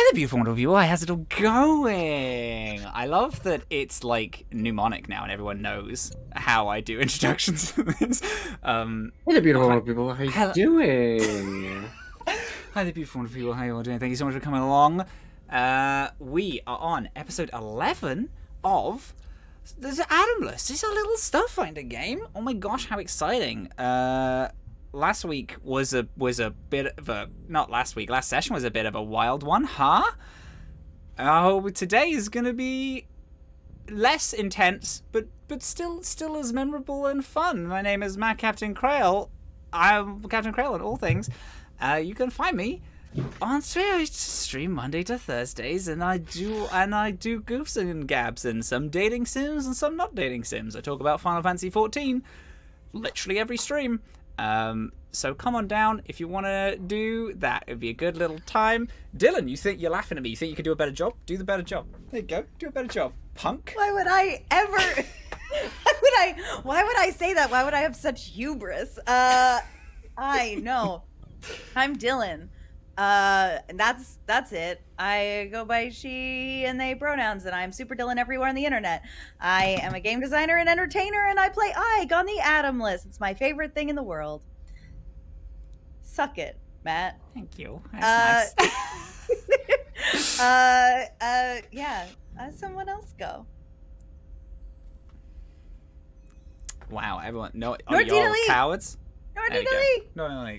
there, beautiful, wonderful people. How's it all going? I love that it's like mnemonic now and everyone knows how I do introductions to this. Hey there, beautiful, wonderful people. How you doing? Hi there, beautiful, wonderful people. How you all doing? Thank you so much for coming along. We are on episode 11 of the Atomless. This is a little stuff finder game. Oh my gosh, how exciting. Last week was a bit of a, not last week, last session was a bit of a wild one, huh? Oh, today is going to be less intense, but still as memorable and fun. My name is Matt Captain Krail. I'm Captain Krail on all things. You can find me on Twitter. I stream Monday to Thursdays, and I do goofs and gabs and some dating sims and some not dating sims. I talk about Final Fantasy 14 literally every stream. So come on down if you want to do that. It'd be a good little time. Dylan, you think you're laughing at me? You think you could do a better job? Do the better job. There you go. Do a better job, punk. Why would I ever? Why would I say that? Why would I have such hubris? I know. I'm Dylan. And that's it. I go by she and they pronouns, and I'm Super Dylan everywhere on the internet. I am a game designer and entertainer, and I play Ike on the Atomless. It's my favorite thing in the world. Suck it, Matt. Thank you. That's nice. Yeah. Someone else go. Wow, everyone. No, Nordina Lee. Cowards. Nordina Lee. No.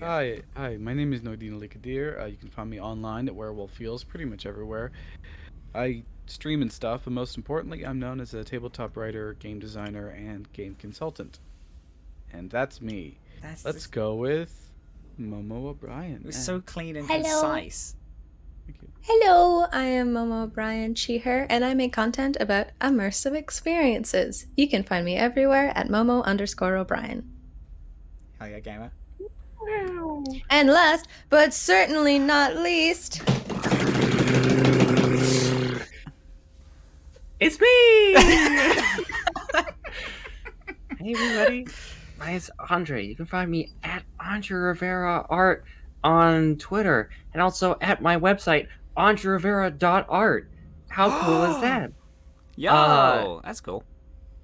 Hi, my name is Nordina Lee Kadir. You can find me online at Werewolf Feels pretty much everywhere. I stream and stuff, but most importantly, I'm known as a tabletop writer, game designer, and game consultant. And that's me. Let's go with Momo O'Brien. It was so clean and Hello. concise. Thank you. Hello, I am Momo O'Brien, she, her, and I make content about immersive experiences. You can find me everywhere at Momo_O'Brien. Hell yeah, gamer. And last, but certainly not least, It's me! Hey everybody, my name's Andre. You can find me at Andre Rivera Art on Twitter, and also at my website, andrerivera.art. How cool is that? Yo, that's cool.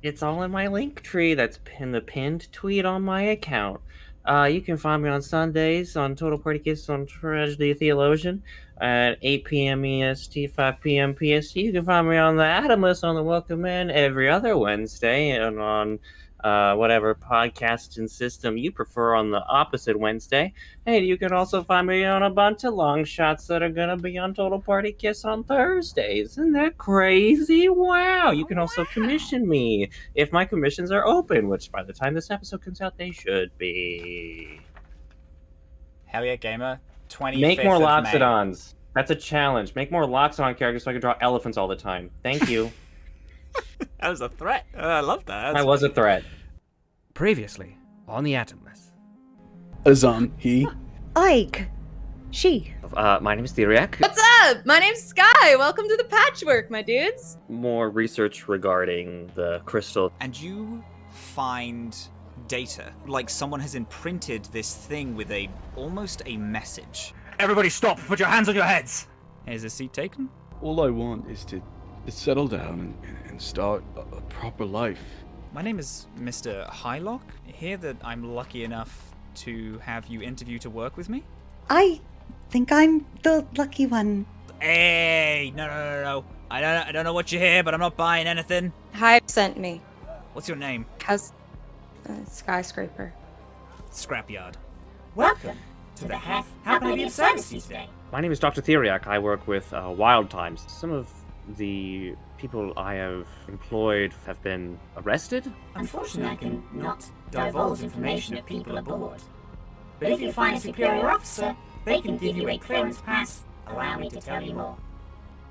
It's all in my link tree that's the pinned tweet on my account. You can find me on Sundays on Total Party Kiss on Tragedy Theologian at 8 p.m. EST, 5 p.m. PST. You can find me on the Atomless on the Welcome Man every other Wednesday, and on whatever podcasting system you prefer on the opposite Wednesday. Hey, you can also find me on a bunch of long shots that are going to be on Total Party Kiss on Thursdays. Isn't that crazy? Wow. You can also commission me if my commissions are open, which by the time this episode comes out, they should be. Hell yeah, gamer. 25th Make more of May. Loxodons. That's a challenge. Make more Loxodon characters so I can draw elephants all the time. Thank you. That was a threat. I love that. I was a threat. Previously on the Atomless. Azhaam, he. Ike. She. My name is Theriac. what's up? My name's Skye. Welcome to the patchwork, my dudes. More research regarding the crystal. And you find data. Like someone has imprinted this thing with almost a message. Everybody stop! Put your hands on your heads! Is a seat taken? All I want is to settle down and start a proper life. My name is Mr. Hylock. Hear that I'm lucky enough to have you interview to work with me? I think I'm the lucky one. Hey, no. I don't know what you hear, but I'm not buying anything. Hive sent me. What's your name? How's skyscraper? Scrapyard. Welcome to the How can I be of service to you today? My name is Dr. Theriac. I work with Wild Times. Some of the people I have employed have been arrested. Unfortunately, I can not divulge information of people aboard. But if you find a superior officer, they can give you a clearance pass. Allow me to tell you more.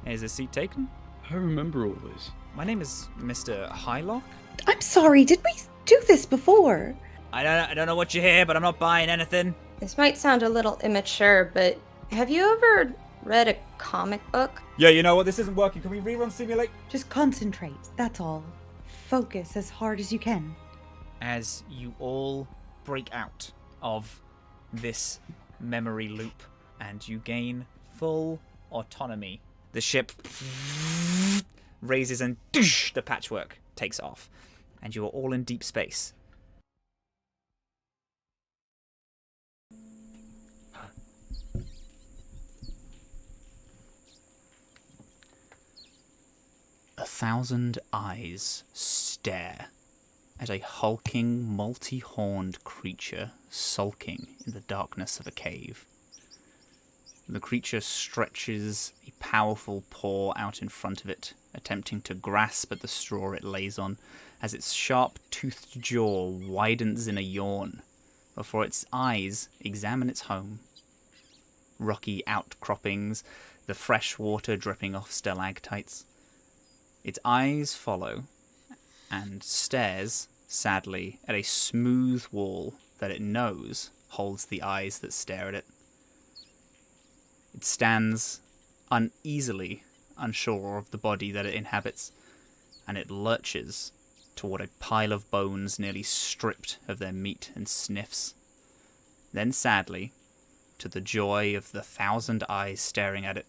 Is a seat taken? I remember all this. My name is Mr. Hylock. I'm sorry, did we do this before? I don't know what you hear, but I'm not buying anything. This might sound a little immature, but have you ever read a comic book? Yeah, you know what? This isn't working. Can we rerun Simulate? Just concentrate, that's all. Focus as hard as you can. As you all break out of this memory loop and you gain full autonomy. The ship raises and doosh, the patchwork takes off. And you are all in deep space. A thousand eyes stare at a hulking, multi-horned creature sulking in the darkness of a cave. The creature stretches a powerful paw out in front of it, attempting to grasp at the straw it lays on, as its sharp-toothed jaw widens in a yawn, before its eyes examine its home. Rocky outcroppings, the fresh water dripping off stalactites. Its eyes follow, and stares, sadly, at a smooth wall that it knows holds the eyes that stare at it. It stands uneasily unsure of the body that it inhabits, and it lurches toward a pile of bones nearly stripped of their meat and sniffs. Then sadly, to the joy of the thousand eyes staring at it,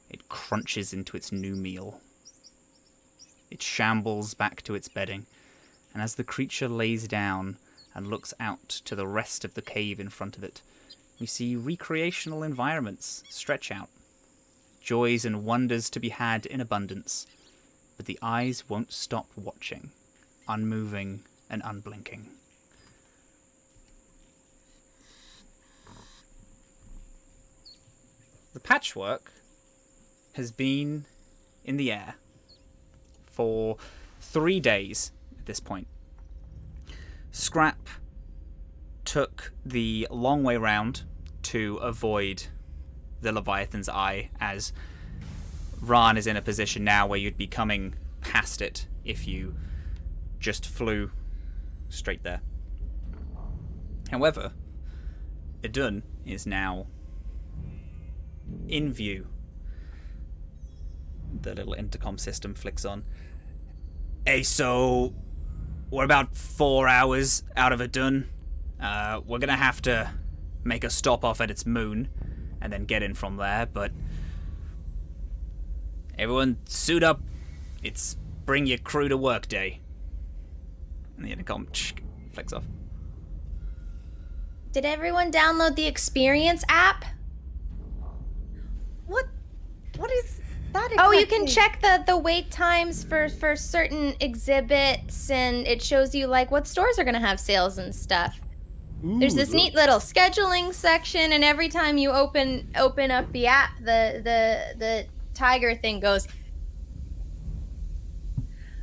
it crunches into its new meal. It shambles back to its bedding, and as the creature lays down and looks out to the rest of the cave in front of it, we see recreational environments stretch out. Joys and wonders to be had in abundance, but the eyes won't stop watching, unmoving and unblinking. The patchwork has been in the air for 3 days at this point. Scrap took the long way round to avoid the Leviathan's eye, as Ran is in a position now where you'd be coming past it if you just flew straight there. However, Idun is now in view. The little intercom system flicks on. Hey, so we're about 4 hours out of Idun. We're gonna have to make a stop off at its moon and then get in from there, but everyone suit up. It's bring your crew to work day. And the intercom flicks off. Did everyone download the Experience app? What is that exactly? Oh, you can check the wait times for certain exhibits, and it shows you like what stores are gonna have sales and stuff. There's this neat little scheduling section, and every time you open up the app, the tiger thing goes.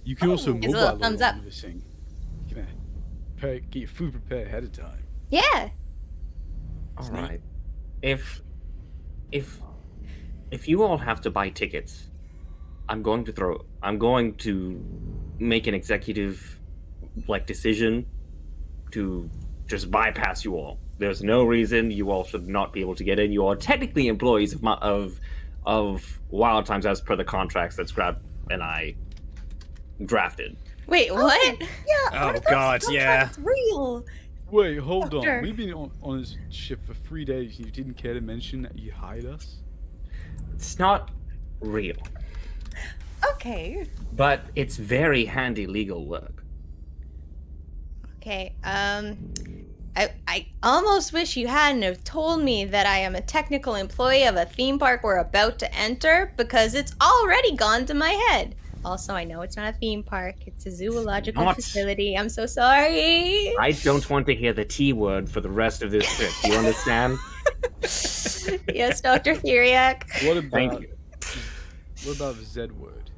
You can also gives a little mobile thumbs up. this thing. You can get your food prepared ahead of time. Yeah. All right. If you all have to buy tickets, I'm going to make an executive decision to just bypass you all. There's no reason you all should not be able to get in. You are technically employees of Wild Times as per the contracts that Scrap and I drafted. Wait, what? Yeah. Oh, God, yeah. That's real. Wait, hold Doctor. on. We've been on this ship for 3 days. You didn't care to mention that you hired us? It's not real, Okay. but it's very handy legal work. Okay. I almost wish you hadn't have told me that I am a technical employee of a theme park we're about to enter, because it's already gone to my head. Also, I know it's not a theme park. It's a zoological Not. facility. I'm so sorry. I don't want to hear the T word for the rest of this trip. Do you understand? Yes, Dr. Theriac. What about Thank you. What about the Z word?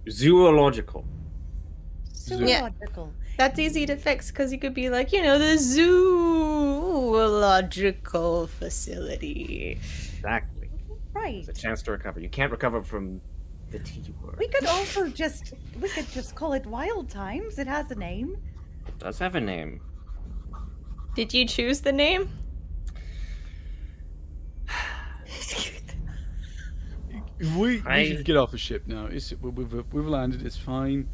Zoological. Zoological. That's easy to fix, because you could be like, the zoological facility. Exactly. Right. It's a chance to recover. You can't recover from the T word. We could also just call it Wild Times. It has a name. It does have a name. Did you choose the name? We should get off the ship now. We've landed. It's fine.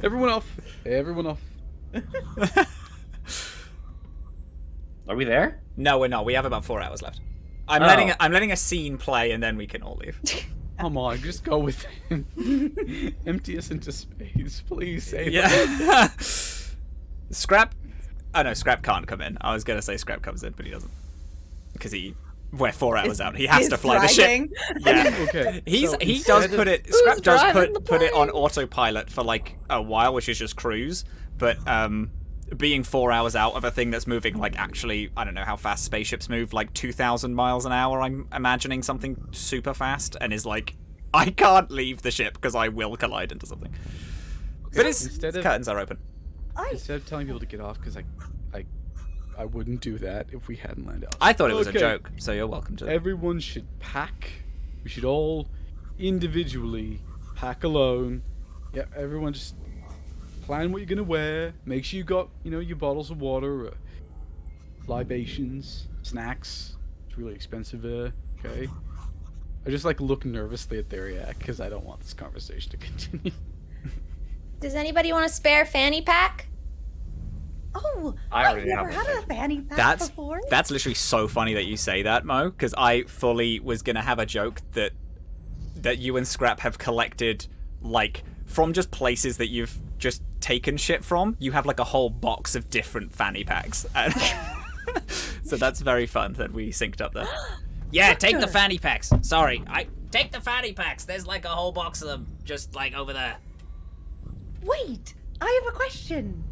Everyone off. Everyone off. Are we there? No, we're not. We have about 4 hours left. I'm Oh. letting a scene play, and then we can all leave. Come on, just go with him. Empty us into space, please. Save us. Yeah. Scrap. Oh no, Scrap can't come in. I was gonna say Scrap comes in, but he doesn't because we're 4 hours out. He has to fly the ship. Yeah. Okay. He so does put it. Scrap does driving put the it on autopilot for like a while, which is just cruise. But being 4 hours out of a thing that's moving like actually, I don't know how fast spaceships move, like 2,000 miles an hour. I'm imagining something super fast, and is like, I can't leave the ship because I will collide into something. But its curtains are open. Instead of telling people to get off, because I wouldn't do that if we hadn't landed. I thought it was a Okay. joke, so you're welcome to. Everyone should pack. We should all individually pack alone. Yeah, everyone just plan what you're gonna wear. Make sure you got, your bottles of water, libations, snacks. It's really expensive there. Okay. I just look nervously at Theriac because I don't want this conversation to continue. Does anybody want a spare fanny pack? Oh, I I've already never have had one. a fanny pack before. That's literally so funny that you say that, Mo, because I fully was gonna have a joke that you and Scrap have collected, from just places that you've just taken shit from. You have a whole box of different fanny packs, and so that's very fun that we synced up there. Yeah, take the fanny packs. Sorry, I take the fanny packs. There's a whole box of them, just over there. Wait, I have a question.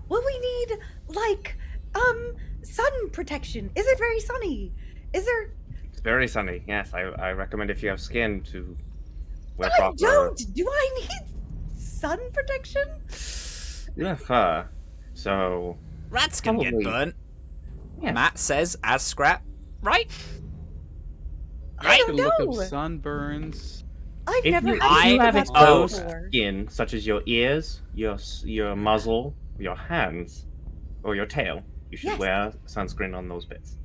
Will we need sun protection? Is it very sunny? Is there? It's very sunny. Yes, I recommend if you have skin to wear I proper. don't. Do I need sun protection? You have fur, so Rats can get Probably. burnt. yeah. Matt says as Scrap, right? I You don't can look know. up sunburns. I've If never you, had if you to have do that exposed before. skin, such as your ears, your muzzle, your hands, or your tail, you should Yes. wear sunscreen on those bits.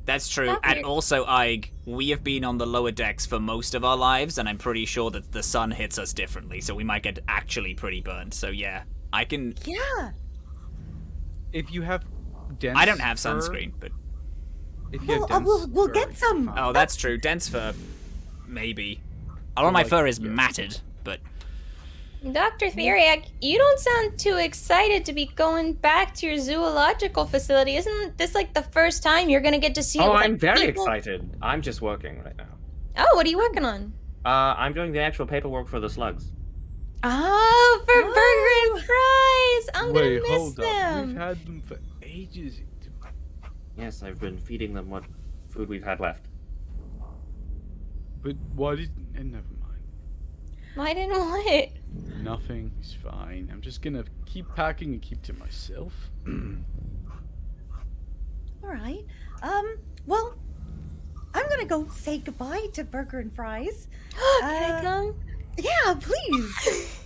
That's true. That's And weird. also, Ig, we have been on the lower decks for most of our lives, and I'm pretty sure that the sun hits us differently, so we might get actually pretty burned. So yeah, I can. Yeah. If you have dense I don't have fur, sunscreen, but If you Well, have dense we'll fur, get some. oh, that's true. Dense fur, maybe. A lot of my fur is matted, but Dr. Theriac, you don't sound too excited to be going back to your zoological facility. Isn't this the first time you're gonna get to see? Oh, I'm very people? excited. I'm just working right now. Oh, what are you working on? I'm doing the actual paperwork for the slugs. Oh, for burger and fries. I'm Wait, gonna miss hold up. them. We've had them for ages. Yes, I've been feeding them what food we've had left. But why did? Never mind. I didn't want it. Nothing. It's fine. I'm just gonna keep packing and keep to myself. All right. Well, I'm gonna go say goodbye to Burger and Fries. Can I come? Yeah, please.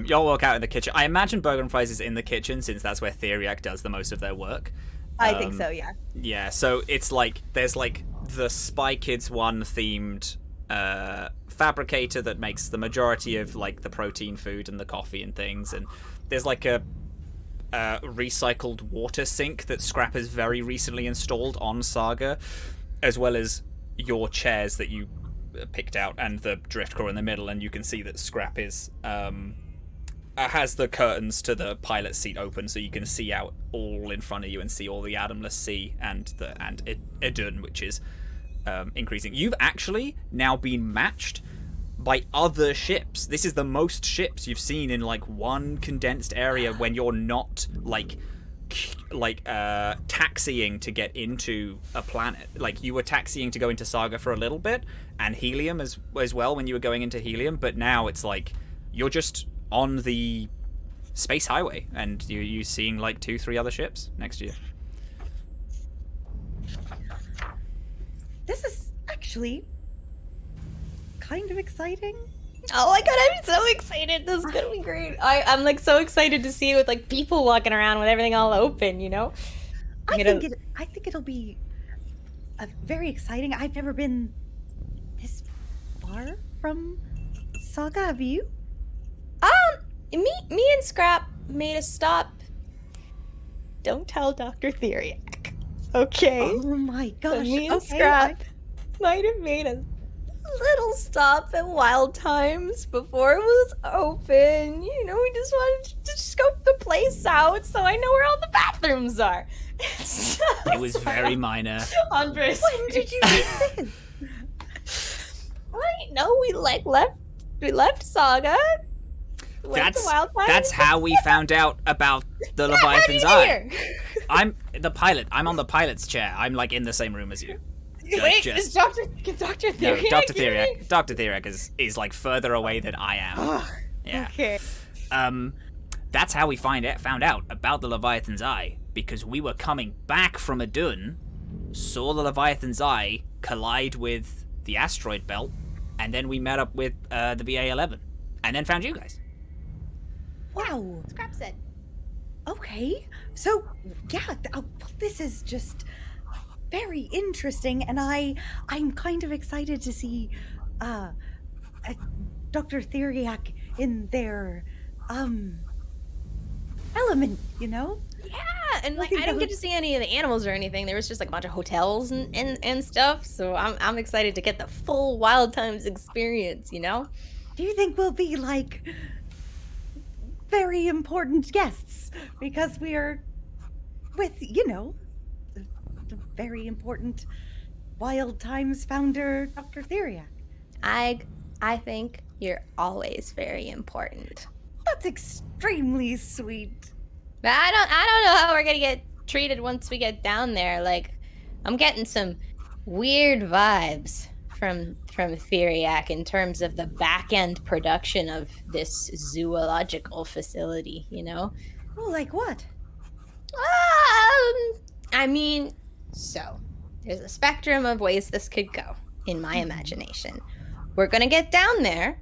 y'all walk out in the kitchen. I imagine Burger and Fries is in the kitchen since that's where Theriac does the most of their work. I think so. Yeah. Yeah, so it's there's the Spy Kids 1 themed fabricator that makes the majority of the protein food and the coffee and things, and there's a recycled water sink that Scrap has very recently installed on Saga, as well as your chairs that you picked out and the drift core in the middle, and you can see that Scrap is has the curtains to the pilot seat open, so you can see out all in front of you and see all the Atomless Sea and Idun, which is increasing. You've actually now been matched by other ships. This is the most ships you've seen in one condensed area when you're not taxiing to get into a planet. You were taxiing to go into Saga for a little bit, and Helium as well when you were going into Helium, but now it's you're just on the space highway and you're seeing 2-3 other ships next to you. This is actually kind of exciting. Oh my god, I'm so excited. This is gonna be great. I'm so excited to see it with people walking around with everything all open, I think it'll be very exciting. I've never been this far from Saga. Have you? Me and Scrap made a stop don't tell Dr. Theriac. Okay? Oh my So gosh. me and Okay, Scrap might have made a little stop at Wild Times before it was open. You know, we just wanted to scope the place out so I know where all the bathrooms are. It was very minor. Andres. When did you do this? I know we left Saga. Went to Wild Times. That's how we found out about the Yeah, how did Leviathan's you Eye. get here? I'm the pilot. I'm on the pilot's chair. I'm like in the same room as you. Wait, just- is Dr. Theriac? No, Dr. here? Theriac. Dr. Theriac is like further away than I am. Yeah. Okay. That's how we found out about the Leviathan's Eye, because we were coming back from Idun, saw the Leviathan's Eye collide with the asteroid belt, and then we met up with the BA-11, and then found you guys. Wow. Scrap said. Okay. So, yeah, this is just very interesting, and I'm kind of excited to see Dr. Theriac in their element, you know? Yeah, and like think I didn't that get to see any of the animals or anything. There was just like a bunch of hotels and stuff. So I'm excited to get the full Wild Times experience. You know? Do you think we'll be like very important guests because we are with, you know, the very important Wild Times founder, Dr. Theriac? I think you're always very important. That's extremely sweet. But I don't know how we're gonna get treated once we get down there. Like, I'm getting some weird vibes from Theriac in terms of the back end production of this zoological facility. You know? Oh, like what? I mean, so there's a spectrum of ways this could go in my imagination. We're gonna get down there.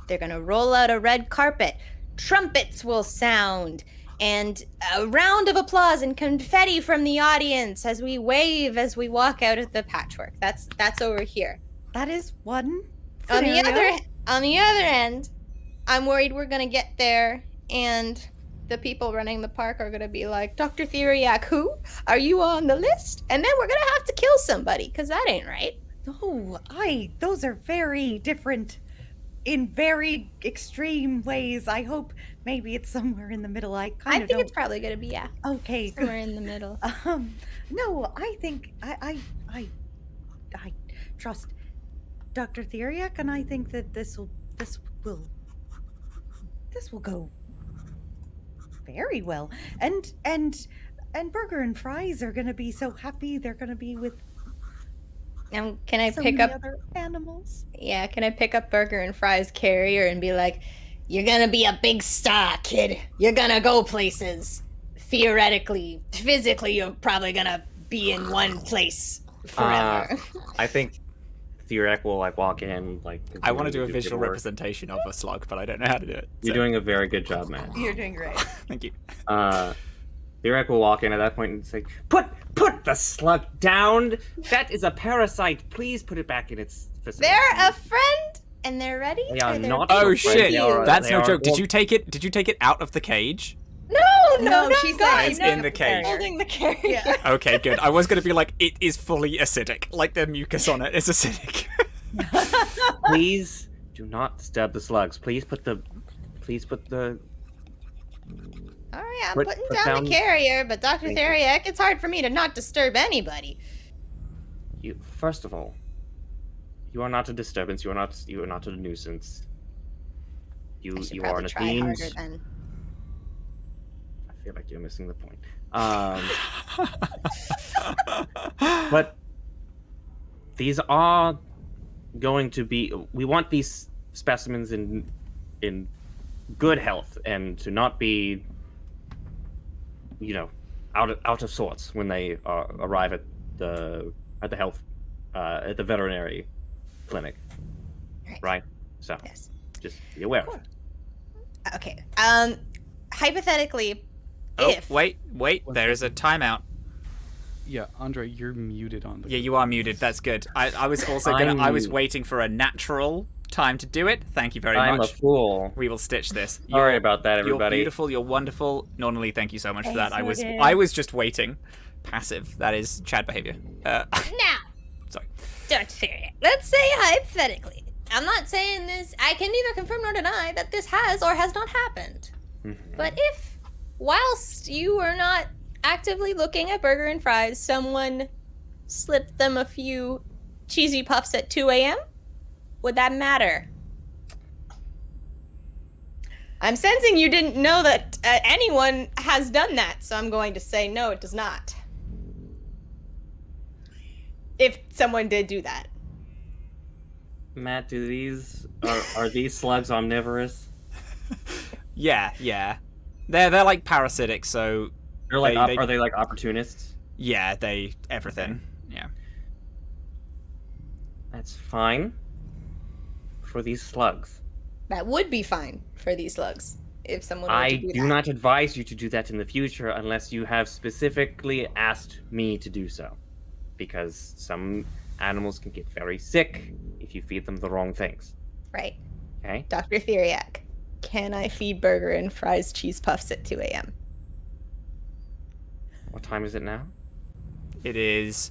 They're gonna roll out a red carpet. Trumpets will sound. And a round of applause and confetti from the audience as we wave as we walk out of the patchwork. That's over here. That is one On scenario. the other end, I'm worried we're gonna get there and the people running the park are gonna be like, Dr. Theriac, who? Are you on the list? And then we're gonna have to kill somebody, because that ain't right. Oh, those are very different in very extreme ways. I hope maybe it's somewhere in the middle. I I think it's probably gonna be, yeah, okay. somewhere in the middle. No, I think I trust Dr. Theriac, and I think that this will go very well. And Burger and Fries are gonna be so happy. They're gonna be with Can I so pick many up? other animals. Yeah, can I pick up Burger and Fries carrier and be like, "You're gonna be a big star, kid. You're gonna go places. Theoretically, physically, you're probably gonna be in one place forever." I think Theriac will like walk in like. I want to do a good visual work. representation of a slug, but I don't know how to do it. You're doing a very good job, man. You're doing great. Thank you. Theriac will walk in at that point and say, "Put the slug down. That is a parasite. Please put it back in its facility." They're a friend and they're ready. They are or they're not- Oh being shit! They are- That's they no are- joke. Did well- you take it? Did you take it out of the cage? No, she's God, It's no. in the cage. Holding the carrier. Yeah. Okay, good. I was gonna be like, it is fully acidic. Like the mucus on it is acidic. Please do not disturb the slugs. Please put the. All right, I'm Put- putting put down down- the carrier, but Dr. Thank you. Theriac, it's hard for me to not disturb anybody. You first of all, you are not a disturbance. You are not a nuisance. I should You are probably an try Athene. harder then. I feel like you're missing the point. But these are going to be. We want these specimens in good health and to not be, out of sorts when they arrive at the health at the veterinary clinic, right? So Yes. just be aware of it. Okay. Hypothetically, Oh, if wait. There is a timeout. Yeah, Andre, you're muted on the. Yeah, you are muted. That's good. I was also gonna. I was waiting for a natural time to do it. Thank you very I'm much. a fool. We will stitch this. Sorry about that, everybody. You're beautiful. You're wonderful. Normally, thank you so much for that. I Sorted. was just waiting. Passive. That is Chad behavior. Now, Sorry. Dr. Theriac, let's say hypothetically. I'm not saying this. I can neither confirm nor deny that this has or has not happened. But if, whilst you were not actively looking at burger and fries, someone slipped them a few cheesy puffs at 2 a.m., would that matter? I'm sensing you didn't know that anyone has done that, so I'm going to say no, it does not. If someone did do that. Matt, are these slugs omnivorous? Yeah. They're like parasitic, so They're like, They- are they like opportunists? yeah, everything. Yeah. That's fine. For these slugs. That would be fine for these slugs if someone were I to do do that. not advise you to do that in the future unless you have specifically asked me to do so. Because some animals can get very sick if you feed them the wrong things. Right. Okay? Dr. Theriac, can I feed burger and fries cheese puffs at 2 a.m.? What time is it now? It is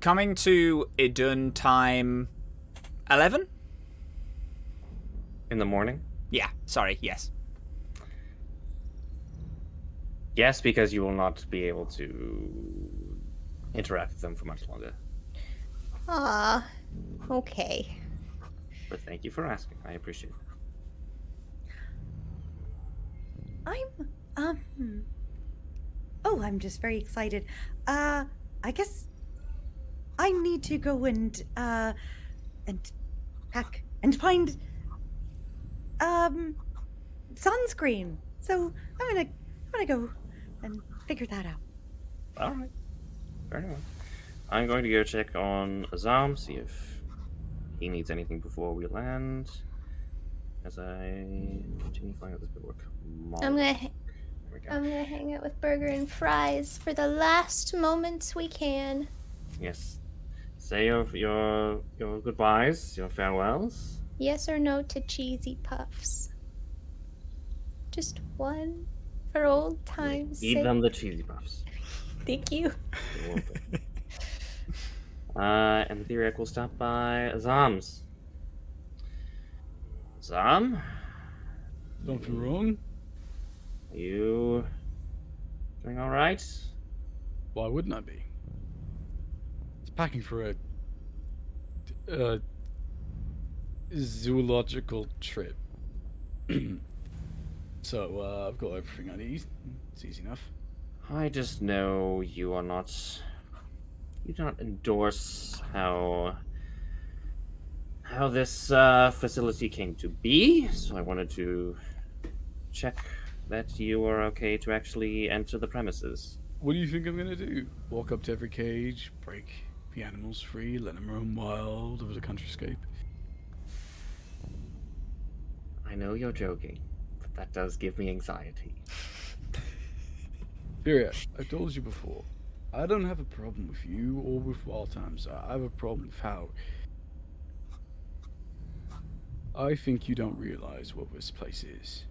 coming to Idun time 11? In the morning? Yeah, sorry, yes. Yes, because you will not be able to interact with them for much longer. Ah, okay. But thank you for asking. I appreciate it. I'm just very excited. I guess I need to go and pack and find sunscreen. So I'm gonna go and figure that out. All right. Very well. I'm going to go check on Azhaam, see if he needs anything before we land. As I continue flying out this bit of work. I'm gonna There we go. I'm gonna hang out with burger and fries for the last moments we can. Yes. Say your goodbyes, your farewells. Yes or no to cheesy puffs? Just one for old times' Eat sake. them the cheesy puffs. Thank you. You're welcome. And Theriac will stop by Azhaam's. Azhaam, Something wrong? are you doing all right? Why wouldn't I be? It's packing for a zoological trip. So I've got everything I need. It's easy enough. I just know you are not. You do not endorse how this facility came to be. So I wanted to check that you are okay to actually enter the premises. What do you think I'm gonna do? Walk up to every cage, break the animals free, let them roam wild over the countryscape? I know you're joking, but that does give me anxiety. Theriac, I've told you before. I don't have a problem with you or with wild times. I have a problem with how. I think you don't realize what this place is.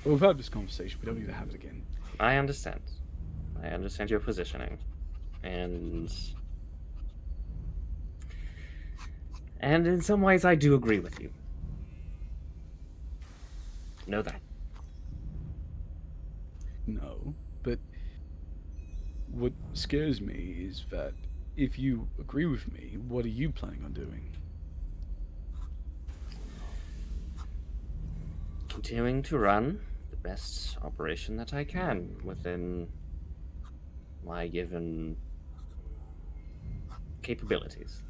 We've had this conversation, we don't need to have it again. I understand. I understand your positioning. And in some ways I do agree with you. Know that. No, but what scares me is that if you agree with me, what are you planning on doing? Continuing to run the best operation that I can within my given capabilities.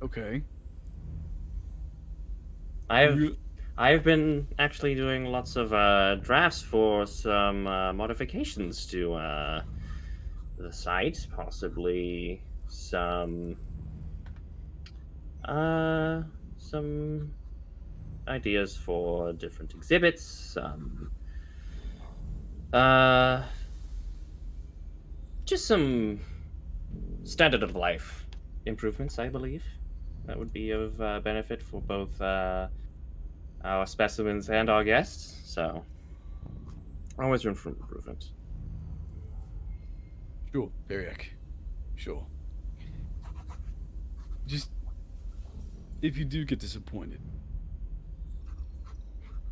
Okay. I've been actually doing lots of drafts for some modifications to the site, possibly some ideas for different exhibits, just some standard of life improvements, I believe. that would be of benefit for both our specimens and our guests. So, always room for improvement. Sure, Theriac. Sure. Just, if you do get disappointed,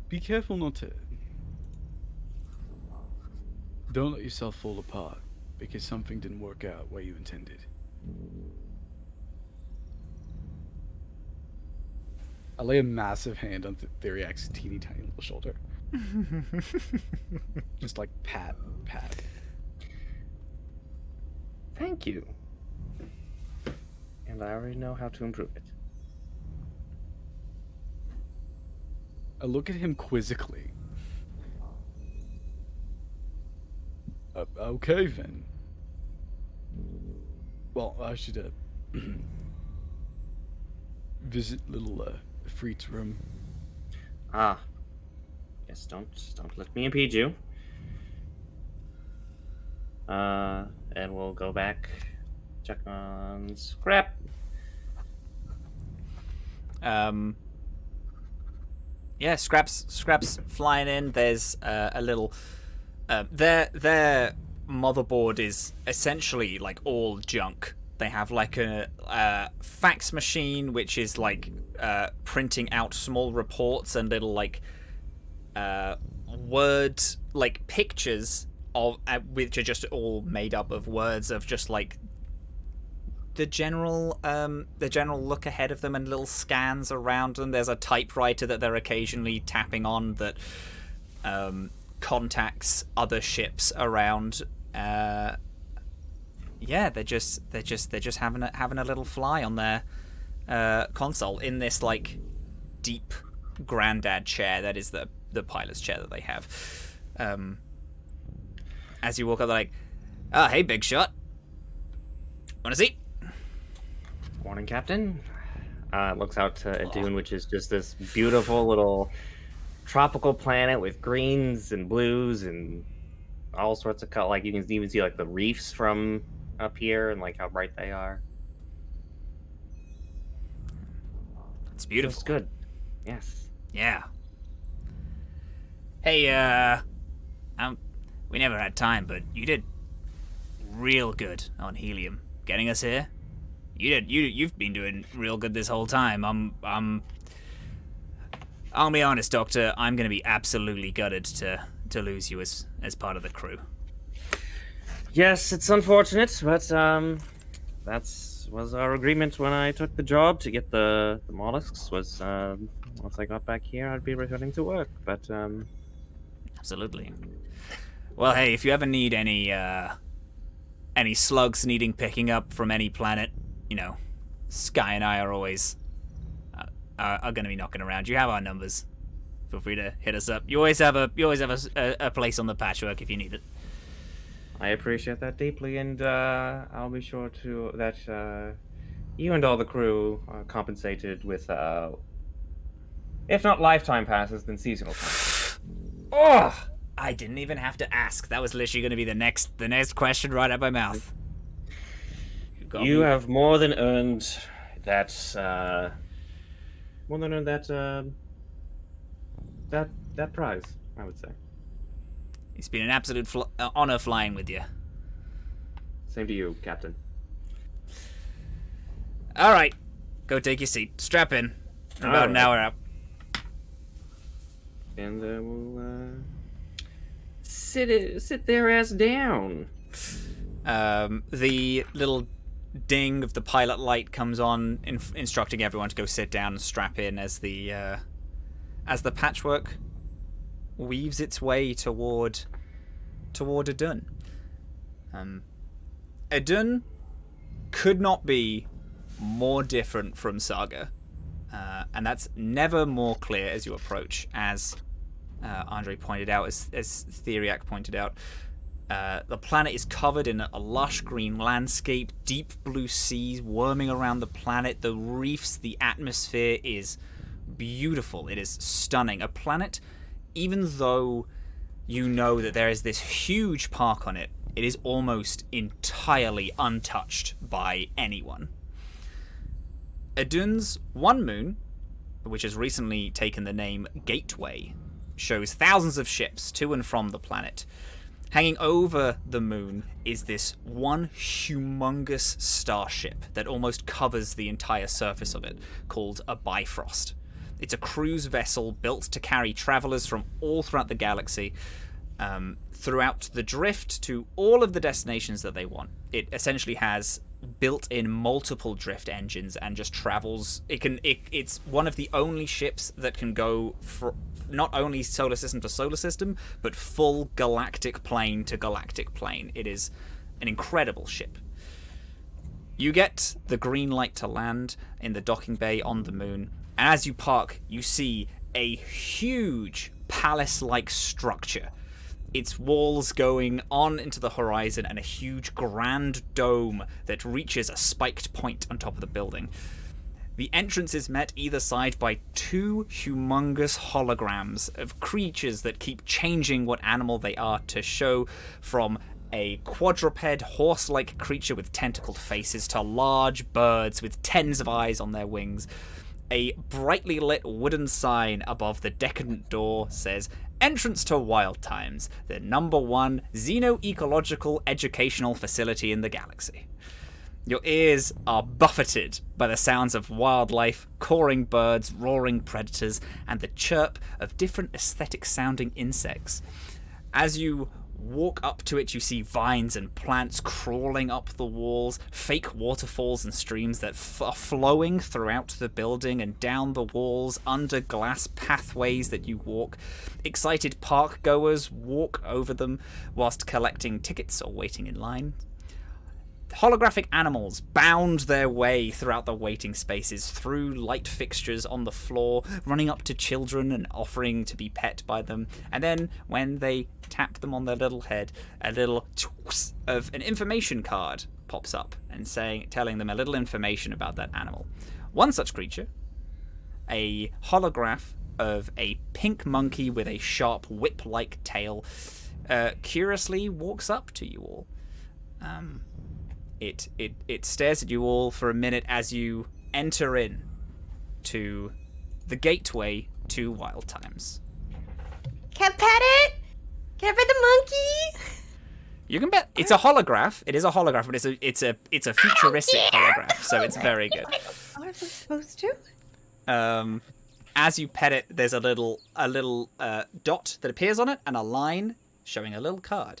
be careful not to. Don't let yourself fall apart because something didn't work out where you intended. I lay a massive hand on Theriac's teeny tiny little shoulder. Just like pat. Thank you. And I already know how to improve it. I look at him quizzically. Okay then. Well, I should visit little Freet's room. Ah. Yes, don't let me impede you. And we'll go back, check on Scrap. Yeah, Scrap's flying in. There's a little. Their motherboard is essentially like all junk. They have like a fax machine, which is like printing out small reports and little like word like pictures of which are just all made up of words of just like the general look ahead of them and little scans around them. There's a typewriter that they're occasionally tapping on that contacts other ships around. Yeah, they're just having a little fly on their console in this like deep granddad chair that is the pilot's chair that they have. As you walk up, they're like, "Oh, hey, big shot. Want to see?" Morning, Captain. Looks out to Idun, which is just this beautiful little tropical planet with greens and blues and all sorts of color. Like you can even see like the reefs from up here and like how bright they are. It's beautiful. It's good. Yes. Yeah. Hey, we never had time, but you did real good on helium, getting us here. You've been doing real good this whole time. I'll be honest, Doctor. I'm gonna be absolutely gutted to lose you as part of the crew. Yes, it's unfortunate, but that's was our agreement when I took the job to get the mollusks. Was once I got back here, I'd be returning to work. But Absolutely. Well, hey, if you ever need any slugs needing picking up from any planet, you know, Skye and I are always are going to be knocking around. You have our numbers. Feel free to hit us up. You always have a place on the patchwork if you need it. I appreciate that deeply, and I'll be sure to that you and all the crew are compensated with, if not lifetime passes, then seasonal passes. Oh, I didn't even have to ask. That was literally going to be the next question right out my mouth. You have more than earned that. That prize, I would say. It's been an absolute honor flying with you. Same to you, Captain. All right, go take your seat. Strap in. About an hour out. And we'll sit their ass down. The little ding of the pilot light comes on, instructing everyone to go sit down and strap in as the patchwork weaves its way toward Idun. Idun could not be more different from Saga, and that's never more clear as you approach. As Andre pointed out, as Theriac pointed out, the planet is covered in a lush green landscape, deep blue seas worming around the planet, the reefs, the atmosphere is beautiful. It is stunning. A planet, even though you know that there is this huge park on it, it is almost entirely untouched by anyone. Idun's one moon, which has recently taken the name Gateway, shows thousands of ships to and from the planet. Hanging over the moon is this one humongous starship that almost covers the entire surface of it, called a Bifrost. It's a cruise vessel built to carry travelers from all throughout the galaxy, throughout the drift to all of the destinations that they want. It essentially has built-in multiple drift engines and just travels. It's one of the only ships that can go for not only solar system to solar system, but full galactic plane to galactic plane. It is an incredible ship. You get the green light to land in the docking bay on the moon. As you park, you see a huge palace-like structure. Its walls going on into the horizon and a huge grand dome that reaches a spiked point on top of the building. The entrance is met either side by two humongous holograms of creatures that keep changing what animal they are to show from a quadruped, horse-like creature with tentacled faces to large birds with tens of eyes on their wings. A brightly lit wooden sign above the decadent door says, "Entrance to Wild Times, the #1 xeno-ecological educational facility in the galaxy." Your ears are buffeted by the sounds of wildlife, cawing birds, roaring predators, and the chirp of different aesthetic-sounding insects. As you walk up to it, you see vines and plants crawling up the walls, fake waterfalls and streams that are flowing throughout the building and down the walls, under glass pathways that you walk. Excited park goers walk over them whilst collecting tickets or waiting in line. Holographic animals bound their way throughout the waiting spaces, through light fixtures on the floor, running up to children and offering to be pet by them. And then, when they tap them on their little head, a little of an information card pops up and telling them a little information about that animal. One such creature, a holograph of a pink monkey with a sharp whip-like tail, curiously walks up to you all. It stares at you all for a minute as you enter in to the gateway to Wild Times. Can I pet it? Can I pet the monkey? You can bet it's a holograph. It is a holograph, but it's a futuristic holograph, so it's very good. Are we supposed to? As you pet it, there's a little dot that appears on it and a line showing a little card.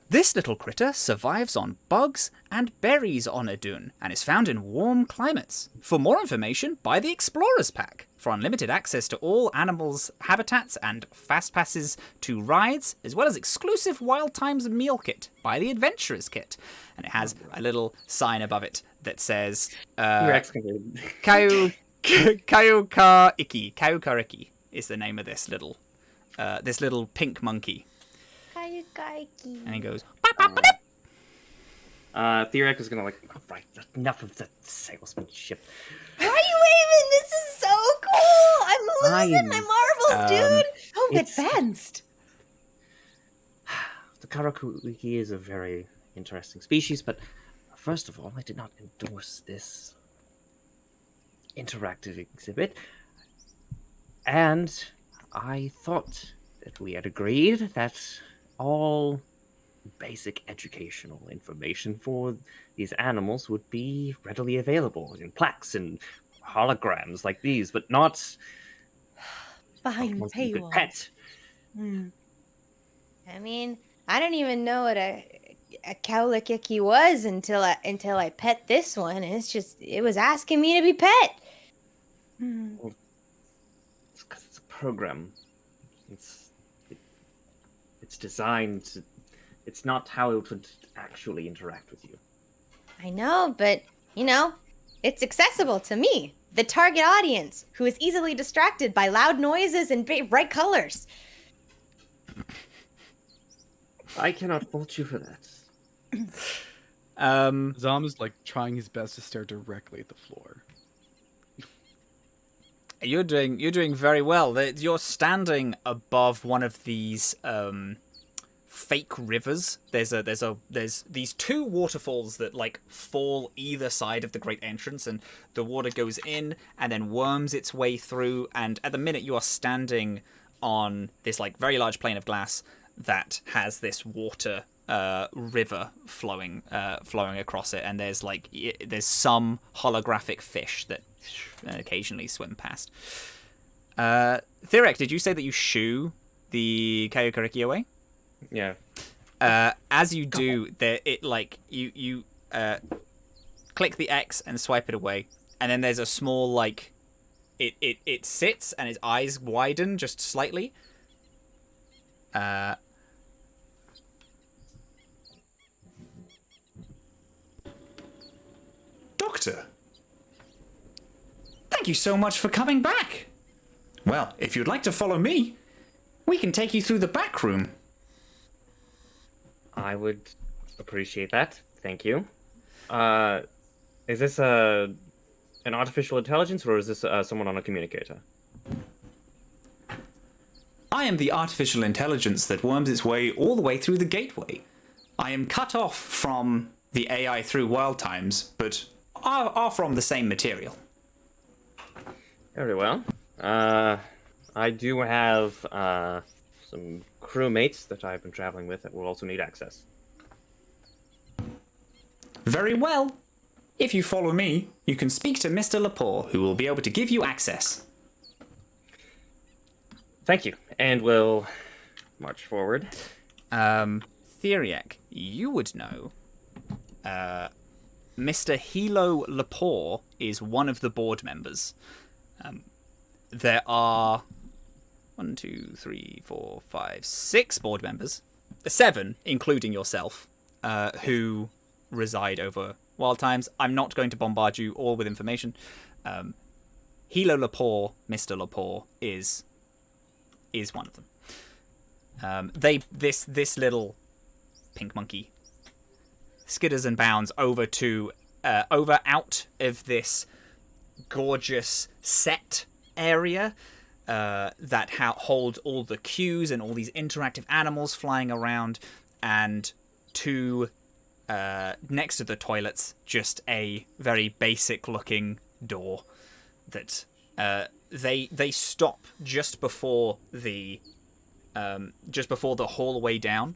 This little critter survives on bugs and berries on Idun and is found in warm climates. For more information, buy the Explorers Pack. For unlimited access to all animals' habitats and fast passes to rides, as well as exclusive Wild Times meal kit, buy the Adventurers Kit. And it has a little sign above it that says, Kayuka Iki is the name of this little pink monkey. And he goes, Theriac is gonna alright, enough of the salesmanship. Why are you waving? This is so cool! I'm losing my marbles, dude! Oh, advanced! The Karakuiki is a very interesting species, but first of all, I did not endorse this interactive exhibit. And I thought that we had agreed that all basic educational information for these animals would be readily available in plaques and holograms like these, but not Behind not you could paywall. pet. I mean, I didn't even know what a Kaulikiki was until I pet this one. It was asking me to be pet. It's because it's a program. It's designed to... It's not how it would actually interact with you. I know, but, it's accessible to me, the target audience, who is easily distracted by loud noises and bright colors. I cannot fault you for that. Azhaam is trying his best to stare directly at the floor. You're doing very well. You're standing above one of these fake rivers. There's these two waterfalls that like fall either side of the great entrance, and the water goes in and then worms its way through. And at the minute, you are standing on this like very large plane of glass that has this water river flowing across it, and there's some holographic fish that occasionally swim past. Theriac, did you say that you shoo the Kaiokariki away? Yeah. As you do, you click the X and swipe it away, and then there's a small like it sits and its eyes widen just slightly. Doctor, Thank you so much for coming back. well, if you'd like to follow me, We can take you through the back room. I would appreciate that. Thank you. Is this an artificial intelligence, or is this someone on a communicator? I am the artificial intelligence that worms its way all the way through the gateway. I am cut off from the AI through Wild Times, but are from the same material. Very well. I do have some crewmates that I've been traveling with that will also need access. Very well. If you follow me, you can speak to Mr. Lepore, who will be able to give you access. Thank you, and we'll march forward. Theriac, you would know. Mr. Hilo Lepore is one of the board members. There are 1, 2, 3, 4, 5, 6 board members, 7, including yourself, who reside over Wild Times. I'm not going to bombard you all with information. Hilo Lepore, Mr. Lepore, is one of them. This little pink monkey skitters and bounds over out of this gorgeous set area that holds all the cues and all these interactive animals flying around, and next to the toilets, just a very basic looking door that they stop just before the hallway down.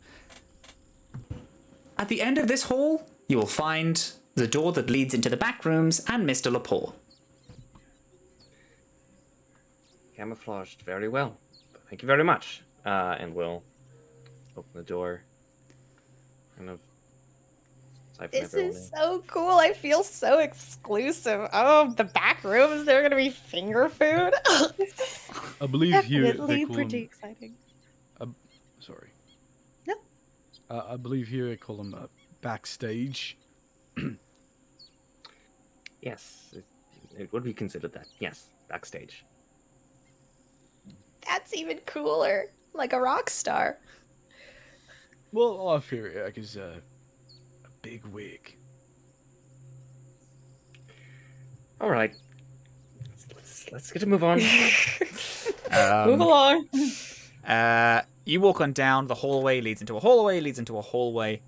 At the end of this hall, you will find the door that leads into the back rooms and Mr. Lepore. Camouflaged very well. Thank you very much. And we'll open the door. Kind of siphon This everyone is in. so cool. I feel so exclusive. Oh, the back rooms, they're gonna be finger food. I believe here Definitely they call pretty them, exciting. sorry. No. I believe here they call them backstage. Yes, it would be considered that. Yes, backstage. That's even cooler. Like a rock star. Well, all Theriac is a big wig. All right. Let's get to move on. Move along. You walk on down. The hallway leads into a hallway,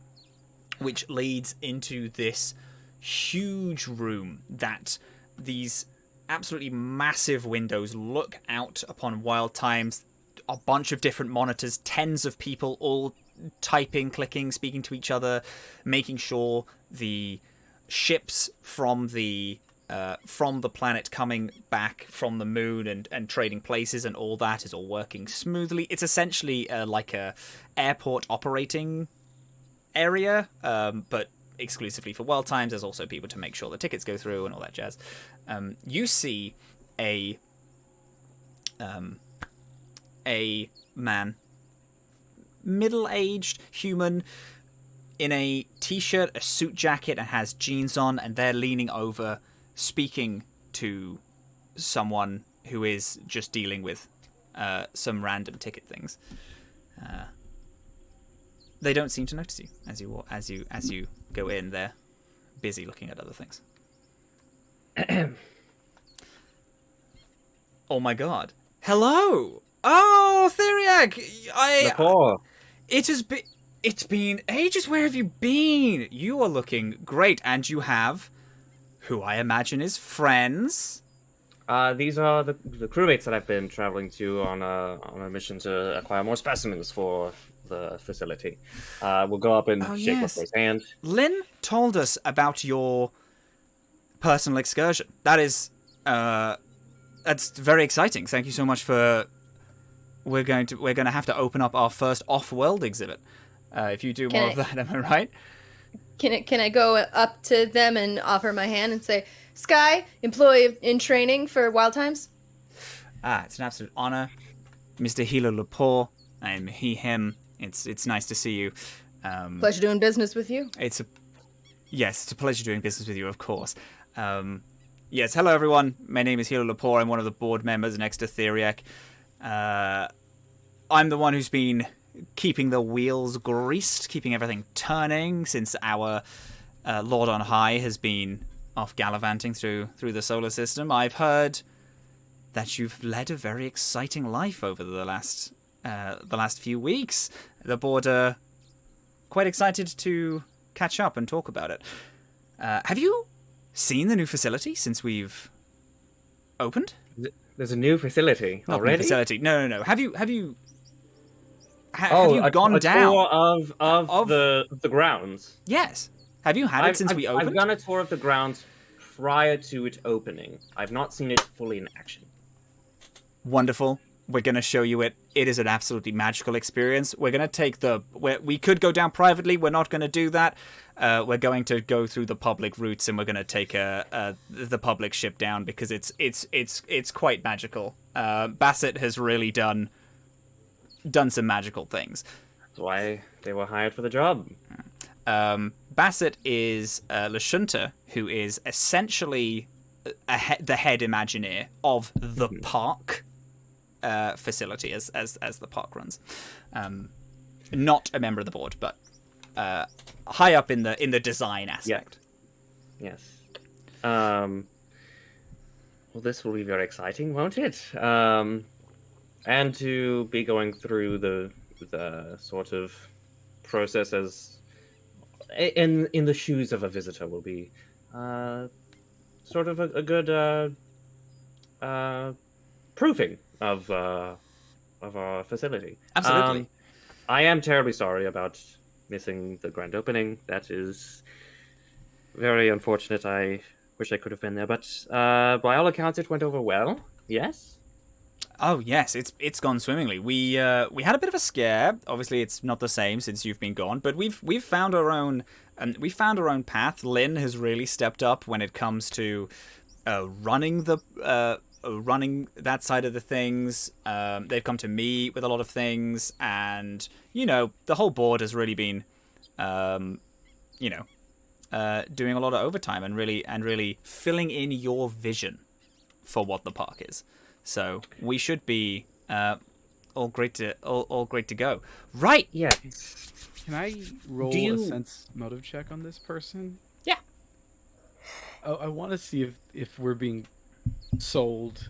which leads into this huge room that these absolutely massive windows look out upon Wild Times. A bunch of different monitors, tens of people all typing, clicking, speaking to each other, making sure the ships from the planet coming back from the moon and trading places and all that is all working smoothly. It's essentially like a airport operating area, but exclusively for Wild Times. There's also people to make sure the tickets go through and all that jazz. You see a man, middle-aged human, in a t-shirt, a suit jacket, and has jeans on, and they're leaning over, speaking to someone who is just dealing with some random ticket things. They don't seem to notice you as you go in. They're busy looking at other things. Oh my god! Hello! Oh, Theriac! Lepore. It has been. It's been ages. Where have you been? You are looking great, and you have who I imagine is friends. These are the crewmates that I've been traveling to on a mission to acquire more specimens for the facility. We'll go up and shake Lefroy's hand. Lynn told us about your personal excursion. That is, that's very exciting. Thank you so much for. We're going to have to open up our first off-world exhibit. If you do more of that, am I right? Can I go up to them and offer my hand and say, Skye, employee in training for Wild Times? It's an absolute honor. Mr. Hilo Lepore, I'm he, him. It's nice to see you. Pleasure doing business with you. It's a pleasure doing business with you, of course. Yes, hello everyone. My name is Hilo Lepore. I'm one of the board members next to Theriac. I'm the one who's been keeping the wheels greased, keeping everything turning since our Lord on High has been off gallivanting through the solar system. I've heard that you've led a very exciting life over the last few weeks. The board are quite excited to catch up and talk about it. Have you seen the new facility since we've opened? There's a new facility Not already? New facility. No. Have you a gone down? Tour of the grounds. Yes. Have you had it since we opened? I've done a tour of the grounds prior to it opening. I've not seen it fully in action. Wonderful. We're going to show you it. It is an absolutely magical experience. We're going to take we could go down privately. We're not going to do that. We're going to go through the public routes, and we're going to take the public ship down because it's quite magical. Bassett has really done some magical things. That's why they were hired for the job. Bassett is Lashunta, who is essentially the head Imagineer of the park facility as the park runs. Not a member of the board, but high up in the design aspect. Yeah. Yes. Well, this will be very exciting, won't it? And to be going through the sort of process as in the shoes of a visitor will be sort of a good proving of our facility. Absolutely. I am terribly sorry about missing the grand opening. That is very unfortunate. I wish I could have been there, but by all accounts, it went over well. Yes. Oh yes, it's gone swimmingly. We had a bit of a scare. Obviously, it's not the same since you've been gone, but we've found our own path. Lynn has really stepped up when it comes to running that side of the things. They've come to me with a lot of things, and the whole board has really been doing a lot of overtime and really filling in your vision for what the park is. So we should be all great to go. Right. Yeah. Can I roll a sense motive check on this person? Yeah. Oh, I want to see if we're being sold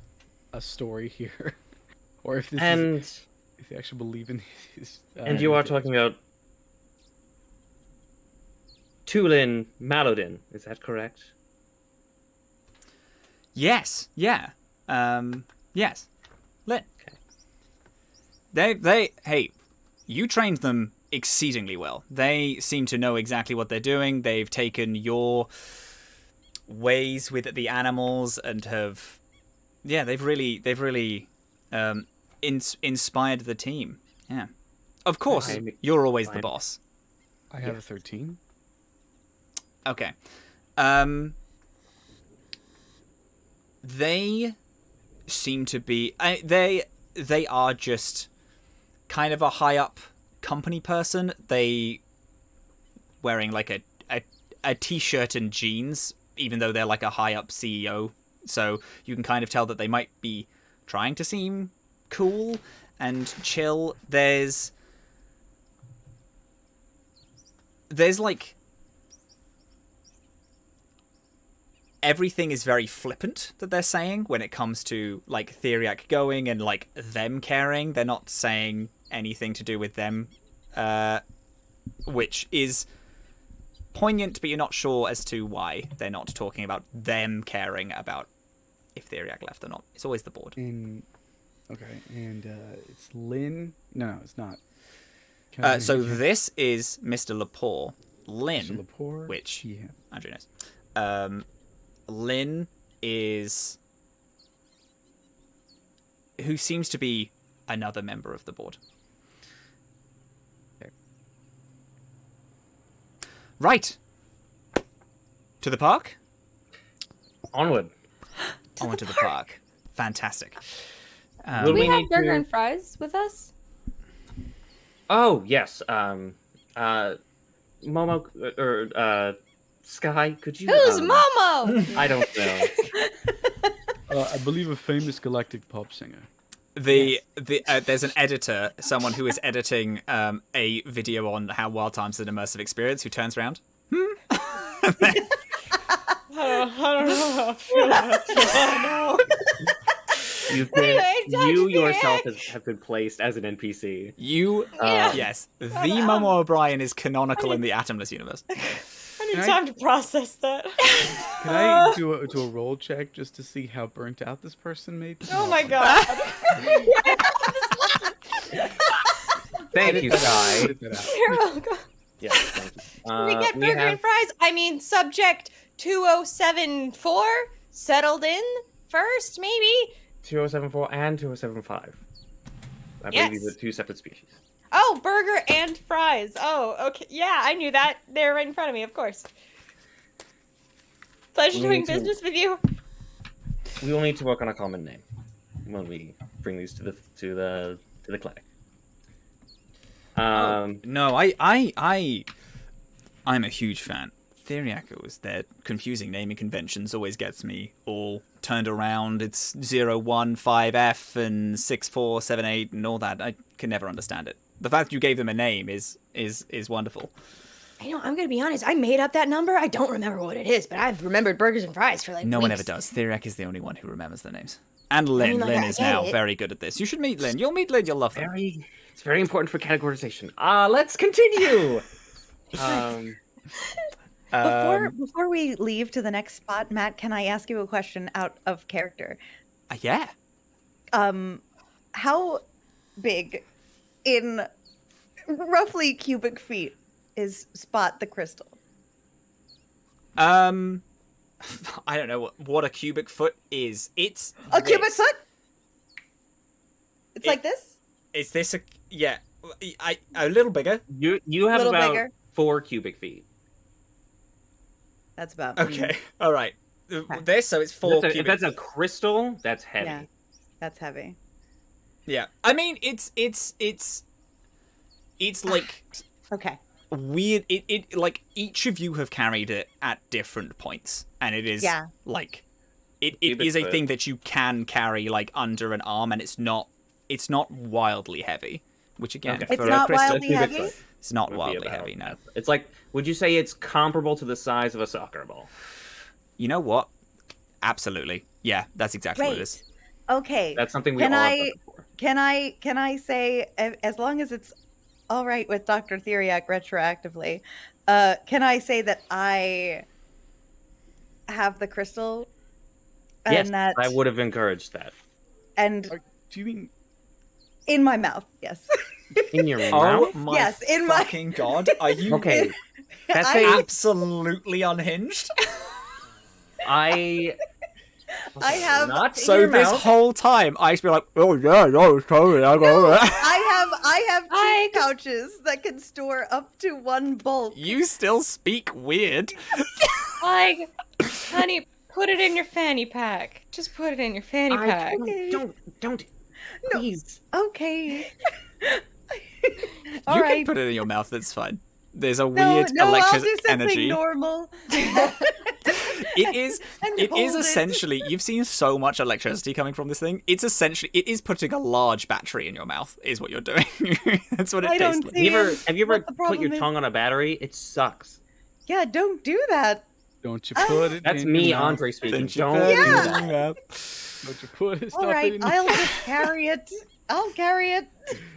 a story here, or if this if they actually believe in his. And you are talking about Tulin Malodin, is that correct? Yes. Yeah. Yes. Lynn. Okay. Hey, you trained them exceedingly well. They seem to know exactly what they're doing. They've taken your ways with the animals and have, they've really inspired the team. Yeah. Of course, you're always the boss. I have a 13. Okay. They seem to be they are just kind of a high up company person. They wearing like a t-shirt and jeans, even though they're like a high up CEO. So you can kind of tell that they might be trying to seem cool and chill. There's like everything is very flippant that they're saying when it comes to like Theriac going and like them caring. They're not saying anything to do with them which is poignant, but you're not sure as to why they're not talking about them caring about if Theriac left or not. It's always the board. Okay, and it's Lynn. No, it's not. So this is Mr. Lepore. Lynn, Mr. Lepore? which Yeah. Andrew knows. Lynn is who seems to be another member of the board. Okay. Right. To the park? Onward. Onward to the park. Fantastic. Will we have need burger to- and fries with us. Oh yes. Momo or Skye, could you? Who's Momo? I don't know. I believe a famous galactic pop singer. There's an editor, someone who is editing a video on how Wild Times is an immersive experience, who turns around. You yourself have been placed as an NPC. Yes, the Momo O'Brien is canonical in the Atomless universe. I need time to process that. Can I do a roll check just to see how burnt out this person may be? Oh my god. Thank you, Skye. You're welcome. Yes, thank you. We get burger and fries. I mean, subject 2074 settled in first, maybe. 2074 and 2075. I believe these are two separate species. Oh, burger and fries. Oh, okay. Yeah, I knew that. They're right in front of me, of course. Pleasure doing business with you. We will need to work on a common name when we bring these to the clinic. No, I'm a huge fan. Theriac was their confusing naming conventions always gets me all turned around. It's 015F and 6478 and all that. I can never understand it. The fact that you gave them a name is wonderful. I know, I'm gonna be honest. I made up that number. I don't remember what it is, but I've remembered burgers and fries for like No one weeks. ever does. Theriac is the only one who remembers their names. And Lynn. like, Lynn I is get now it. very good at this. You should meet Lynn. You'll meet Lynn. You'll love her. It's very important for categorization. Let's continue. Before we leave to the next spot, Matt, can I ask you a question out of character? Yeah. How big in roughly cubic feet is Spot the Crystal? I don't know what a cubic foot is. It's A this. cubic foot? It's like this? Is this a little bigger? You have Little about bigger. 4 cubic feet. That's about Okay. All right. This, so it's 4 cubic. If that's a crystal, that's heavy. Yeah, that's heavy. Yeah. I mean, it's like Okay. weird. It like each of you have carried it at different points, and it is like it is a foot. thing that you can carry like under an arm, and it's not wildly heavy. Which again, Okay. It's for not a crystal, wildly cubic heavy? foot it's not would be wildly about- heavy. No. It's like, would you say it's comparable to the size of a soccer ball? You know what? Absolutely. Yeah, that's exactly what it Great. is. Okay. That's something we Can all have I- done before. Can I say, as long as it's all right with Dr. Theriac retroactively, can I say that I have the crystal? And Yes, that, I would have encouraged that. And Do you mean in my mouth, yes. In your Oh mouth? my Yes, in my- fucking god! Are you Okay. That's I- absolutely unhinged? I have- not in So your this mouth. whole time, I used to be like, oh yeah, no, it's totally, I got it. I have 2 pouches that can store up to 1 bulk. You still speak weird. Like, honey, put it in your fanny pack. Just put it in your fanny pack. Don't. No. Please. Okay. You All can right. put it in your mouth. That's fine. There's a No, weird I'll electric do something energy. normal. It is. And It is hold it. essentially. You've seen so much electricity coming from this thing. It's essentially. It is putting a large battery in your mouth. Is what you're doing. That's what it I tastes don't like. see Have you ever what the put your problem is. tongue on a battery? It sucks. Yeah, don't do that. don't you put it That's in me, your mouth? Andre speaking. Don't you Don't put it do in that. your mouth. Don't you put it All right, in I'll just carry it I'll carry it.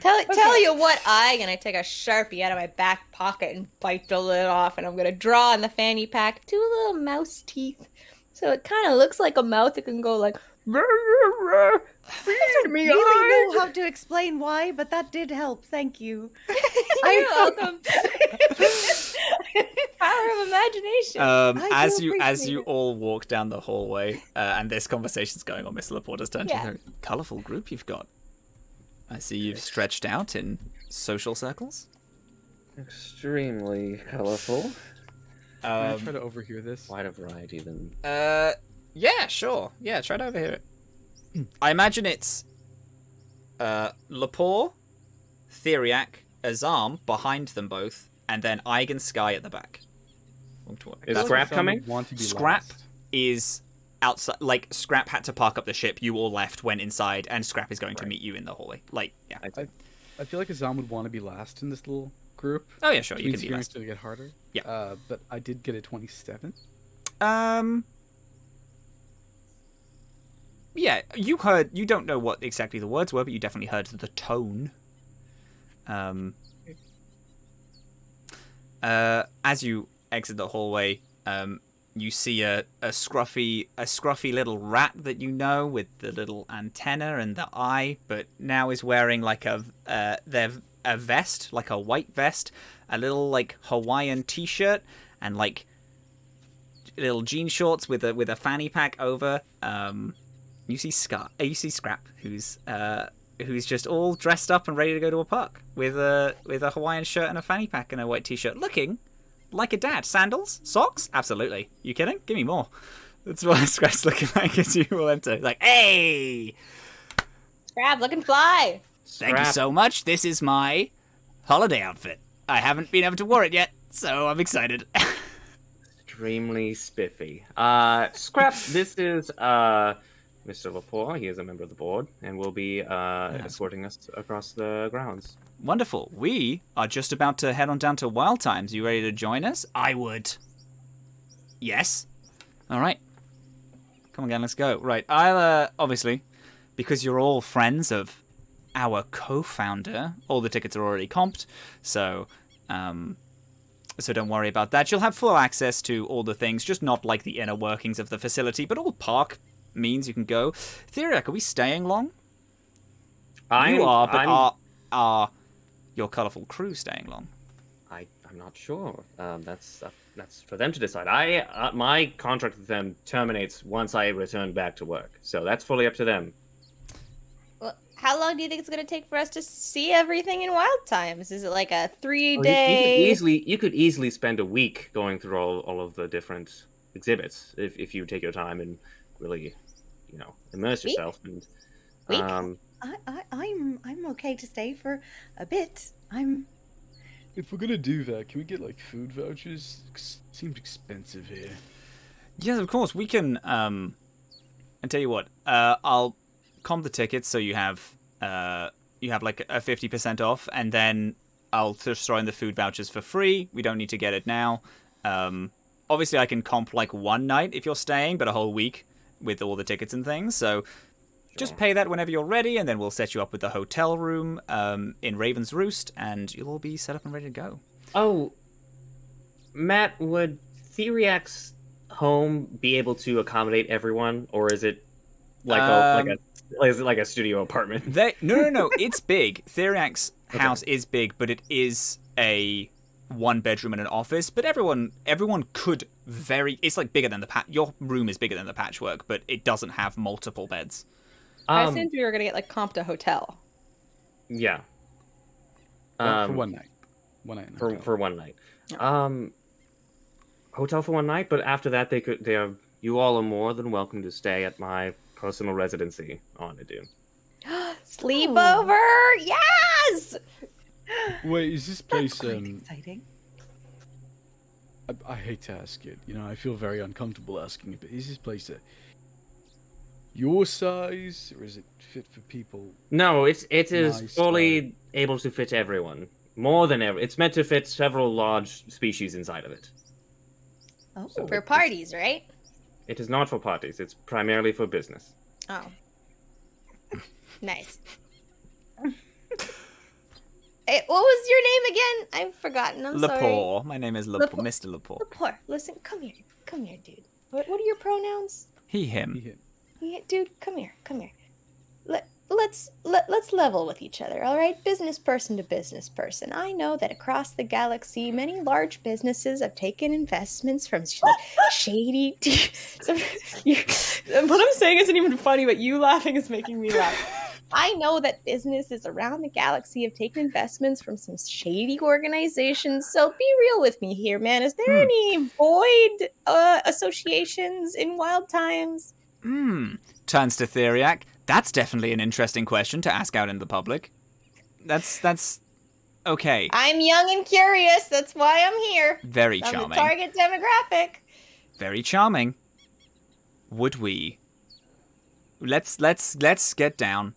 Tell you what, I'm gonna take a Sharpie out of my back pocket and bite the lid off, and I'm gonna draw on the fanny pack 2 little mouse teeth. So it kind of looks like a mouth. It can go like, "Rah, rah, rah, feed me, I really eyes." know how to explain why, but that did help. Thank you. You're welcome. Power of imagination. I do As appreciate you it. all walk down the hallway, and this conversation's going on, Mr. Laporta's turn. Yeah. To colourful group you've got. I see you've stretched out in social circles. Extremely colorful. Can I try to overhear this? Quite a variety then. Yeah, sure. Yeah, try to overhear it. I imagine it's Lepore, Theriac, Azhaam behind them both, and then Ig and Skye at the back. Is That's Scrap Some coming? would want to be Scrap last. is outside. Like, Scrap had to park up the ship. You all left, went inside, and Scrap is going to meet you in the hallway. Like, yeah. I feel like Azhaam would want to be last in this little group. Oh yeah, sure. Which You means can be hearing's last. gonna get harder. Yeah. But I did get a 27. Yeah, you heard. You don't know what exactly the words were, but you definitely heard the tone. As you exit the hallway, you see a scruffy little rat that you know with the little antenna and the eye, but now is wearing like a vest, like a white vest, a little like Hawaiian t-shirt, and like little jean shorts with a fanny pack over. You see Scrap, who's just all dressed up and ready to go to a park with a Hawaiian shirt and a fanny pack and a white t-shirt, looking like a dad. Sandals, socks, absolutely. You kidding? Give me more. That's what Scrap's looking like as you will enter. Like, hey, Scrap, look and fly. thank you so much. This is my holiday outfit. I haven't been able to wear it yet, so I'm excited. Extremely spiffy. Scrap, this is Mr. Lepore. He is a member of the board and will be escorting us across the grounds. Wonderful. We are just about to head on down to Wild Times. You ready to join us? I would. Yes. All right. Come on, gang, let's go. Right, I'll obviously, because you're all friends of our co-founder, all the tickets are already comped, so don't worry about that. You'll have full access to all the things, just not like the inner workings of the facility, but all park means you can go. Theriac, are we staying long? You are, but are your colourful crew staying long? I'm not sure. That's for them to decide. My contract with them terminates once I return back to work, so that's fully up to them. Well, how long do you think it's going to take for us to see everything in Wild Times? Is it like a 3-day? You could easily spend a week going through all of the different exhibits if you take your time and really, immerse yourself. And Week? I'm okay to stay for a bit. If we're gonna do that, can we get like food vouchers? Seems expensive here. Yes, of course. We can. I tell you what. I'll comp the tickets so you have like a 50% off, and then I'll just throw in the food vouchers for free. We don't need to get it now. Obviously, I can comp like one night if you're staying, but a whole week with all the tickets and things. So just pay that whenever you're ready, and then we'll set you up with the hotel room in Raven's Roost, and you'll all be set up and ready to go. Oh, Matt, would Theriac's home be able to accommodate everyone, or is it like a studio apartment? No. It's big. Theriac's house is big, but it is a 1-bedroom and an office. But everyone could it's like bigger than your room is bigger than the patchwork, but it doesn't have multiple beds. I assumed we were going to get like comped a hotel. Yeah. For one night. For one night. Hotel for one night, but after that you all are more than welcome to stay at my personal residency on Idun. Sleepover! Yes! Wait, is this That's place quite exciting. I hate to ask it. I feel very uncomfortable asking it, but is this place your size, or is it fit for people? No, it is Nice fully able to fit everyone. More than ever. It's meant to fit several large species inside of it. Oh, So For parties, right? It is not for parties. It's primarily for business. Oh. Nice. Hey, what was your name again? I've forgotten. I'm sorry. Lepore. My name is Lepore. Lepore. Mr. Lepore. Lepore. Listen, come here, dude. What are your pronouns? He, him. Yeah, dude, come here. Let's level with each other, all right? Business person to business person. I know that across the galaxy, many large businesses have taken investments from shady. What I'm saying isn't even funny, but you laughing is making me laugh. I know that businesses around the galaxy have taken investments from some shady organizations. So be real with me here, man. Is there any void associations in Wild Times? Turns to Theriac. That's definitely an interesting question to ask out in the public. That's okay. I'm young and curious. That's why I'm here. Very I'm charming. the target demographic. Very charming. Would we? Let's get down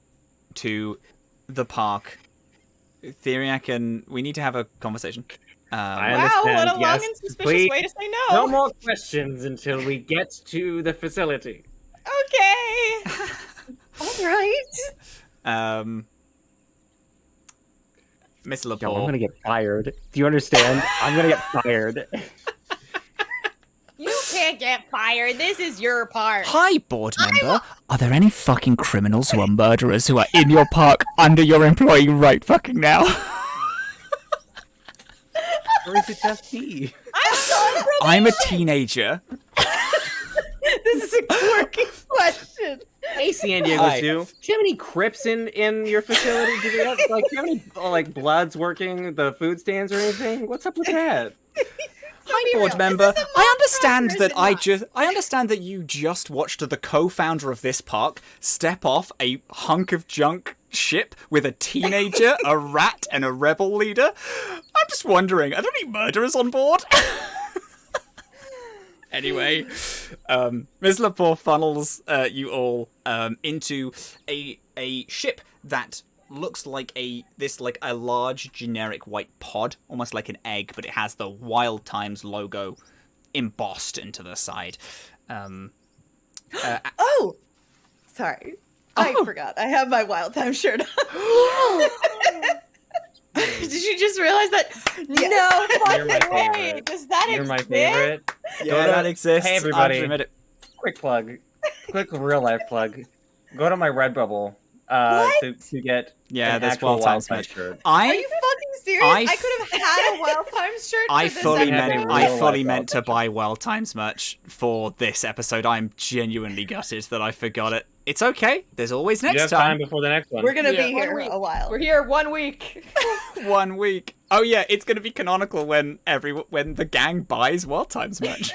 to the park. Theriac, and we need to have a conversation. I Wow, what understand. a long Yes, and suspicious please. way to say No no. more questions until we get to the facility. Okay. All right. Mr. Lepore. Yo, I'm gonna get fired. Do you understand? I'm gonna get fired. You can't get fired. This is your part. Hi, board member. Are there any fucking criminals who are murderers who are in your park under your employee right fucking now? Or is it just me? I'm a teenager. This is a quirky question. Hey, San Diego Hi. Zoo. Do you have any Crips in your facility? Do you have any Bloods working the food stands or anything? What's up with that? Hi, be board real. member. Is this a I understand monster or that is it not? I understand that you just watched the co-founder of this park step off a hunk of junk ship with a teenager, a rat, and a rebel leader. I'm just wondering, are there any murderers on board? Anyway, Ms. Lepore funnels you all into a ship that looks like a large generic white pod, almost like an egg, but it has the Wild Times logo embossed into the side. Oh, sorry. I forgot. I have my Wild Time shirt on. Did you just realize that? Yes. No You're my fucking way. favorite. Does that You're my exist? favorite. Yeah, that exists. Hey, everybody. I'll admit it. Quick plug. Quick real life plug. Go to my Redbubble to get Yeah, an there's actual Wild Times Time merch. shirt. Are you fucking serious? I I could have had a Wild Times shirt. I for this fully episode. meant real I fully life meant to outfit. buy Wild Times merch for this episode. I'm genuinely gutted that I forgot it. It's okay. There's always You next have time. time before the next one. We're gonna Yeah. be 1 here week. a while. We're here 1 week. 1 week. Oh yeah, it's gonna be canonical when the gang buys Wild Times merch.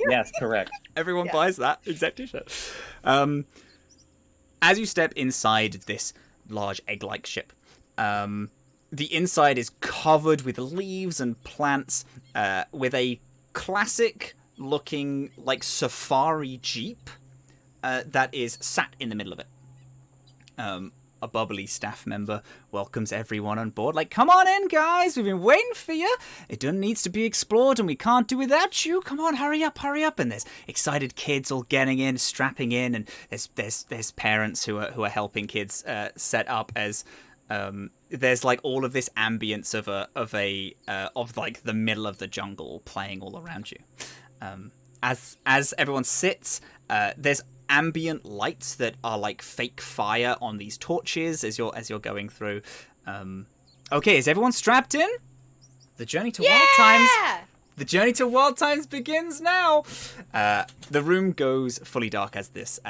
Yes, correct. Everyone Yeah. buys that exact t-shirt. As you step inside this large egg-like ship, the inside is covered with leaves and plants, with a classic-looking like safari jeep that is sat in the middle of it. A bubbly staff member welcomes everyone on board. Like, come on in, guys. We've been waiting for you. Idun needs to be explored, and we can't do without you. Come on, hurry up, hurry up. And there's excited kids all getting in, strapping in, and there's parents who are helping kids set up as there's like all of this ambience of like the middle of the jungle playing all around you. As everyone sits, there's ambient lights that are like fake fire on these torches as you're going through. Okay, is everyone strapped in? The journey to Wild Times. The journey to Wild Times begins now. The room goes fully dark as these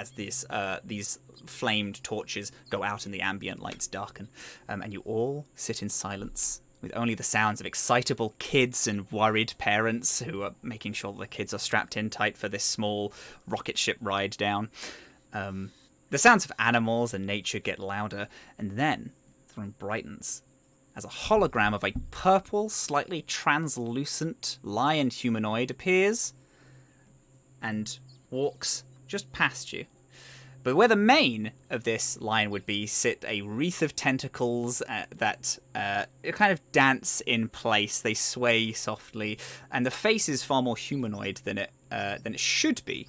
flamed torches go out and the ambient lights darken, and you all sit in silence with only the sounds of excitable kids and worried parents who are making sure the kids are strapped in tight for this small rocket ship ride down. The sounds of animals and nature get louder, and then the room brightens as a hologram of a purple, slightly translucent lion humanoid appears and walks just past you. But where the mane of this line would be sit a wreath of tentacles that kind of dance in place. They sway softly, and the face is far more humanoid than it should be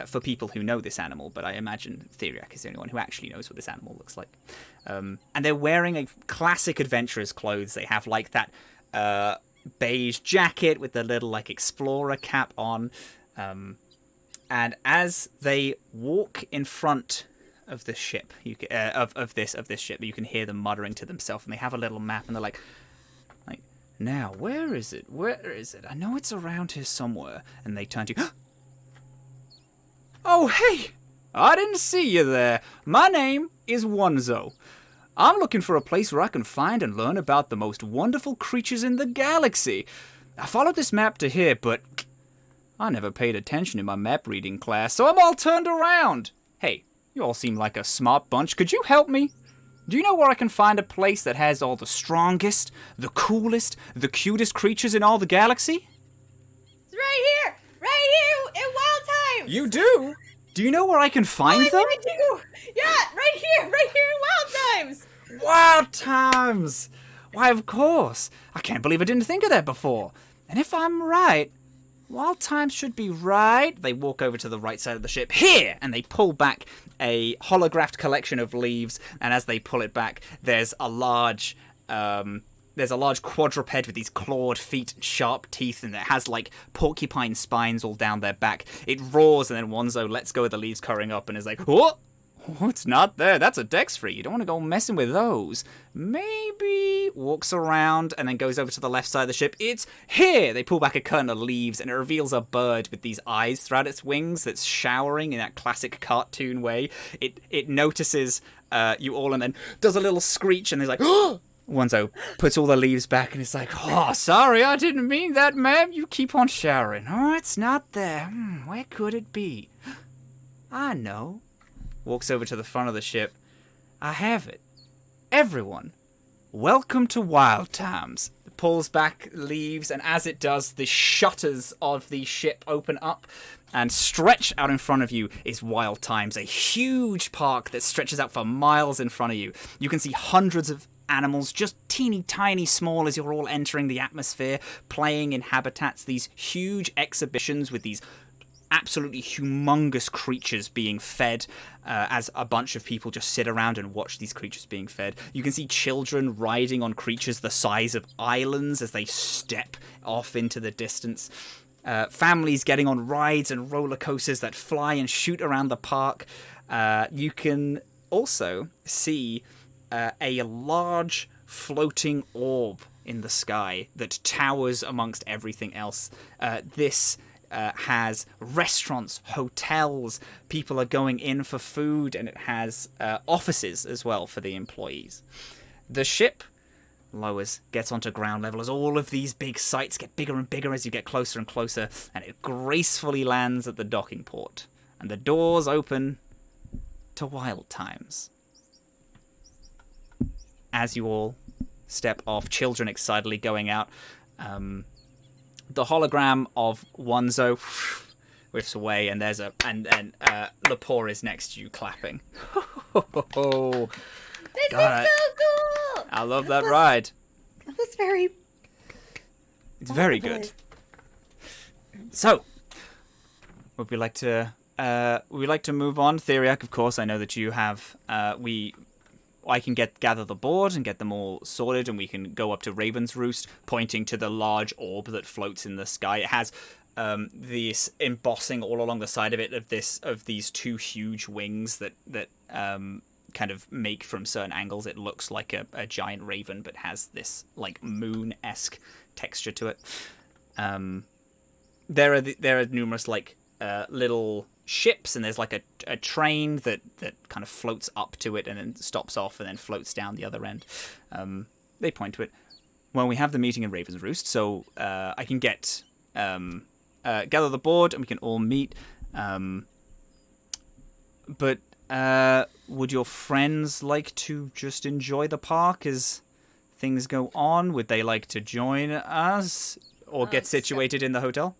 for people who know this animal. But I imagine Theriac is the only one who actually knows what this animal looks like. And they're wearing a classic adventurer's clothes. They have like that beige jacket with the little like explorer cap on. And as they walk in front of the ship, of this ship, you can hear them muttering to themselves, and they have a little map, and they're like, now where is it? Where is it? I know it's around here somewhere. And they turn to you. Oh, hey! I didn't see you there. My name is Onzo. I'm looking for a place where I can find and learn about the most wonderful creatures in the galaxy. I followed this map to here, but I never paid attention in my map reading class, so I'm all turned around. Hey, you all seem like a smart bunch. Could you help me? Do you know where I can find a place that has all the strongest, the coolest, the cutest creatures in all the galaxy? It's right here in Wild Times. You do? Do you know where I can find them? I do. Yeah, right here in Wild Times. Wild Times! Why, of course. I can't believe I didn't think of that before. And if I'm right, Wild Times should be right. They walk over to the right side of the ship. Here! And they pull back a holographed collection of leaves. And as they pull it back, there's a large quadruped with these clawed feet and sharp teeth, and it has like porcupine spines all down their back. It roars, and then Onzo lets go of the leaves curling up and is like, "Oh, it's not there. That's a dex free. You don't want to go messing with those." Maybe walks around and then goes over to the left side of the ship. It's here. They pull back a curtain of leaves, and it reveals a bird with these eyes throughout its wings that's showering in that classic cartoon way. It notices you all and then does a little screech, and there's like, "Oh!" Onzo puts all the leaves back and it's like, "Oh, sorry, I didn't mean that, ma'am. You keep on showering." "Oh, it's not there. Where could it be?" "I know." Walks over to the front of the ship. "I have it. Everyone, welcome to Wild Times." It pulls back leaves, and as it does, the shutters of the ship open up, and stretched out in front of you is Wild Times, a huge park that stretches out for miles in front of you. You can see hundreds of animals, just teeny tiny small as you're all entering the atmosphere, playing in habitats, these huge exhibitions with these absolutely humongous creatures being fed as a bunch of people just sit around and watch these creatures being fed. You can see children riding on creatures the size of islands as they step off into the distance. Families getting on rides and roller coasters that fly and shoot around the park. You can also see a large floating orb in the sky that towers amongst everything else. This has restaurants, hotels, people are going in for food, and it has offices as well for the employees. The ship lowers, gets onto ground level as all of these big sites get bigger and bigger as you get closer and closer, and it gracefully lands at the docking port. And the doors open to Wild Times. As you all step off, children excitedly going out, the hologram of Onzo whiffs away, and there's Lepore is next to you clapping. This is so cool. I love that ride. It was very... It's very good. So, would we like to move on? Theriac, of course, I know that you have I can gather the board and get them all sorted, and we can go up to Raven's Roost, pointing to the large orb that floats in the sky. It has this embossing all along the side of it of these two huge wings that kind of make from certain angles. It looks like a giant raven, but has this like moon-esque texture to it. There are numerous like little ships, and there's like a train that kind of floats up to it and then stops off and then floats down the other end. They point to it. Well, we have the meeting in Raven's Roost, so I can get gather the board and we can all meet. But would your friends like to just enjoy the park as things go on? Would they like to join us or get situated in the hotel?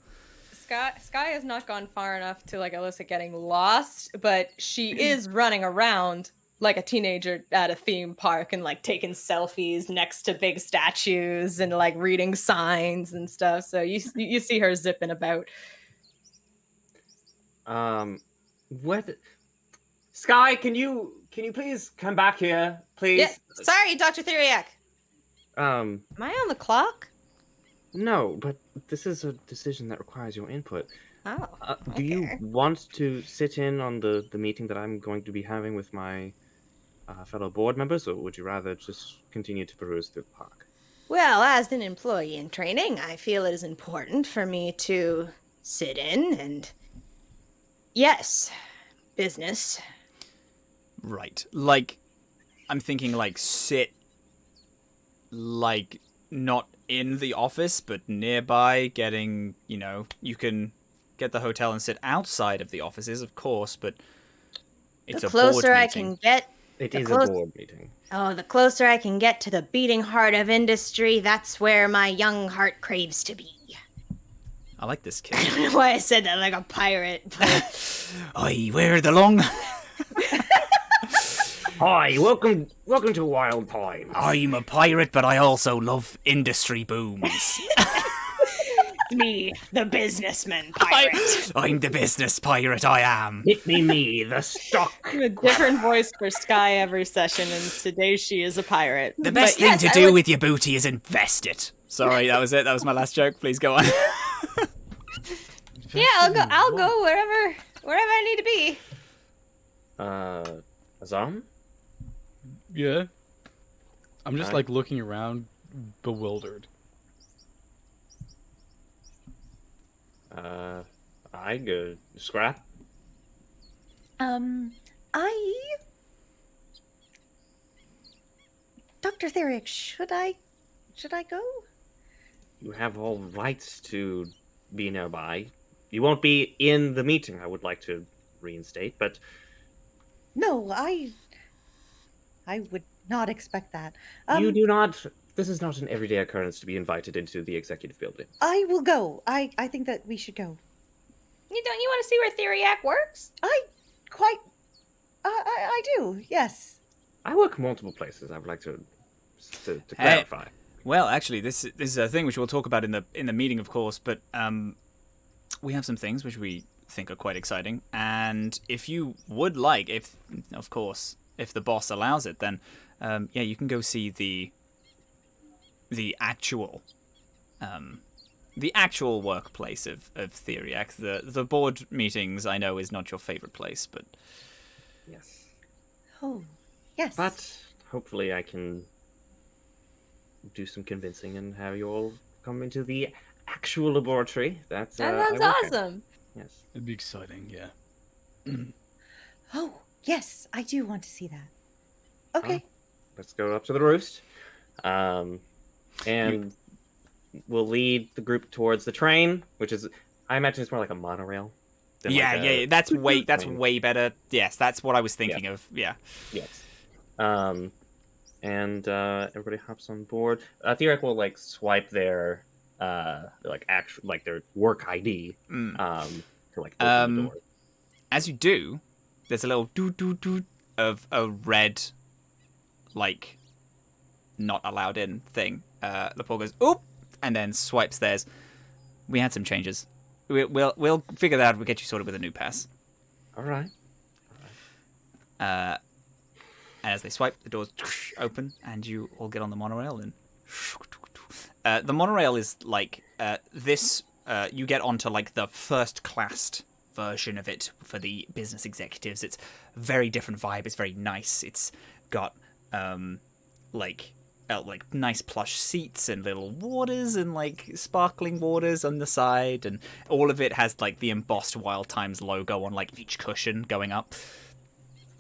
Skye has not gone far enough to like elicit getting lost, but she is running around like a teenager at a theme park and like taking selfies next to big statues and like reading signs and stuff. So you see her zipping about. What? Skye, can you please come back here, please? Yes. Sorry, Dr. Theriac. Um, Am I on the clock? no, but this is a decision that requires your input. Oh. Do you okay. want to sit in on the meeting that I'm going to be having with my fellow board members, or would you rather just continue to peruse through the park? Well, as an employee in training, I feel it is important for me to sit in and yes, business. Right. Like, I'm thinking, like, sit, like, not in the office, but nearby, getting, you know, you can get the hotel and sit outside of the offices, of course, but it's The a board closer I meeting. can get... It The is close- a board meeting. Oh, the closer I can get to the beating heart of industry, that's where my young heart craves to be. I like this I kid. don't know why I said that like a pirate, but... Oi, where the long? Hi, welcome to Wild Time. I'm a pirate, but I also love industry booms. me, the businessman pirate. I'm the business pirate, I am. Hit me, the stock. A different voice for Skye every session, and today she is a pirate. The best But yes, thing to I do would- with your booty is invest it. Sorry, that was it. That was my last joke. Please go on. Yeah, I'll go wherever I need to be. Azhaam? Yeah. I'm just Alright. like looking around, bewildered. I go scrap. Dr. Theriac, should I go? You have all rights to be nearby. You won't be in the meeting, I would like to reinstate, but No, I would not expect that. you do not. This is not an everyday occurrence to be invited into the executive building. I will go. I think that we should go. You want to see where Theriac works? I do. Yes. I work multiple places. I would like to Hey. clarify. Well, actually, this is a thing which we'll talk about in the meeting, of course. But we have some things which we think are quite exciting, and if you would like, if the boss allows it, then yeah, you can go see the actual workplace of Theriac. The board meetings, I know, is not your favorite place, but Yes, Oh, yes. but hopefully I can do some convincing and have you all come into the actual laboratory. That That sounds I work in. awesome. Yes. It'd be exciting, yeah. Oh, yes, I do want to see that. Okay. Let's go up to the roost, and we'll lead the group towards the train, which is, I imagine it's more like a monorail. than yeah, like yeah, a- that's way train. better. Yes, that's what I was thinking of. Yeah. Yes. And everybody hops on board. Theriac will like swipe their their work ID Mm. to like open the door. As you do, there's a little doo of a red, like, not allowed in thing. The Paul goes, oop, and then swipes theirs. We had some changes. We'll figure that out. We'll get you sorted with a new pass. All right. And as they swipe, the doors open, and you all get on the monorail. And the monorail is like this. You get onto like the first class version of it for the business executives. It's a very different vibe. It's very nice. It's got like nice plush seats and little waters and like sparkling waters on the side, and all of it has like the embossed Wild Times logo on like each cushion going up.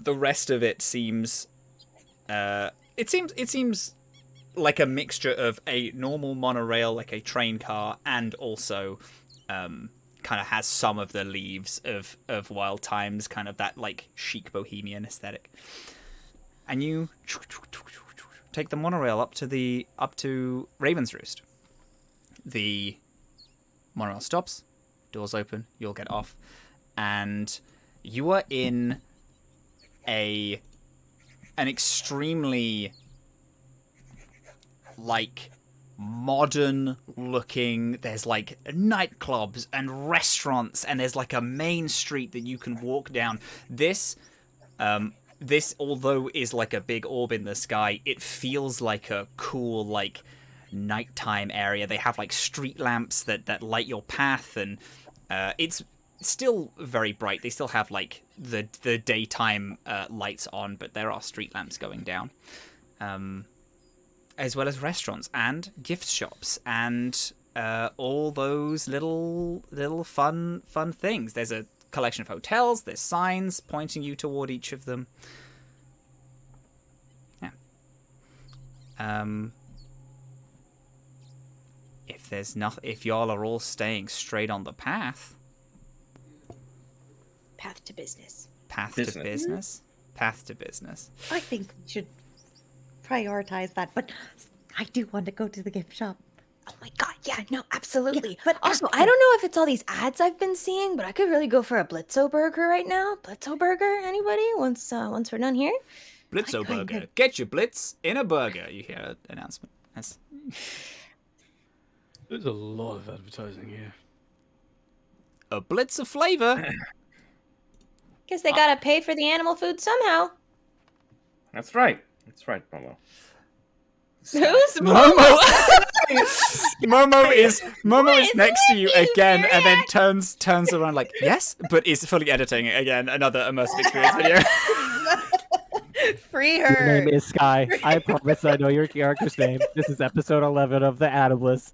The rest of it seems it seems like a mixture of a normal monorail, like a train car, and also kind of has some of the leaves of Wild Times, kind of that like chic bohemian aesthetic. And you take the monorail up to Raven's Roost. The monorail stops. Doors open. You'll get off, and you are in an extremely like modern looking. There's like nightclubs and restaurants, and there's like a main street that you can walk down. This although is like a big orb in the sky, it feels like a cool like nighttime area. They have like street lamps that light your path, and it's still very bright. They still have like the daytime lights on, but there are street lamps going down, as well as restaurants and gift shops and all those little fun things. There's a collection of hotels. There's signs pointing you toward each of them. Yeah. If y'all are all staying straight on the path. Path to business. Path to business. Path to business. I think we should prioritize that, but I do want to go to the gift shop. Oh my god, yeah, no, absolutely. Yeah, but also, after- I don't know if it's all these ads I've been seeing, but I could really go for a Blitzo burger right now. Blitzo burger, anybody? Once we're done here. Blitzo I kind burger. of- Get your blitz in a burger. You hear an announcement. That's... There's a lot of advertising here. A blitz of flavor. Guess they gotta pay for the animal food somehow. That's right. That's right, Momo. Who's Momo. Momo is next to you again, and then turns around like yes, but is fully editing again another immersive experience video. Free Your her. name is Skye. I promise I know your character's name. This is episode 11 of the Atomless.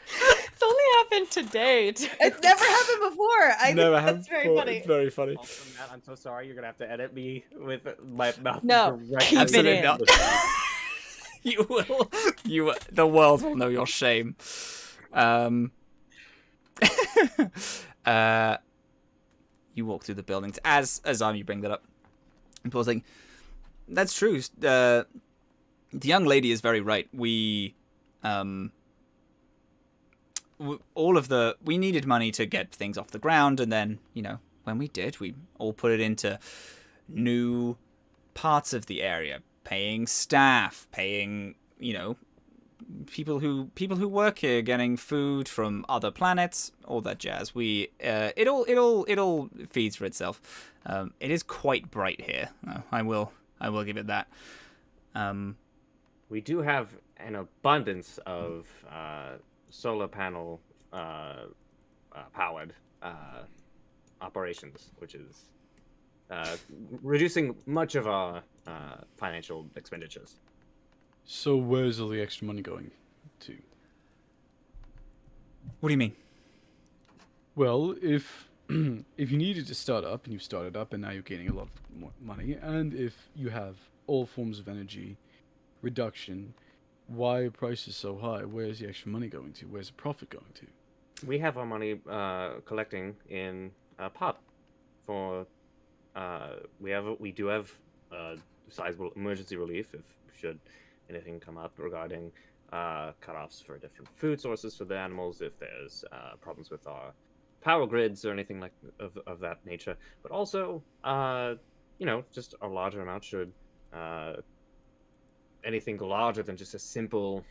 It's only happened today. It's never happened before. I think that's very funny. It's very funny. Also, Matt, I'm so sorry. You're gonna have to edit me with my mouth. No, directly keep it in. not. You will. The world will know your shame. You walk through the buildings as Azhaam, you bring that up. And Paul's like, that's true. The young lady is very right. We needed money to get things off the ground, and then when we did, we all put it into new parts of the area, paying staff, paying people who work here, getting food from other planets, all that jazz. It all feeds for itself. It is quite bright here. I will give it that. We do have an abundance of solar panel powered operations, which is reducing much of our financial expenditures. So where's all the extra money going to? What do you mean? Well, if if you needed to start up and you've started up and now you're gaining a lot more money, and if you have all forms of energy reduction, why are prices so high? Where's the extra money going to? Where's the profit going to? We have our money collecting in a pot for we do have sizable emergency relief if should anything come up regarding cutoffs for different food sources for the animals, if there's problems with our power grids or anything like of that nature. But also, just a larger amount should anything larger than just a simple,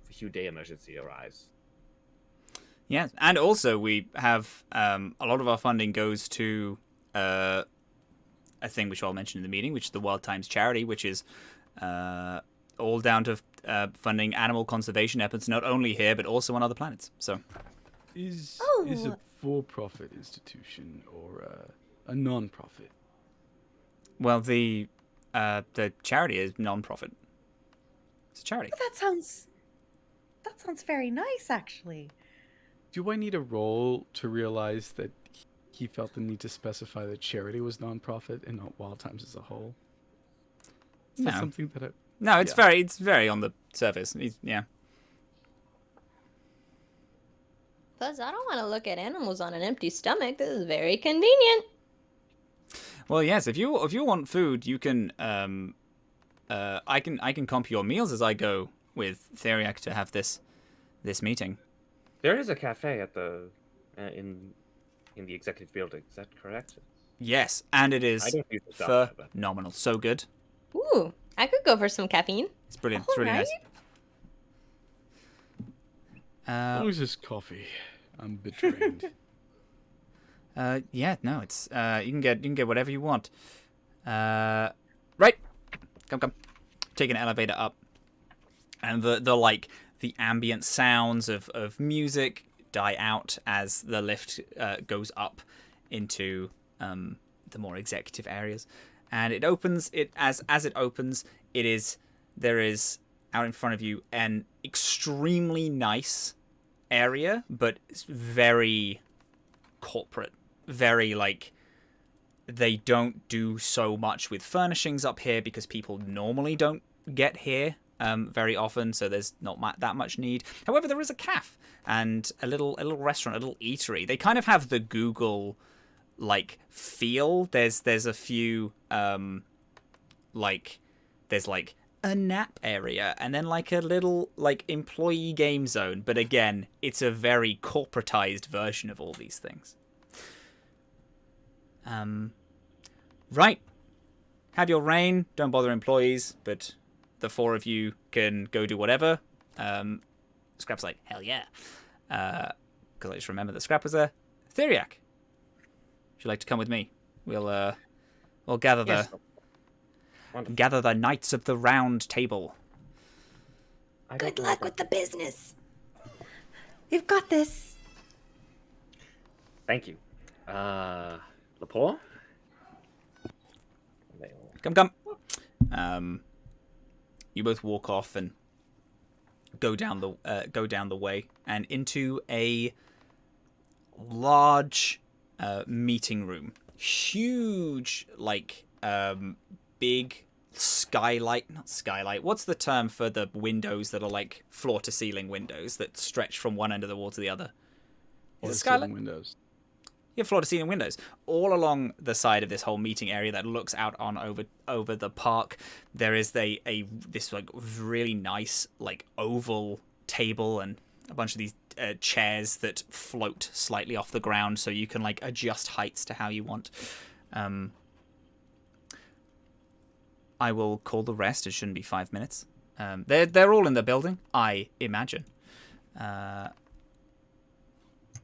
few day emergency arise. Yes, and also we have a lot of our funding goes to a thing which I'll mention in the meeting, which is the Wild Times charity, which is all down to funding animal conservation efforts, not only here but also on other planets. So, Is a for-profit institution or a non-profit? well, the charity is non-profit. It's a charity. That sounds very nice, actually. Do I need a role to realize that he felt the need to specify that charity was non-profit and not Wild Times as a whole? Is that No. something that No, it's Yeah. it's very on the surface. Yeah. Plus, I don't want to look at animals on an empty stomach. This is very convenient. Well, yes. If you want food, you can. I can comp your meals as I go with Theriac to have this meeting. There is a cafe at the in the executive building. Is that correct? Yes, and it I is don't use the stuff, but phenomenal. So good. Ooh, I could go for some caffeine. It's brilliant. It's really nice. How is this coffee? I'm betrayed. Yeah, no, it's you can get whatever you want. Right, come. Take an elevator up, and the ambient sounds of music die out as the lift goes up into the more executive areas, and it opens. As it opens, there is out in front of you an extremely nice area, but it's very corporate, very they don't do so much with furnishings up here because people normally don't get here very often, so there's not that much need. However, there is a cafe and a little restaurant, a little eatery. They kind of have the Google feel. There's a few there's a nap area and then a little employee game zone, but again, it's a very corporatized version of all these things. Right. Have your reign. Don't bother employees, but the four of you can go do whatever. Scrap's like, hell yeah. Because I just remember that Scrap was there. Theriac, would you like to come with me? We'll gather the knights of the round table. Good luck with the business. You've got this. Thank you. Lepore? Come. You both walk off and go down the way and into a large meeting room. Huge, big not skylight. What's the term for the windows that are floor to ceiling windows that stretch from one end of the wall to the other? Is it skylight? Windows. You have floor to ceiling windows all along the side of this whole meeting area that looks out on over the park. There is this really nice oval table and a bunch of these chairs that float slightly off the ground, so you can adjust heights to how you want. I will call the rest. It shouldn't be 5 minutes. They're all in the building, I imagine.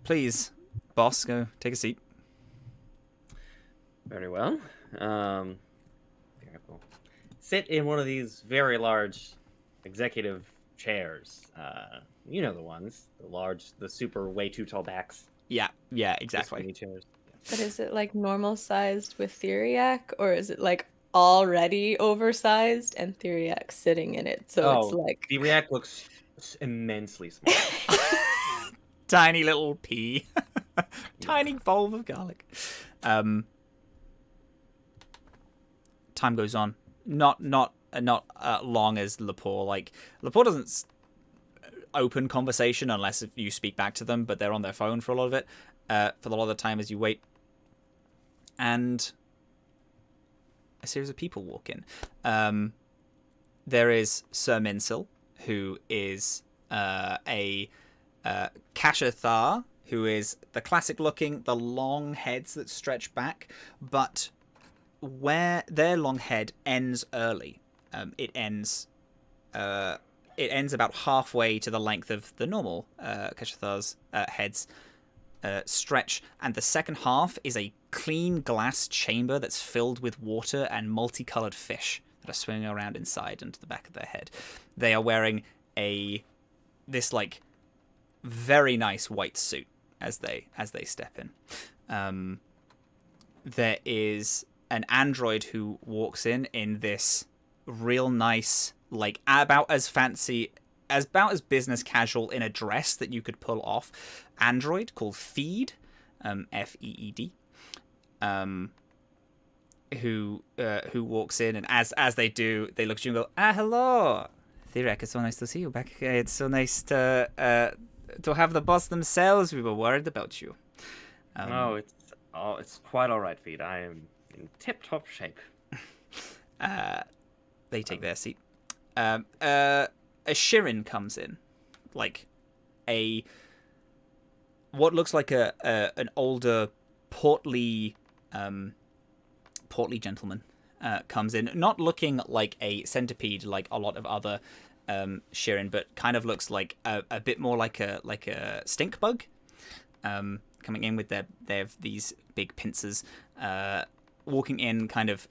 Please, boss, go take a seat. Very well. Sit in one of these very large executive chairs. You know the ones, the super way too tall backs. Yeah, exactly. Chairs. But is it normal sized with Theriac, or is it already oversized and Theriac sitting in it? So it's Theriac looks immensely small. Tiny little pea. Tiny bowl of garlic. Time goes on. Not long as Lepore. Lepore doesn't open conversation unless if you speak back to them, but they're on their phone for a lot of it. For a lot of the time as you wait. And a series of people walk in. There is Sir Minsil, who is a Kashathar, who is the classic-looking, the long heads that stretch back, but where their long head ends early. It ends about halfway to the length of the normal Kashathar's heads stretch, and the second half is a clean glass chamber that's filled with water and multicolored fish that are swimming around inside and to the back of their head. They are wearing this very nice white suit as they step in. There is an android who walks in this real nice, about as business casual in a dress that you could pull off android called Feed, Feed, who walks in, and as they do, they look at you and go, hello, Theriac, it's so nice to see you back. It's so nice to have the boss themselves. We were worried about you. It's quite all right, Feed. I am in tip-top shape. They take their seat. A Shirin comes in, a what looks like an older, portly gentleman comes in, not looking like a centipede like a lot of other Shirin, but kind of looks like a bit more like a stink bug. Coming in with they have these big pincers, walking in kind of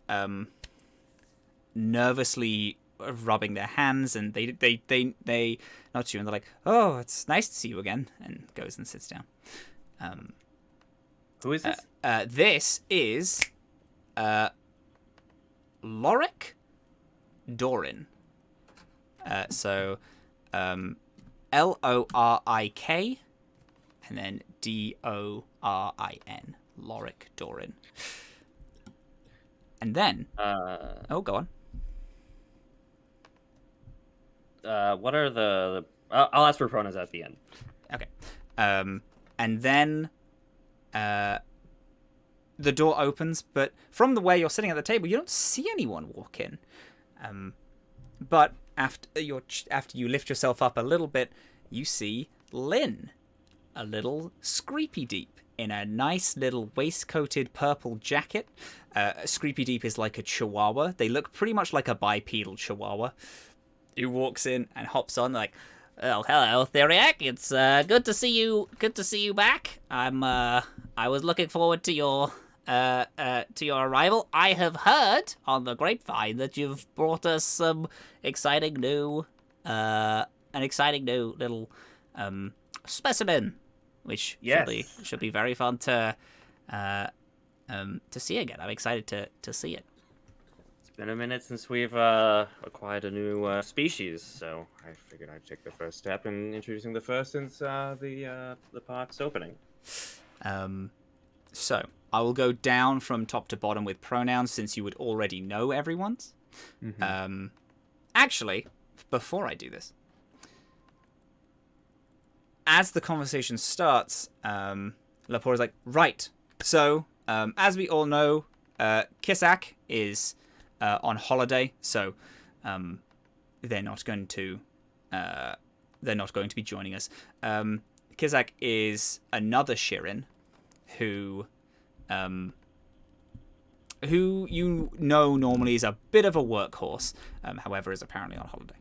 nervously rubbing their hands, and they nod to you and they're like, "Oh, it's nice to see you again," and goes and sits down. Who is this? This is Lorik Dorin. So Lorik and then Dorin. Lorik Dorin. And then oh, go on. What are the I'll ask for pronouns at the end. Okay. And then the door opens, but from the way you're sitting at the table, you don't see anyone walk in. But after you lift yourself up a little bit, you see Lynn, a little Screepy Deep, in a nice little waistcoated purple jacket. Screepy Deep is like a chihuahua. They look pretty much like a bipedal chihuahua. Who walks in and hops on like, "Oh, hello, Theriac. It's good to see you. Good to see you back. I was looking forward to your arrival. I have heard on the grapevine that you've brought us some exciting new little specimen, which should be very fun to see again. I'm excited to see it." It's been a minute since we've acquired a new species, so I figured I'd take the first step in introducing the first since the park's opening. So I will go down from top to bottom with pronouns since you would already know everyone's. Mm-hmm. Actually, before I do this, as the conversation starts, Lepore is like, "Right, so as we all know, Kisak is on holiday, so they're not going to be joining us. Kisak is another Shirin who you know normally is a bit of a workhorse, however is apparently on holiday.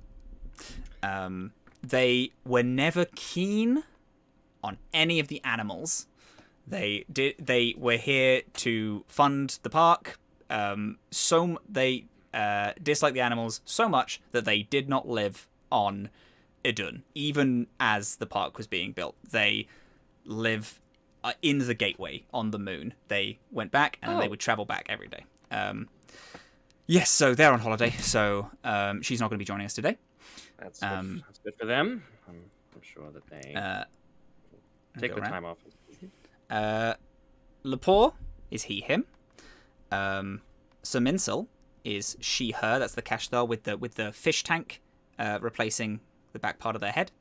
They were never keen on any of the animals. They were here to fund the park. So they dislike the animals so much that they did not live on Idun, even as the park was being built. They live in the gateway on the moon. They went back and they would travel back every day. Yes, so they're on holiday, so she's not going to be joining us today. That's good for them. I'm sure that they take the time off. Lepore is he, him. Saminsel is she, her. That's the Kashtar with the fish tank replacing the back part of their head.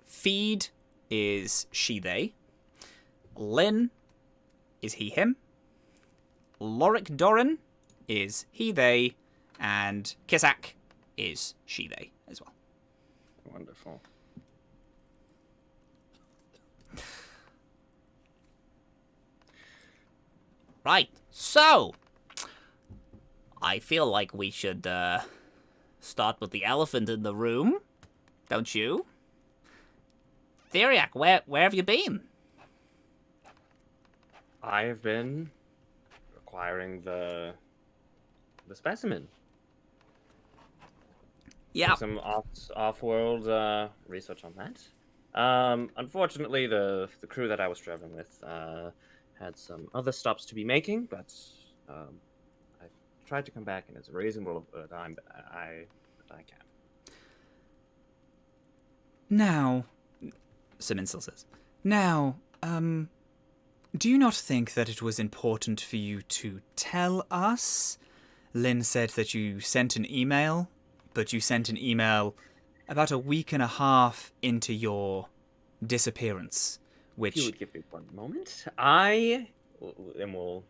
Feed is she, they. Lynn is he, him. Lorik Doran is he, they. And Kisak is she, they as well. Wonderful. Right, so I feel like we should start with the elephant in the room, don't you? Theriac, where have you been? I have been acquiring the specimen. Yeah. Some off-world research on that. Unfortunately, the crew that I was traveling with had some other stops to be making, but I tried to come back in as a reasonable time, but I can. Now, Saminsel says, now, do you not think that it was important for you to tell us? Lynn said that you sent an email, but you sent an email about a week and a half into your disappearance, which... You would give me one moment. I will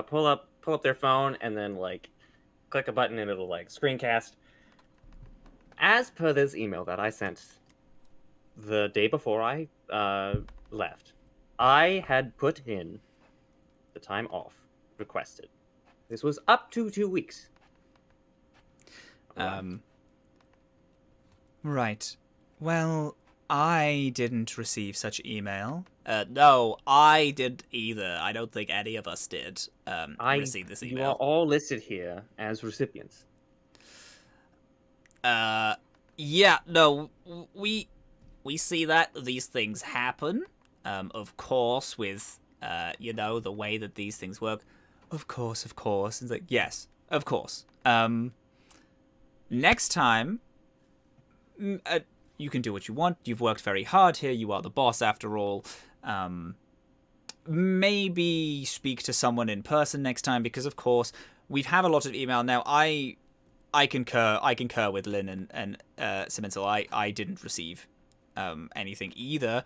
pull up their phone and then click a button and it'll screencast. As per this email that I sent the day before I left, I had put in the time off requested. This was up to 2 weeks. Right. Well, I didn't receive such email. No, I didn't either. I don't think any of us did receive this email. You are all listed here as recipients. Yeah, no, we see that these things happen. Of course, with the way that these things work. Of course. It's like, yes, of course. Next time, you can do what you want. You've worked very hard here. You are the boss after all. Maybe speak to someone in person next time, because of course we've had a lot of email now. I concur with Lynn and Cemental. I didn't receive anything either.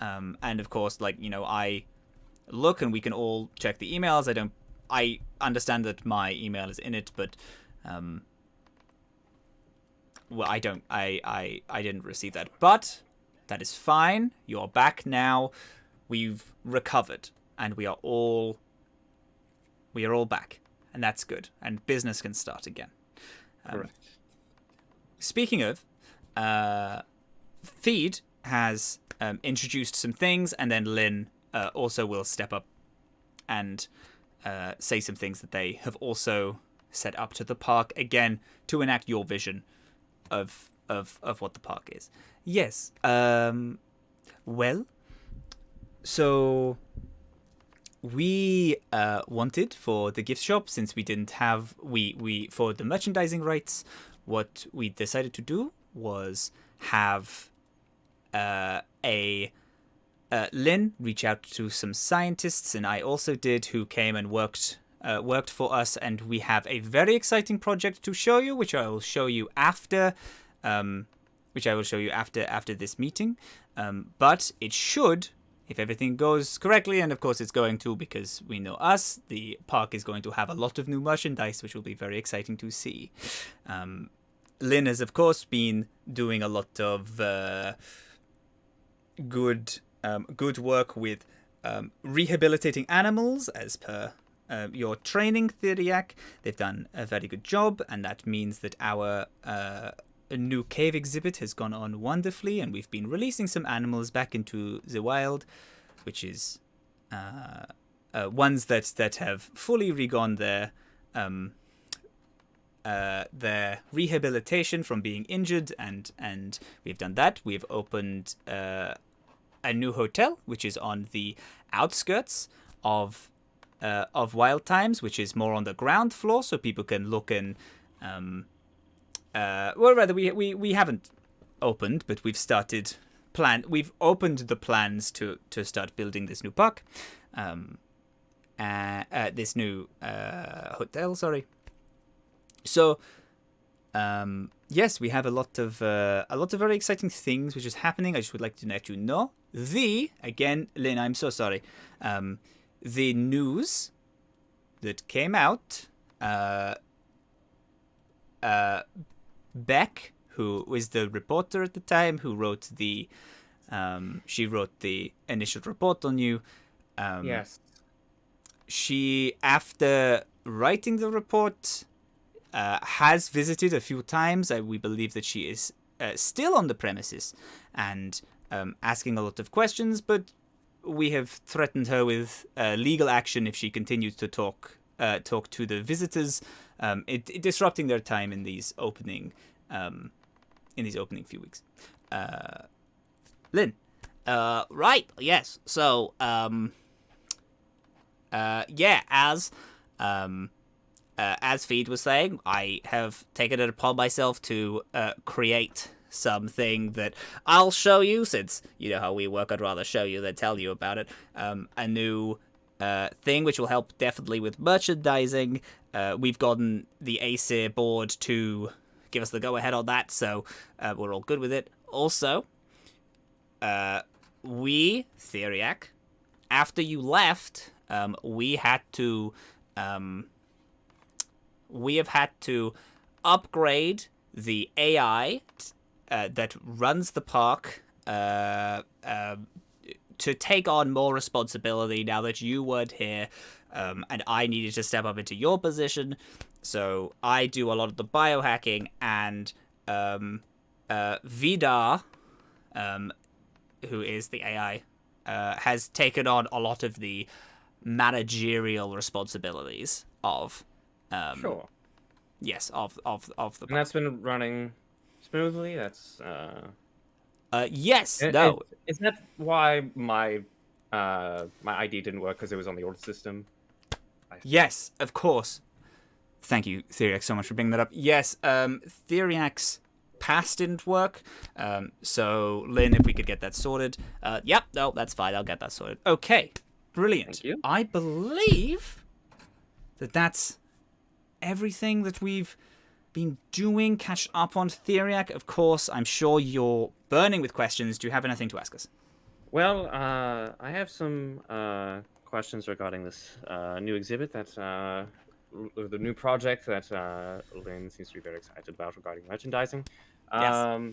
And of course, I look and we can all check the emails. I understand that my email is in it, but well, I didn't receive that. But that is fine. You're back now. We've recovered, and we are all back, and that's good. And business can start again. Correct. Speaking of, Feed has introduced some things, and then Lynn also will step up and say some things that they have also set up to the park, again, to enact your vision of what the park is. Yes. Well, so we wanted for the gift shop, since we didn't have we for the merchandising rights, what we decided to do was have Lynn reach out to some scientists, and I also did, who came and worked for us, and we have a very exciting project to show you, which I will show you after after this meeting. But it should, if everything goes correctly, and of course it's going to, because we know us, the park is going to have a lot of new merchandise, which will be very exciting to see. Lynn has, of course, been doing a lot of good work with rehabilitating animals, as per your training, Theriac. They've done a very good job, and that means that our new cave exhibit has gone on wonderfully, and we've been releasing some animals back into the wild, which is ones that have fully regone their rehabilitation from being injured, and we've done that. We've opened a new hotel, which is on the outskirts of Wild Times, which is more on the ground floor, so people can look and well, rather, we haven't opened, but we've started we've opened the plans to start building this new park, this new hotel, sorry. So yes, we have a lot of very exciting things which is happening. I just would like to let you know. Again, Lynn, I'm so sorry. The news that came out, Beck, who was the reporter at the time, who wrote she wrote the initial report on you. Yes. She, after writing the report, has visited a few times. We believe that she is still on the premises and asking a lot of questions, but we have threatened her with legal action if she continues to talk to the visitors, disrupting their time in these opening few weeks. Lynn. Right. Yes. So, yeah, as Feed was saying, I have taken it upon myself to create something that I'll show you, since you know how we work. I'd rather show you than tell you about it. A new thing which will help definitely with merchandising. We've gotten the Aesir board to give us the go-ahead on that, so we're all good with it. Also, we, Theriac, after you left, we have had to upgrade the AI that runs the park to take on more responsibility now that you weren't here, and I needed to step up into your position. So I do a lot of the biohacking, and Vidar, who is the AI, has taken on a lot of the managerial responsibilities of Sure. yes, of the And that's been running smoothly. That's yes, no. Is that why my ID didn't work because it was on the order system? Yes, of course. Thank you, Theriac, so much for bringing that up. Yes, Theriac's pass didn't work. So, Lynn, if we could get that sorted. Yep, no, that's fine. I'll get that sorted. Okay, brilliant. Thank you. I believe that's everything that we've been doing. Catch up on Theriac. Of course, I'm sure you're burning with questions. Do you have anything to ask us? Well, I have some questions regarding this new exhibit that the new project that Lynn seems to be very excited about regarding merchandising. Yes.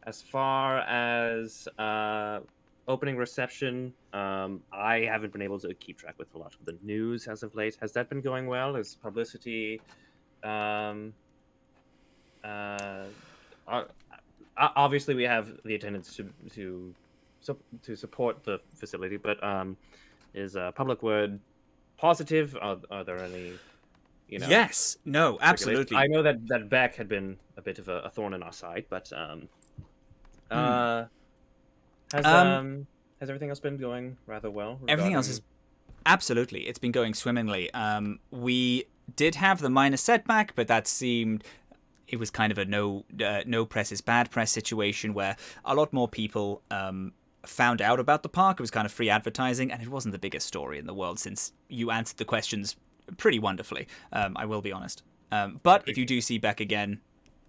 As far as opening reception, I haven't been able to keep track with a lot of the news as of late. Has that been going well? Is publicity? Obviously, we have the attendance to support the facility, but is public word positive? Are there any? Yes. No. Absolutely. I know that Beck had been a bit of a thorn in our side, but has everything else been going rather well? Everything else is absolutely. It's been going swimmingly. We did have the minor setback, but that seemed it was kind of a no press is bad press situation where a lot more people found out about the park. It was kind of free advertising, and it wasn't the biggest story in the world since you answered the questions pretty wonderfully. I will be honest. But if you do see Beck again,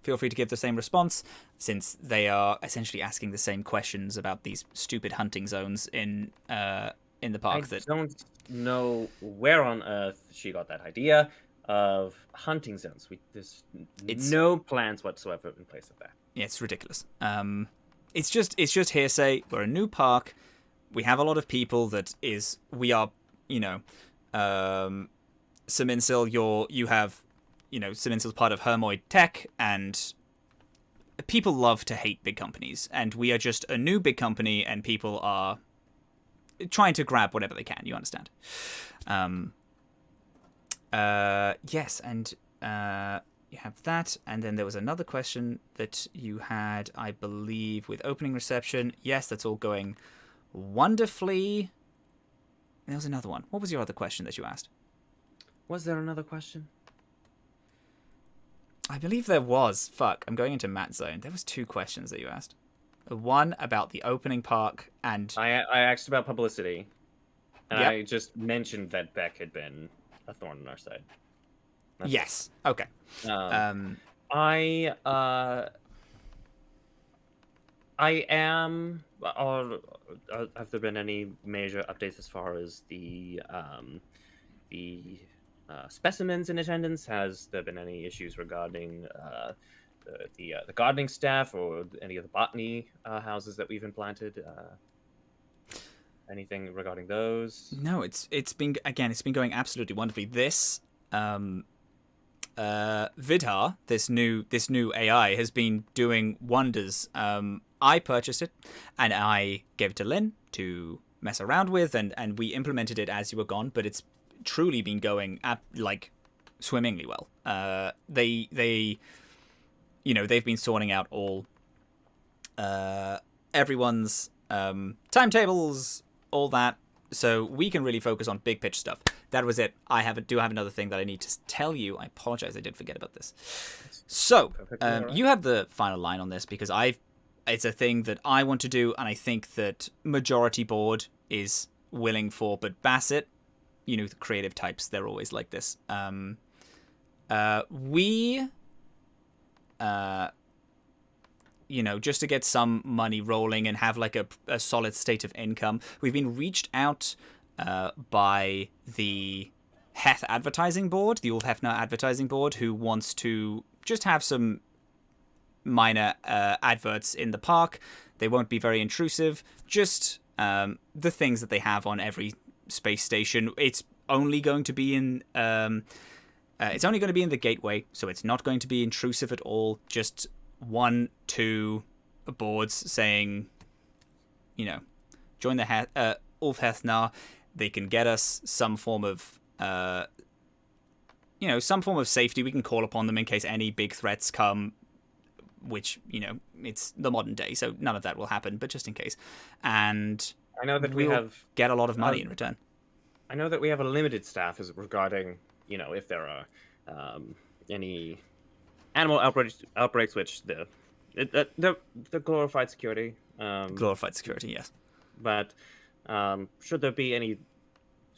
feel free to give the same response, since they are essentially asking the same questions about these stupid hunting zones in the park. I don't know where on earth she got that idea of hunting zones. There's no plans whatsoever in place of that. Yeah, it's ridiculous. It's just hearsay. We're a new park. We have a lot of people we are, Seminsil, you have, Seminsil's part of Hermoid Tech, and people love to hate big companies, and we are just a new big company, and people are trying to grab whatever they can, you understand. Yes, and you have that, and then there was another question that you had, I believe, with opening reception. Yes, that's all going wonderfully. And there was another one. What was your other question that you asked? Was there another question? I believe there was. Fuck, I'm going into Matt zone. There was 2 questions that you asked. One about the opening park, and I asked about publicity, and Yep. I just mentioned that Beck had been a thorn in our side. yes, okay. I am. Have there been any major updates as far as the specimens in attendance? Has there been any issues regarding the gardening staff or any of the botany houses that we've implanted? Anything regarding those? No, it's been going absolutely wonderfully. This Vidar, this new AI, has been doing wonders. I purchased it, and I gave it to Lynn to mess around with, and we implemented it as you were gone. But it's truly been going swimmingly well. They've been sorting out all everyone's timetables, all that, so we can really focus on big pitch stuff. That was it. I do have another thing that I need to tell you. I apologize, I did forget about this. So you have the final line on this, because it's a thing that I want to do, and I think that majority board is willing for, but Bassett, the creative types, they're always like this. Just to get some money rolling and have like a solid state of income, we've been reached out by the Heth advertising board, the old Hefner advertising board, who wants to just have some minor adverts in the park. They won't be very intrusive. Just the things that they have on every space station. It's only going to be in the gateway, so it's not going to be intrusive at all. Just 1-2 boards saying, join the Ulf Hethnar. They can get us some form of safety. We can call upon them in case any big threats come, which, it's the modern day, so none of that will happen, but just in case. And I know that we'll get a lot of money in return. I know that we have a limited staff as regarding, if there are any animal outbreaks, which the glorified security. Glorified security, yes. But should there be any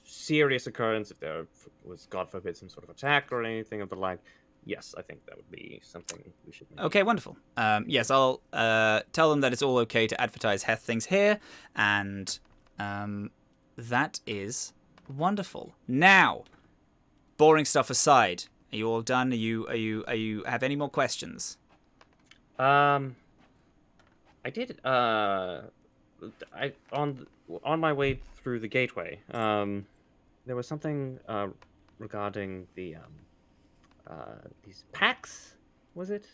serious occurrence, if there was, God forbid, some sort of attack or anything of the like, yes, I think that would be something we should make. Okay, wonderful. Yes, I'll tell them that it's all okay to advertise Heth things here, and that is wonderful. Now, boring stuff aside, are you all done? Are you have any more questions? I did. On my way through the gateway, there was something regarding the these packs. Was it?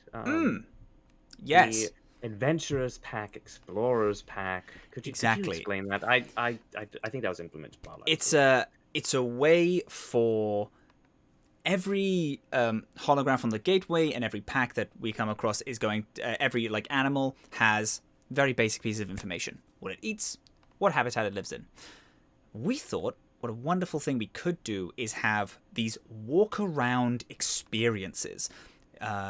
Yes. The Adventurers Pack, Explorers Pack. Could you explain that? I think that was implemented well. It's a way for every hologram from the gateway and every pack that we come across is going. Every animal has very basic pieces of information: what it eats, what habitat it lives in. We thought what a wonderful thing we could do is have these walk-around experiences.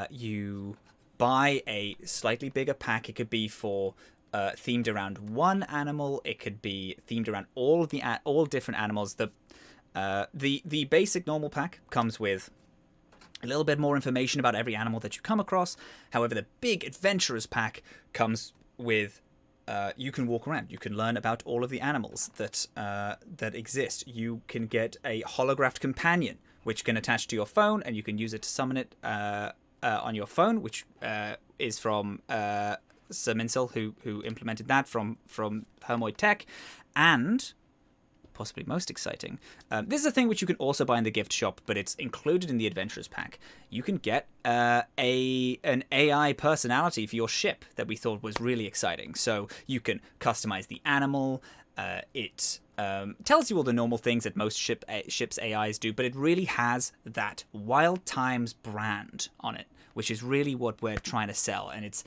You buy a slightly bigger pack. It could be for themed around one animal. It could be themed around all different animals. The basic normal pack comes with a little bit more information about every animal that you come across. However, the big adventurers pack comes with you can walk around. You can learn about all of the animals that exist. You can get a holographed companion, which can attach to your phone, and you can use it to summon it on your phone, which is from Sir Minsel, who implemented that from Hermoid Tech. And possibly most exciting, this is a thing which you can also buy in the gift shop, but it's included in the Adventurers Pack. You can get an AI personality for your ship that we thought was really exciting. So you can customize the animal. It tells you all the normal things that most ships AIs do, but it really has that Wild Times brand on it, which is really what we're trying to sell. And it's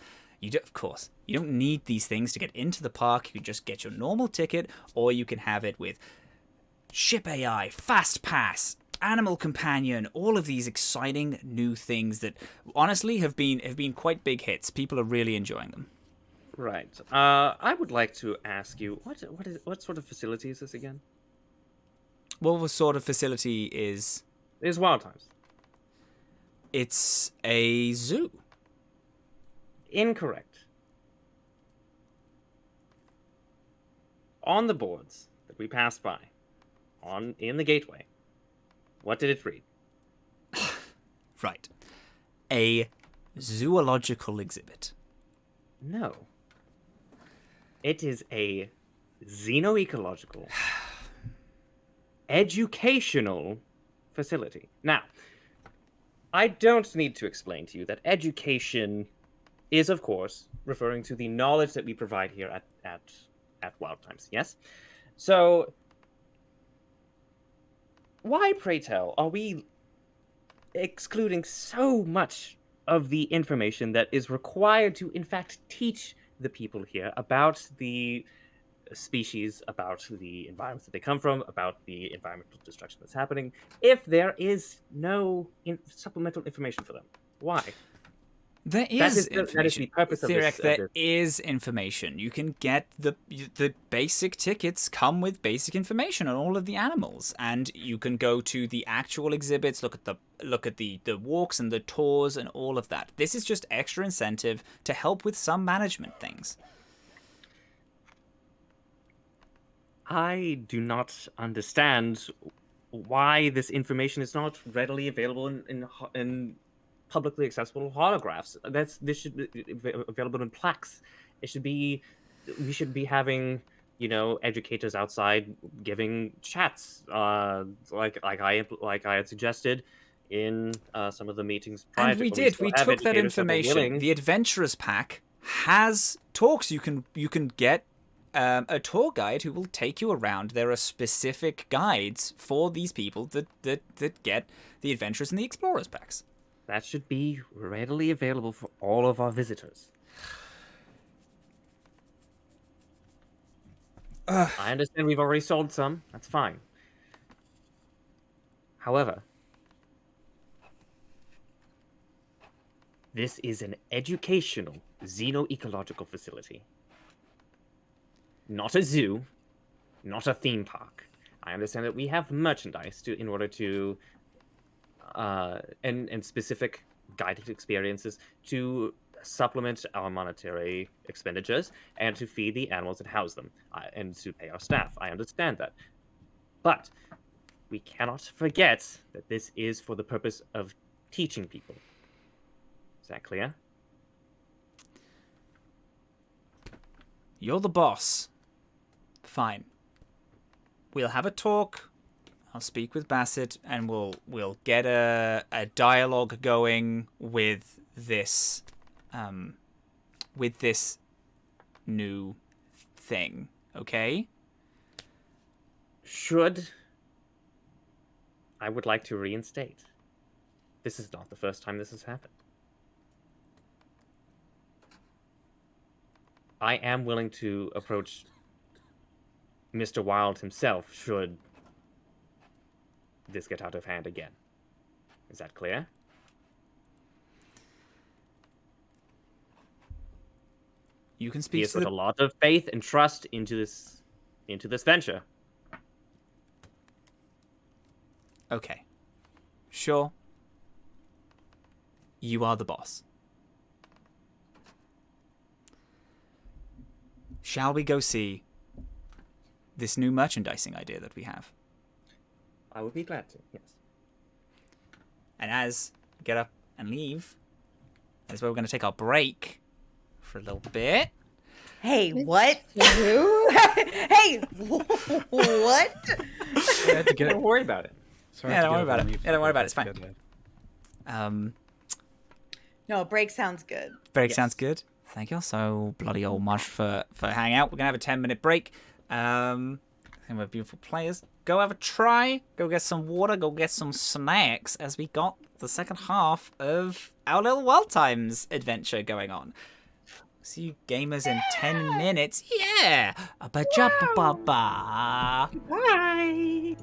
of course, you don't need these things to get into the park. You can just get your normal ticket, or you can have it with Ship AI, Fast Pass, Animal Companion, all of these exciting new things that honestly have been quite big hits. People are really enjoying them. Right. I would like to ask you, what sort of facility is this again? What sort of facility is Wild Times? It's a zoo. Incorrect. On the boards that we passed by, in the gateway, what did it read? Right. A zoological exhibit. No. It is a xenoecological, educational facility. Now, I don't need to explain to you that education is, of course, referring to the knowledge that we provide here at Wild Times, yes? So, why, pray tell, are we excluding so much of the information that is required to, in fact, teach the people here about the species, about the environments that they come from, about the environmental destruction that's happening, if there is no supplemental information for them? Why? There is information. That is the purpose of Theriac, this. there is information. You can get the basic tickets come with basic information on all of the animals, and you can go to the actual exhibits, look at the walks and the tours and all of that. This is just extra incentive to help with some management things. I do not understand why this information is not readily available in publicly accessible holographs. This should be available in plaques. We should be having, educators outside giving chats, like I had suggested in some of the meetings prior. And we to, did. We still have took that educators that were information. willing. The Adventurers Pack has talks. You can get a tour guide who will take you around. There are specific guides for these people that get the Adventurers and the Explorers packs. That should be readily available for all of our visitors. I understand we've already sold some. That's fine. However, this is an educational xeno-ecological facility. Not a zoo, not a theme park. I understand that we have merchandise in order to and specific guided experiences to supplement our monetary expenditures and to feed the animals that house them and to pay our staff. I understand that. But we cannot forget that this is for the purpose of teaching people. Is that clear? You're the boss. Fine. We'll have a talk. I'll speak with Bassett, and we'll get a dialogue going with this new thing. Okay? I would like to reinstate. This is not the first time this has happened. I am willing to approach Mr. Wilde himself should this get out of hand again. Is that clear? You can He speak has to put a lot of faith and trust into this venture. Okay. Sure. You are the boss. Shall we go see this new merchandising idea that we have? I would be glad to, yes. And as we get up and leave, that's where we're going to take our break for a little bit. Hey, what? Hey, what? Don't worry about it. Yeah, don't worry about it. Yeah, don't worry about it. It's fine. No, break sounds good. Break sounds good. Thank you all so bloody old much for hanging out. We're going to have a 10-minute break. I think we're beautiful players. Go have a try. Go get some water. Go get some snacks as we got the second half of our little World Times adventure going on. See you gamers in 10 minutes. Yeah. Ba-ba-ba-ba. Bye.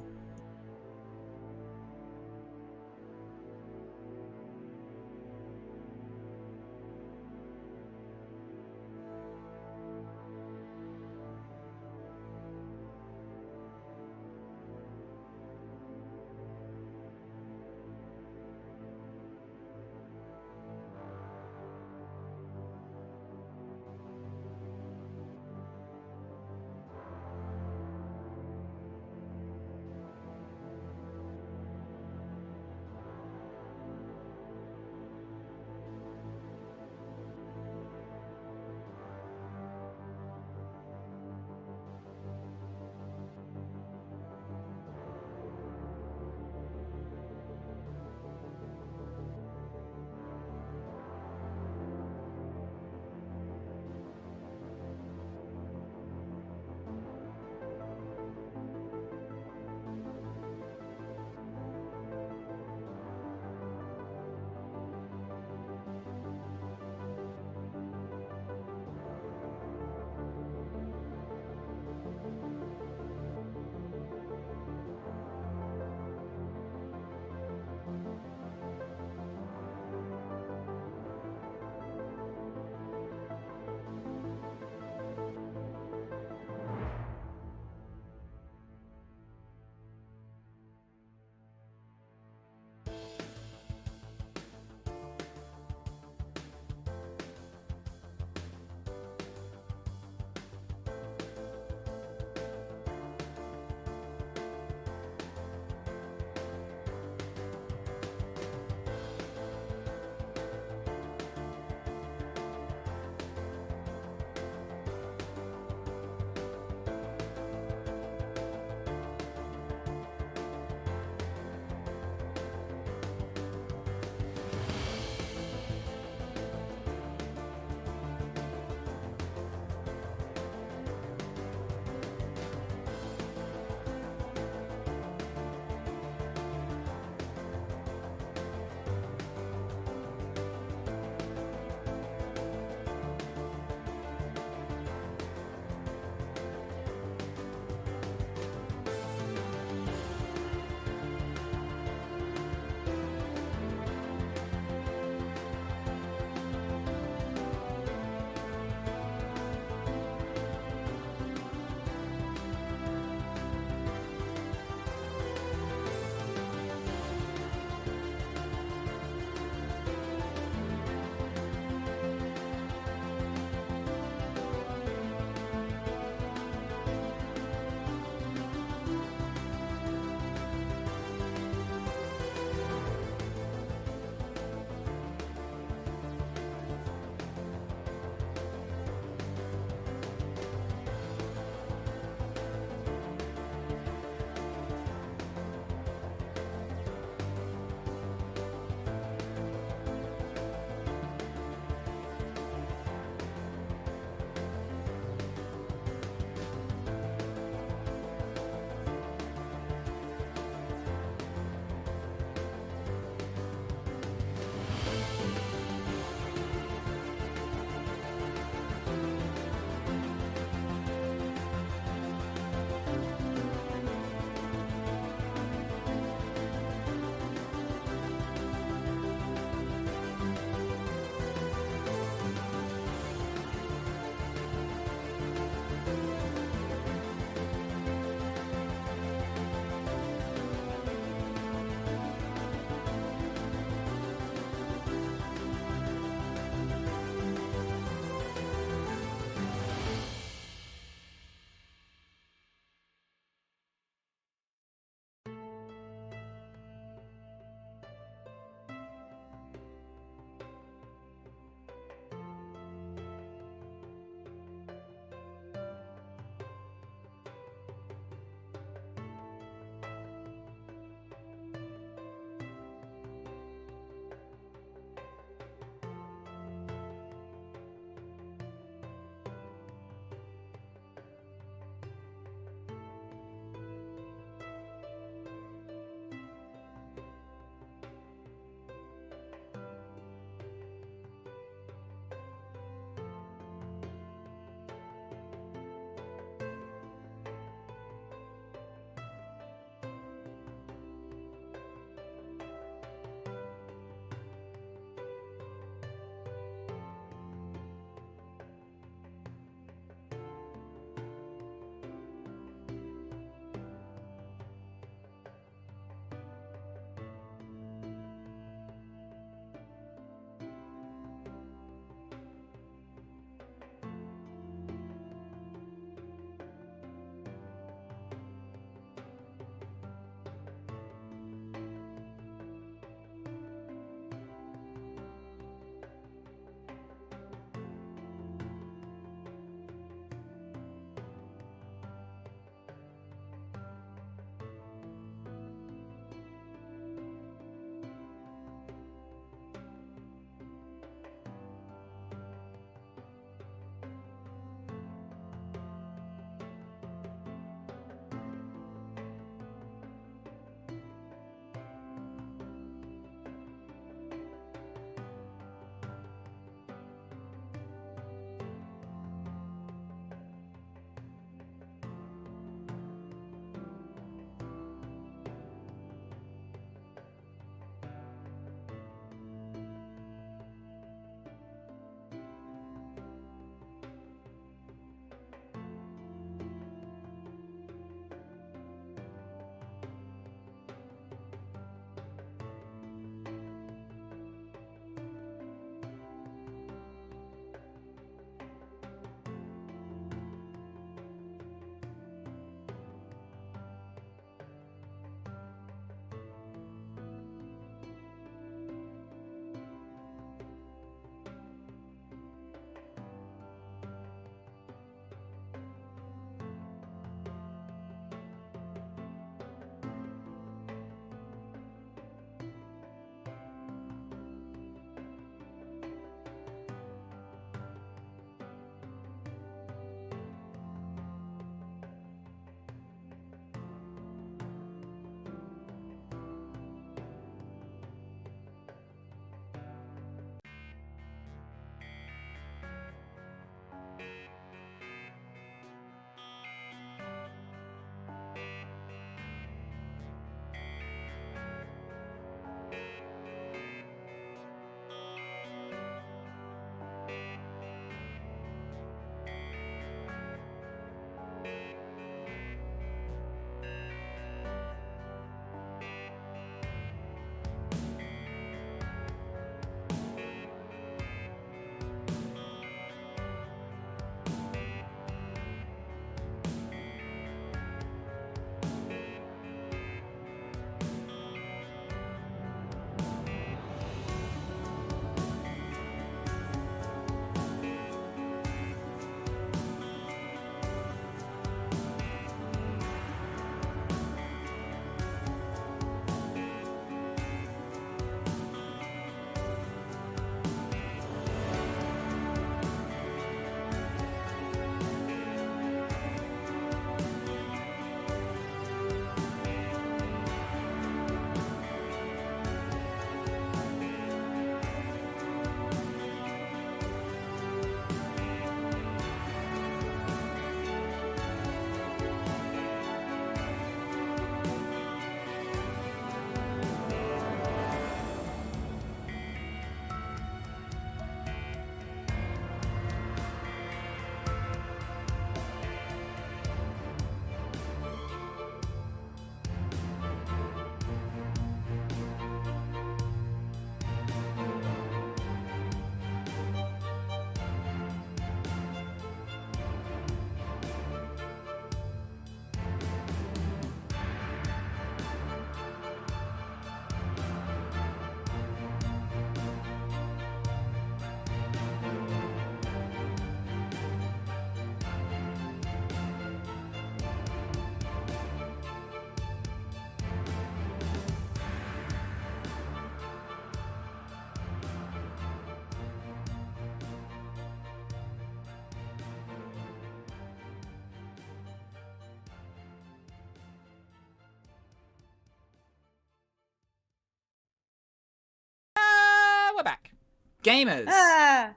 Gamers! Ah!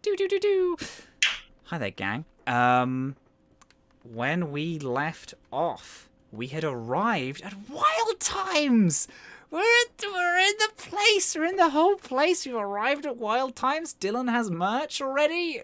Do. Hi there, gang. When we left off, we had arrived at Wild Times! We're in the place! We're in the whole place! We've arrived at Wild Times. Dylan has merch already.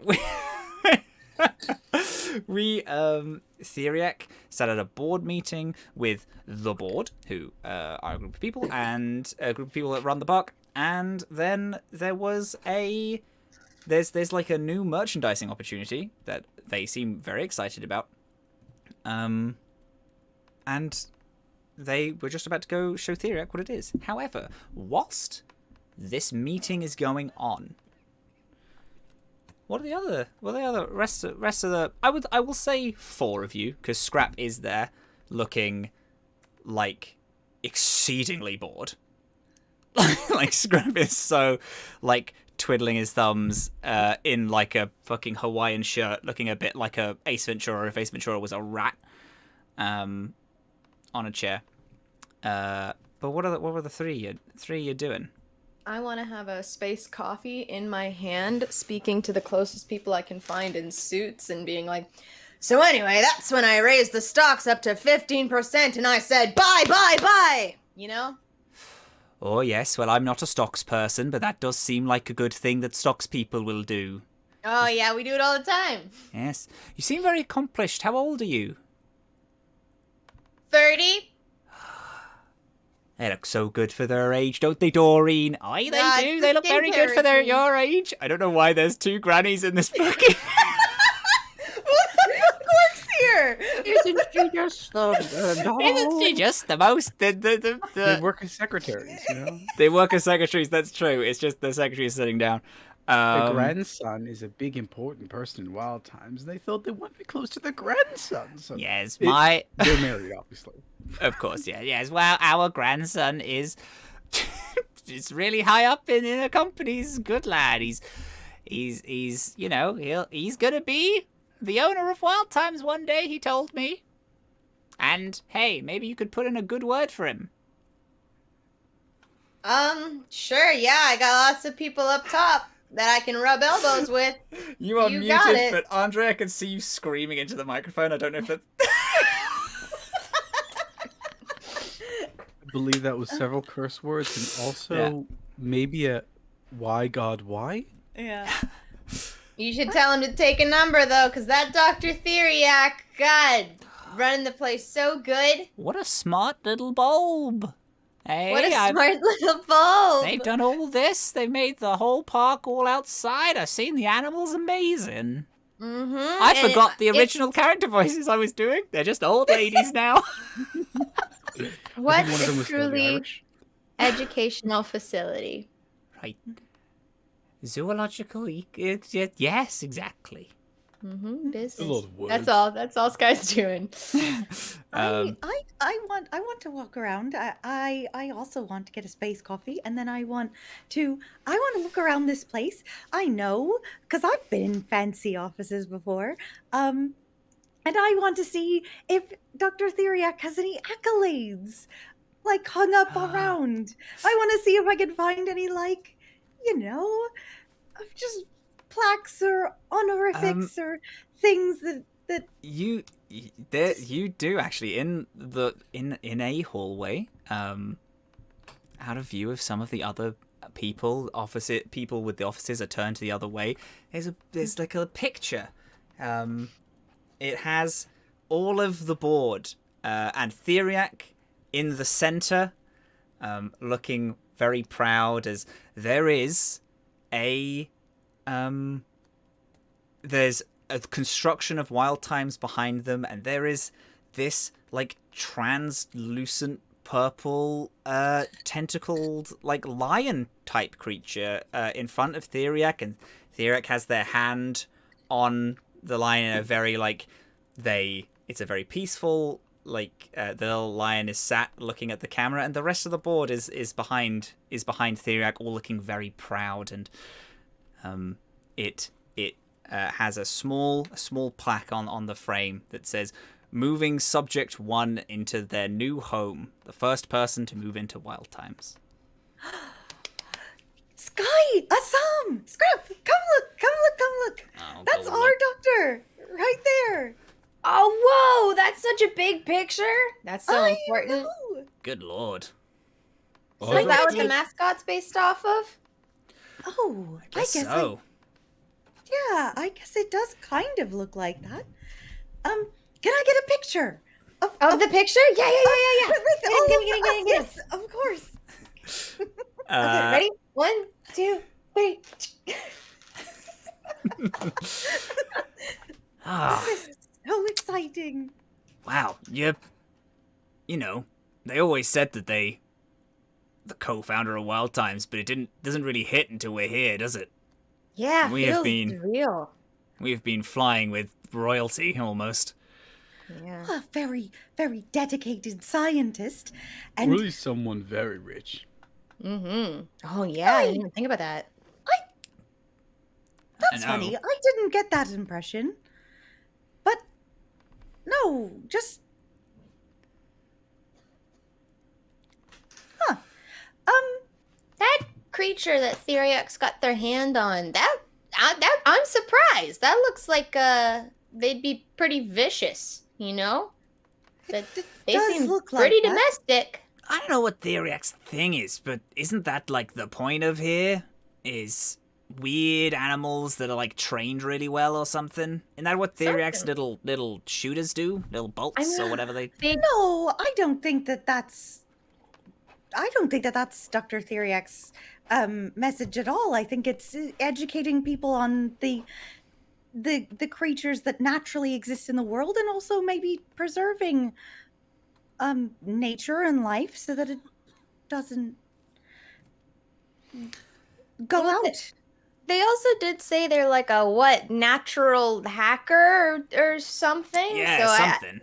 Theriac sat at a board meeting with the board, who are a group of people, and a group of people that run the park. And then there was there's like a new merchandising opportunity that they seem very excited about. And they were just about to go show Theriac what it is. However, whilst this meeting is going on, what are the other rest of the I will say 4 of you, because Scrap is there looking like exceedingly bored. Like Scrap is so like twiddling his thumbs in like a fucking Hawaiian shirt, looking a bit like a Ace Ventura if Ace Ventura was a rat on a chair. But what were the three you're doing? I want to have a space coffee in my hand, speaking to the closest people I can find in suits and being like, so anyway, that's when I raised the stocks up to 15% and I said, buy, you know? Oh, yes. Well, I'm not a stocks person, but that does seem like a good thing that stocks people will do. Oh, yeah, we do it all the time. Yes. You seem very accomplished. How old are you? 30? They look so good for their age, don't they, Doreen? Aye, they Yeah, do. it's They the look very skincare good for routine. your age. I don't know why there's 2 grannies in this fucking... What the fuck works here? Isn't she just Isn't she just the most... They work as secretaries, you know? They work as secretaries, that's true. It's just the secretary is sitting down. The grandson is a big, important person in Wild Times. They thought they wanted to be close to the grandson. So Yes, they're married, obviously. Of course, yeah. Yes, well, our grandson is... is really high up in the company. He's a good lad. He's you know, he's gonna be the owner of Wild Times one day, he told me. And, hey, maybe you could put in a good word for him. Sure, yeah, I got lots of people up top that I can rub elbows with. You are You got muted, it. but Andre, I can see you screaming into the microphone. I don't know if that... I believe that was several curse words and also maybe a why God why? Yeah. You should tell him to take a number, though, because that Dr. Theriac, God, running the place so good. What a smart little bulb. Hey, What a smart little bulb. They've done all this. They've made the whole park all outside. I've seen the animals. Amazing. Mm-hmm. I forgot the original character voices I was doing. They're just old ladies now. What one of them a was fairly truly Irish. educational facility. Right. Zoological. Yes, exactly. Mm-hmm. Business. A lot of words. That's all Skye's doing. Um, I want to walk around. I also want to get a space coffee, and then I want to look around this place. I know, because I've been in fancy offices before. And I want to see if Dr. Theriac has any accolades, like, hung up around. I want to see if I can find any, like, you know, just plaques or honorifics or things that you do actually in a hallway, out of view of some of the other people with the offices are turned to the other way. There's like a picture. It has all of the board and Theriac in the center, looking very proud as there is there's a construction of Wild Times behind them, and there is this like translucent purple tentacled like lion type creature in front of Theriac, and Theriac has their hand on the lion in a very like it's a very peaceful like the little lion is sat looking at the camera, and the rest of the board is behind Theriac, all looking very proud, and it has a small plaque on the frame that says, "Moving Subject 1 into their new home. The first person to move into Wild Times." Skye! Azhaam! Scrap! Come look! Oh, That's go our look. doctor! Right there! Oh, whoa! That's such a big picture. That's so I important. know. Good lord. So is that what the mascot's based off of? Oh, I guess so. Yeah, I guess it does kind of look like that. Can I get a picture? Of the picture? Yeah. Get in. Yes, of course. Okay, ready? 1, 2, 3. Ah, This is so exciting. wow. You know, they always said that the co-founder of Wild Times, but it doesn't really hit until we're here, does it? Yeah, We have feels been- real. We've been flying with royalty almost. Yeah. A very, very dedicated scientist. And Really someone very rich. Mm-hmm. Oh yeah, I didn't even think about that. that's I know. funny. I didn't get that impression. But no, just That creature that Theriac's got their hand on, that I'm surprised. That looks like they'd be pretty vicious, you know? But they does seem look like pretty that. domestic. I don't know what Theriac's thing is, but isn't that like the point of here? Is weird animals that are like trained really well or something? Isn't that what Theriac's little shooters do? Little bolts or whatever they. no, I don't think that that's Dr. Theriac's message at all. I think it's educating people on the creatures that naturally exist in the world, and also maybe preserving nature and life so that it doesn't go Well, out. They also did say they're like a natural hacker or something. Yeah, so something.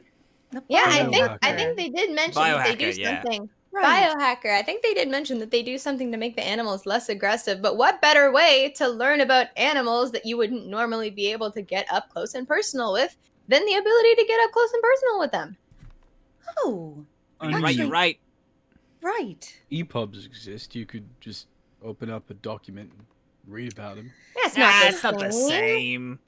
I think they did mention that they do Biohacker, yeah. something. Right. Biohacker. I think they did mention that they do something to make the animals less aggressive. But what better way to learn about animals that you wouldn't normally be able to get up close and personal with than the ability to get up close and personal with them? Oh, You're right. You're right. right. EPUBs exist. You could just open up a document and read about them. That's It's not the same.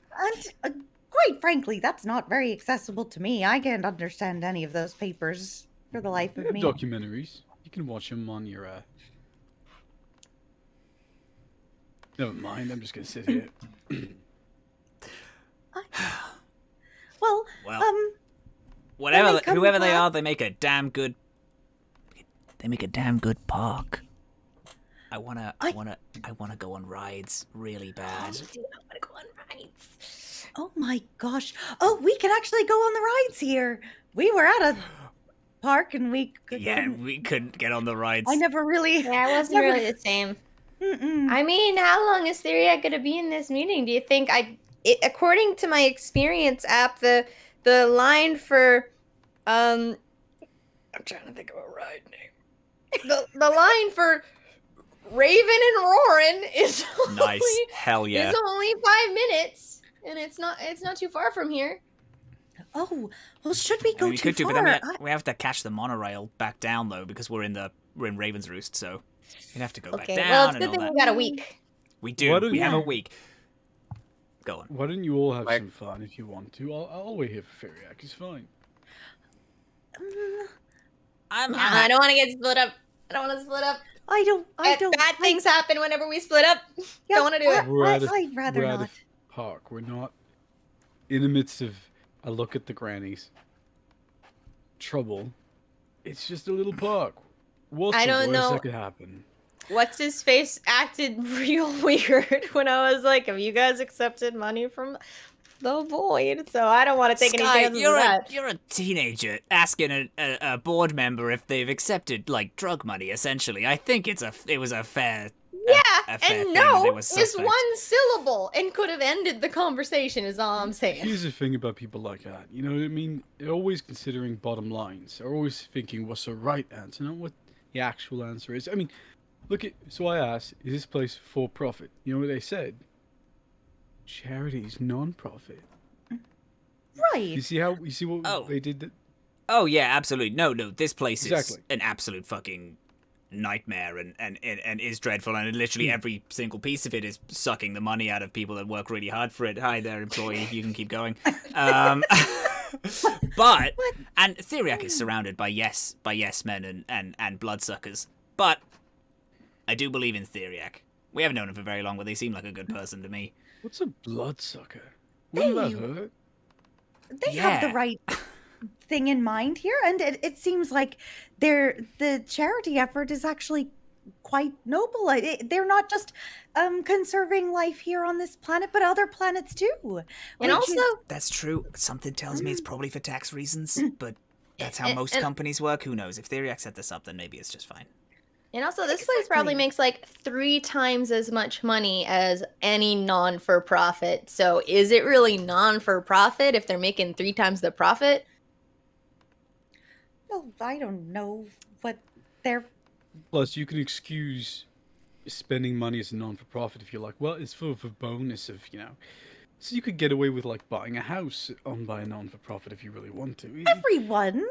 And quite frankly, that's not very accessible to me. I can't understand any of those papers for the life They of have me. documentaries. You can watch them on your. Never mind. I'm just gonna sit here. Well, Well, when they come whoever they back- are, they make a damn good. They make a damn good park. I wanna go on rides really bad. Dude, I want to go on rides. oh my gosh. Oh, we can actually go on the rides here. We were at a park and we could. Yeah, we couldn't get on the rides. I never really. Yeah, it wasn't never- really the same. Mm-mm. I mean, how long is Theriac going to be in this meeting? Do you think according to my experience app, the line for I'm trying to think of a ride name. The line for Raven and Roarin is Nice. only, Hell yeah. is only 5 minutes, and it's not too far from here. Oh, well, should we I go mean, we too could do, far? but then we have to catch the monorail back down though, because we're in Raven's Roost, so we'd have to go back Okay, down well, it's and good all thing that. we got a week. We do. Why don't We have a you- week. Go on. Why don't you all have Like- some fun if you want to? I'll wait here for Theriac. It's fine. I don't want to get split up. I don't want to split up. I don't. Bad things happen whenever we split up. Yeah, Don't want to do it. We're at a- I'd rather we're at a not. Park. We're not in the midst of a look at the grannies. Trouble. It's just a little park. What's I the don't worst know. that could happen? What's his face acted real weird when I was like, "Have you guys accepted money from the void?" So I don't want to take any Skye, chances with that. you're a teenager asking a board member if they've accepted like drug money. Essentially, I think it was a fair. Yeah, a fair and thing no that it was is suspect. one syllable and could have ended the conversation. Is all I'm saying. Here's the thing about people like that. You know what I mean? They're always considering bottom lines. They're always thinking what's the right answer, not what the actual answer is. I mean, look at. So I asked, is this place for profit? You know what they said? Charity's non-profit. Right. You see what Oh. they did? Oh yeah, absolutely. No, this place is Exactly. an absolute fucking nightmare and is dreadful, and literally every single piece of it is sucking the money out of people that work really hard for it. Hi there, employee, you can keep going. But and Theriac is surrounded by yes men and bloodsuckers. But I do believe in Theriac. We haven't known him for very long, but they seem like a good person to me. What's a bloodsucker? Wouldn't that hurt? They have the right thing in mind here, and it seems like the charity effort is actually quite noble. They're not just conserving life here on this planet, but other planets too. And also, That's true. Something tells me it's probably for tax reasons, but that's how most companies work. Who knows? If Theriac set this up, then maybe it's just fine. and also, this place probably makes like 3 times as much money as any non-for-profit. So, is it really non-for-profit if they're making 3 times the profit? Well, I don't know what they're. Plus, you can excuse spending money as a non-for-profit if you're like, well, it's for the bonus of, So you could get away with, like, buying a house owned by a non-for-profit if you really want to. Everyone,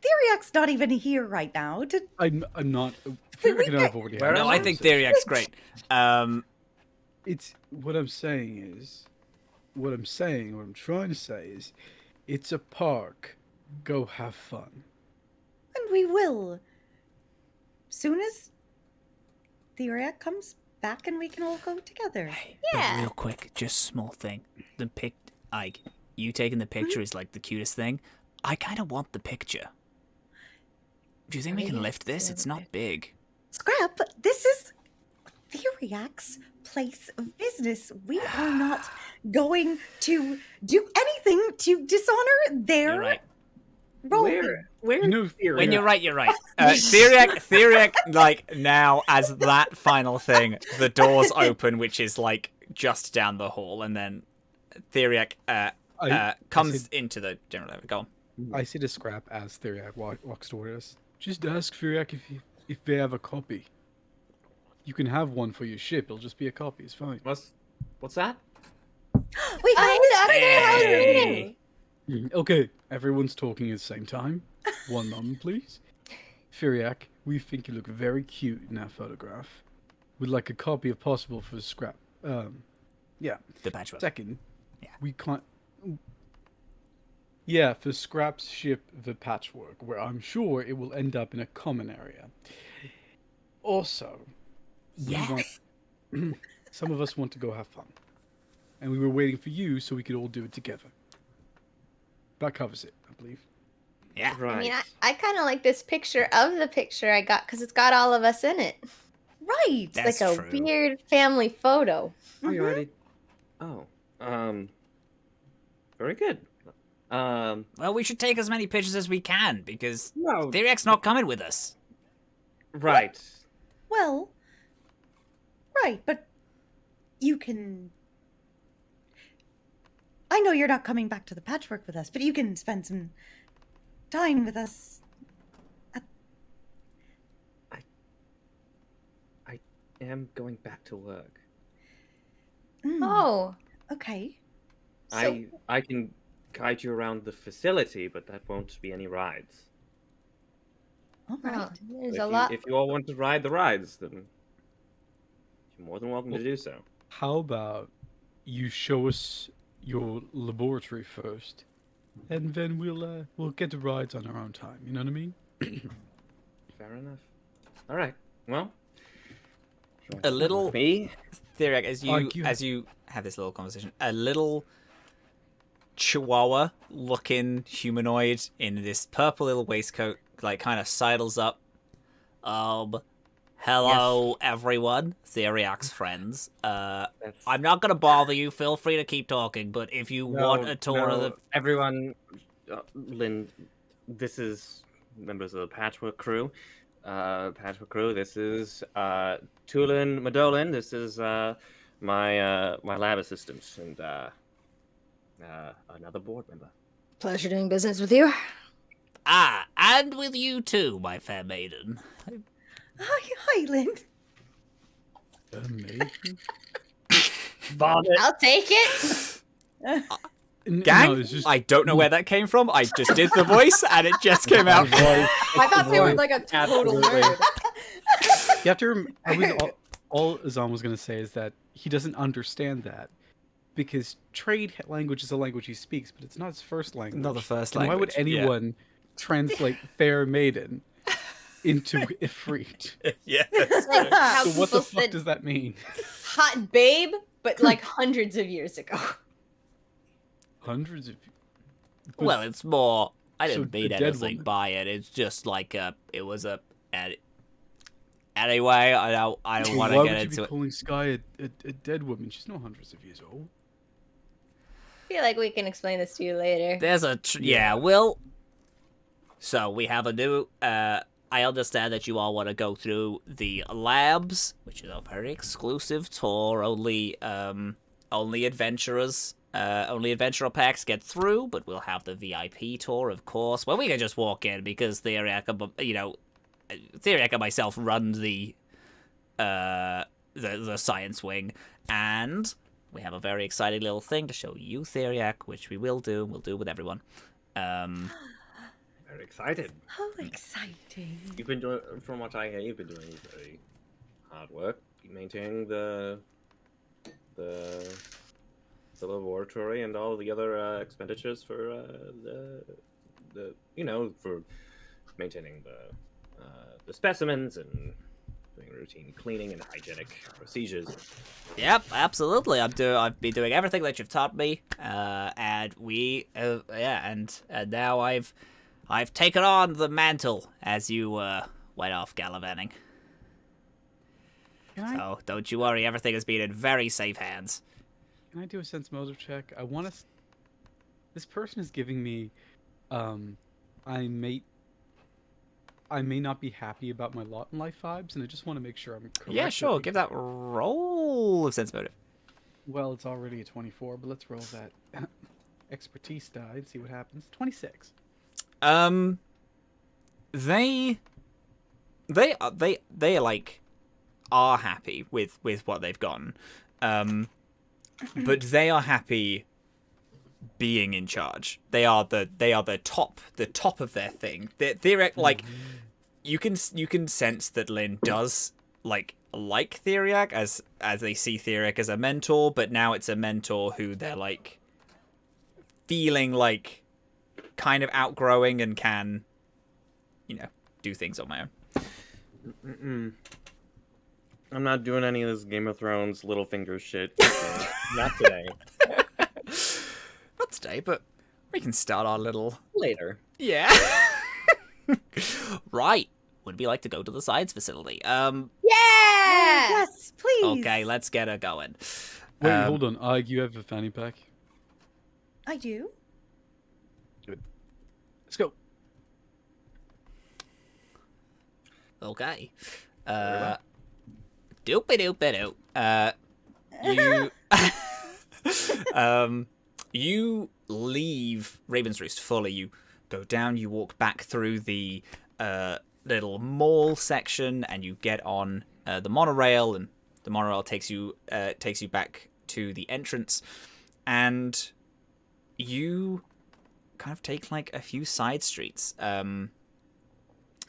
Theriac's not even here right now. I'm not. Theriac and I have already had No, I think Theriac's great. It's what I'm trying to say is, it's a park. Go have fun. And we will. Soon as Theriac comes back and we can all go together. Hey, Yeah. but real quick, just small thing. You taking the picture is like the cutest thing. I kind of want the picture. Do you think we can lift this? It's not big. Scrap, this is Theriac's place of business. We are not going to do anything to dishonor their You're right. role. Where When you're right, you're right. Theriac, like, now, as that final thing, the doors open, which is, like, just down the hall, and then Theriac comes into the general area. Go on. I see the Scrap as Theriac walks toward us. Just ask Theriac if they have a copy. You can have one for your ship. It'll just be a copy. It's fine. What's that? We found Hey. Okay, everyone's talking at the same time. One moment, please. Theriac, we think you look very cute in that photograph. We'd like a copy if possible for Scrap. Yeah. The patchwork. Second, Yeah. we can't... Yeah, for Scrap's ship, the Patchwork, where I'm sure it will end up in a common area. Also, some of us want to go have fun. And we were waiting for you so we could all do it together. That covers it, I believe. Yeah. Right. I mean, I kind of like this picture of the picture I got because it's got all of us in it. Right. That's like a true. weird family photo. Oh, you already. Oh. Very good. Well, we should take as many pictures as we can, because No. Theriac's not coming with us. Right. Well, right, but you can. I know you're not coming back to the Patchwork with us, but you can spend some time with us. I am going back to work. Oh. Okay. I can guide you around the facility, but that won't be any rides. All right. Well, there's If a you, lot. if you all want to ride the rides, then you're more than welcome to do so. How about you show us your laboratory first, and then we'll get the rides on our own time. You know what I mean? Fair enough. All right. Well, A little me. Theriac, Argue. as you have this little conversation, a little chihuahua-looking humanoid in this purple little waistcoat, like, kind of sidles up. Hello, everyone. Theriac's friends. I'm not gonna bother you. Feel free to keep talking, but if you want a tour of the... Everyone, Lynn, this is members of the Patchwork crew. This is Tulin Madolin. This is my lab assistant and another board member. Pleasure doing business with you. Ah, and with you too, my fair maiden. Hi, Lynn. Vomit. I'll take it. Gang, No, it's just I don't know where that came from. I just did the voice, and it just came out. I thought they were like a total Absolutely. nerd. You have to. All Azhaam was going to say is that he doesn't understand that because trade language is a language he speaks, but it's not his first language. Not the first And why would language, yeah. anyone translate fair maiden into Ifrit? Yeah. Like how So what the people fuck said does that mean? hot babe, but like hundreds of years ago. Hundreds of. Well, it's more. I So didn't the mean dead anything woman. by it. It's just like it was a. Anyway, I don't Why want to would get you into be it. calling Skye a dead woman? She's not hundreds of years old. I feel like we can explain this to you later. There's a yeah. Well, so we have a new. I understand that you all want to go through the labs, which is a very exclusive tour. Only adventurers, only adventurer packs get through. But we'll have the VIP tour, of course, where we can just walk in because Theriac, Theriac and myself run the science wing, and we have a very exciting little thing to show you, Theriac, which we will do. We'll do with everyone. Very excited. How exciting. You've been doing, from what I hear, you've been doing very hard work maintaining the laboratory and all the other expenditures for for maintaining the specimens and doing routine cleaning and hygienic procedures. Yep, absolutely. I've been doing everything that you've taught me, and now I've taken on the mantle as you went off gallivanting. So don't you worry, everything has been in very safe hands. Can I do a sense motive check? I want to. This person is giving me. I may not be happy about my lot in life vibes, and I just want to make sure I'm correct. Yeah, sure. Give that roll of sense motive. Well, it's already a 24, but let's roll that expertise die and see what happens. 26. They like are happy with what they've gotten, but they are happy being in charge. They are the top of their thing. They're like you can sense that Lynn does like Theriac as they see Theriac as a mentor, but now it's a mentor who they're like feeling like kind of outgrowing and can do things on my own. I'm not doing any of this Game of Thrones Littlefinger shit. Not today. Not today, but we can start our little Later. yeah. Right. Would we like to go to the science facility? Yeah! Yes, please. Okay, let's get her going. Wait, hold on. You have a fanny pack? I do. Good. Let's go. Okay. Doopy-doopy-doo. You leave Raven's Roost fully. You go down, you walk back through the little mall section, and you get on the monorail, and the monorail takes you back to the entrance, and you kind of take like a few side streets.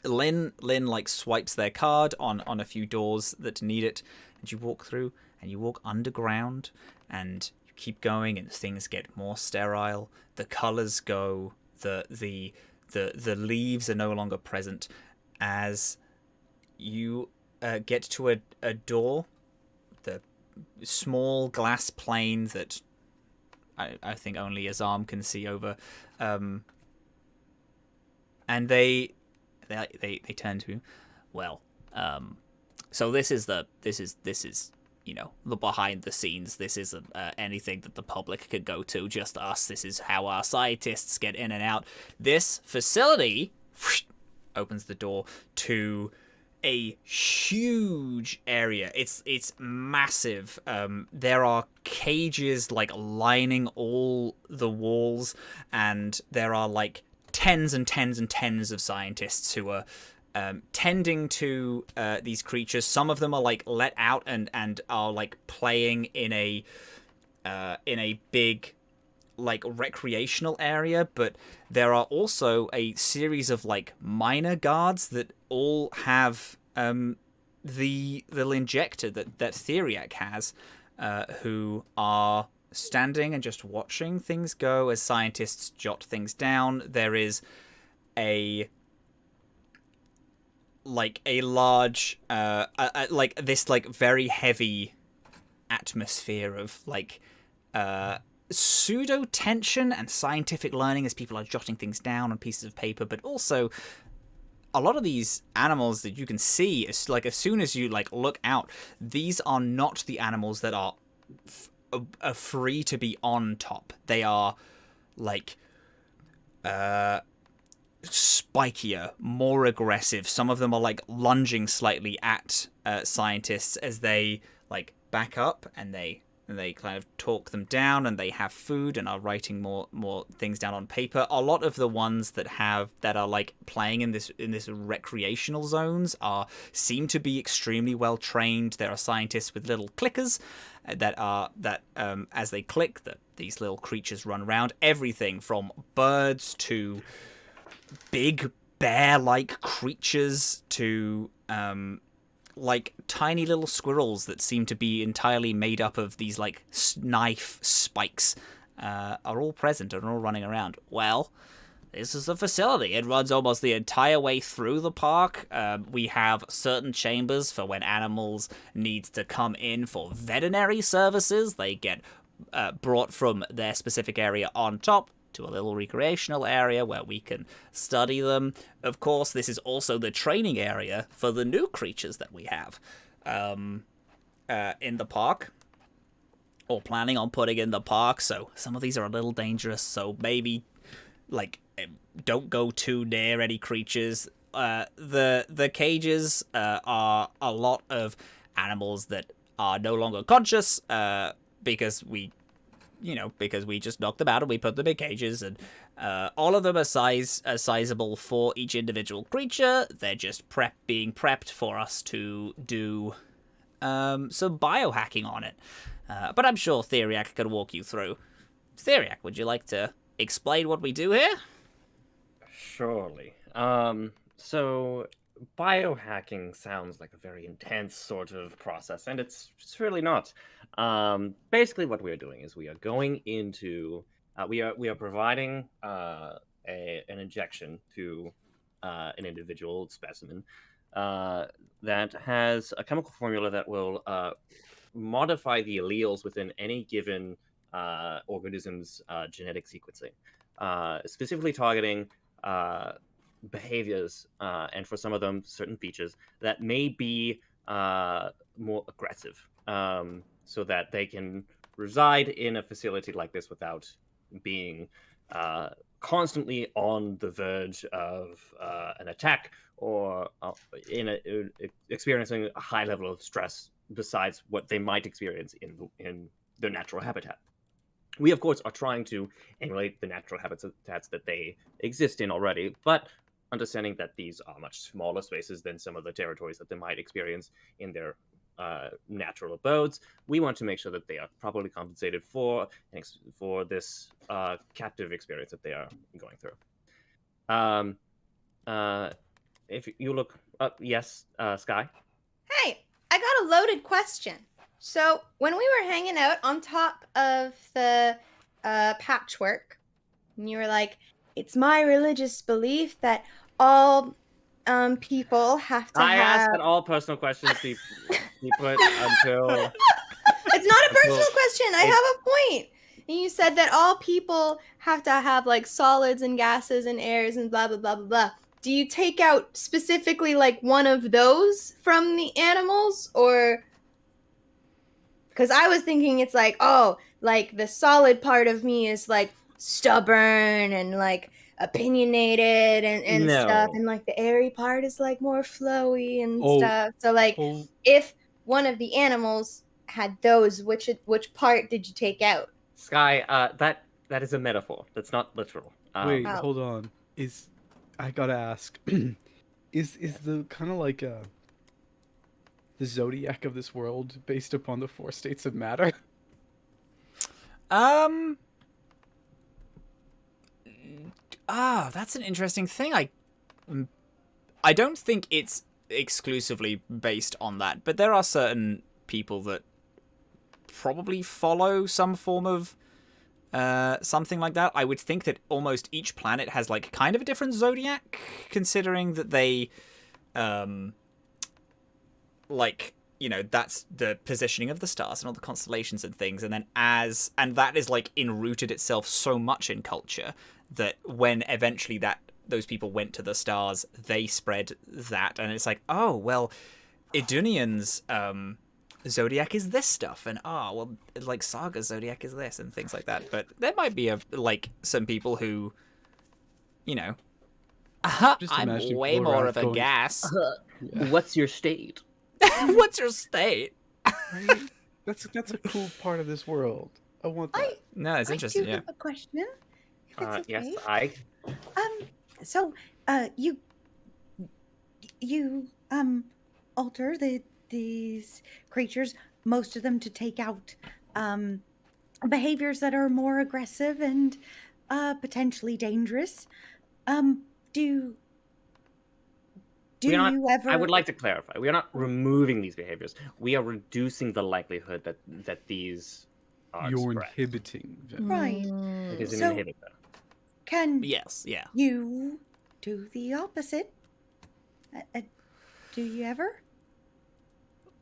Lynn like swipes their card on a few doors that need it, and you walk through, and you walk underground, and you keep going, and things get more sterile. The colors go, the leaves are no longer present. As you get to a door, the small glass plane that I think only Azhaam can see over, and they turn to you. Well, so this is the behind the scenes. This isn't anything that the public could go to, just us. This is how our scientists get in and out. This facility opens the door to a huge area. It's massive. There are cages like lining all the walls, and there are like tens and tens and tens of scientists who are tending to these creatures. Some of them are like let out and are like playing in a big like recreational area, but there are also a series of like minor guards that all have the little injector that Theriac has, who are standing and just watching things go as scientists jot things down. There is a large like this like very heavy atmosphere of like pseudo tension and scientific learning as people are jotting things down on pieces of paper, but also a lot of these animals that you can see is like as soon as you like look out, these are not the animals that are free to be on top. They are like spikier, more aggressive. Some of them are like lunging slightly at scientists as they like back up, and they kind of talk them down, and they have food and are writing more things down on paper. A lot of the ones that are like playing in this recreational zones seem to be extremely well trained. There are scientists with little clickers that as they click, that these little creatures run around. Everything from birds to big bear-like creatures to like tiny little squirrels that seem to be entirely made up of these like knife spikes are all present and all running around. Well, this is the facility. It runs almost the entire way through the park. We have certain chambers for when animals need to come in for veterinary services. They get brought from their specific area on top to a little recreational area where we can study them. Of course, this is also the training area for the new creatures that we have in the park, or planning on putting in the park. So some of these are a little dangerous, so maybe like don't go too near any creatures. The cages are a lot of animals that are no longer conscious because we just knocked them out and we put them in cages, and all of them are sizable for each individual creature. They're just being prepped for us to do some biohacking on it. But I'm sure Theriac can walk you through. Theriac, would you like to explain what we do here? Surely. So biohacking sounds like a very intense sort of process, and it's really not. Basically, what we are doing is we are going into we are providing an injection to an individual specimen that has a chemical formula that will modify the alleles within any given organism's genetic sequencing, specifically targeting behaviors and for some of them certain features that may be more aggressive, so that they can reside in a facility like this without being constantly on the verge of an attack or experiencing a high level of stress besides what they might experience in their natural habitat. We, of course, are trying to emulate the natural habitats that they exist in already, but understanding that these are much smaller spaces than some of the territories that they might experience in their natural abodes, we want to make sure that they are properly compensated for this captive experience that they are going through. If you look up, yes, Skye? Hey, I got a loaded question. So, when we were hanging out on top of the patchwork, and you were like, it's my religious belief that all people have to I have... asked that all personal questions be put until... It's not a personal question. I have a point. And you said that all people have to have, like, solids and gases and airs and blah, blah, blah, blah, blah. Do you take out specifically, like, one of those from the animals, or... Because I was thinking it's like, oh, like, the solid part of me is, like, stubborn and, like, opinionated and No. stuff. And, like, the airy part is, like, more flowy and stuff. So, like, if one of the animals had those, which part did you take out? Skye, that is a metaphor. That's not literal. Wait, hold on. I gotta ask, is the kind of like the zodiac of this world based upon the 4 states of matter? That's an interesting thing. I don't think it's exclusively based on that, but there are certain people that probably follow some form of something like that. I would think that almost each planet has like kind of a different zodiac, considering that they like, you know, that's the positioning of the stars and all the constellations and things, and then and that is like enrooted itself so much in culture that when eventually those people went to the stars, they spread that, and it's like, oh well, Idunian's zodiac is this stuff, and like Saga's zodiac is this, and things like that. But there might be like some people who, you know, I'm way more of a gas. What's your state? What's your state? Right? That's a cool part of this world. I want that. No, it's interesting. I do have a question. If it's okay. Yes, I. So, you alter these creatures, most of them to take out behaviors that are more aggressive and potentially dangerous. Do you ever? I would like to clarify. We are not removing these behaviors. We are reducing the likelihood that these are You're expressed. inhibiting them. Right. It is an So- inhibitor. Can Yes, yeah. you do the opposite? Do you ever?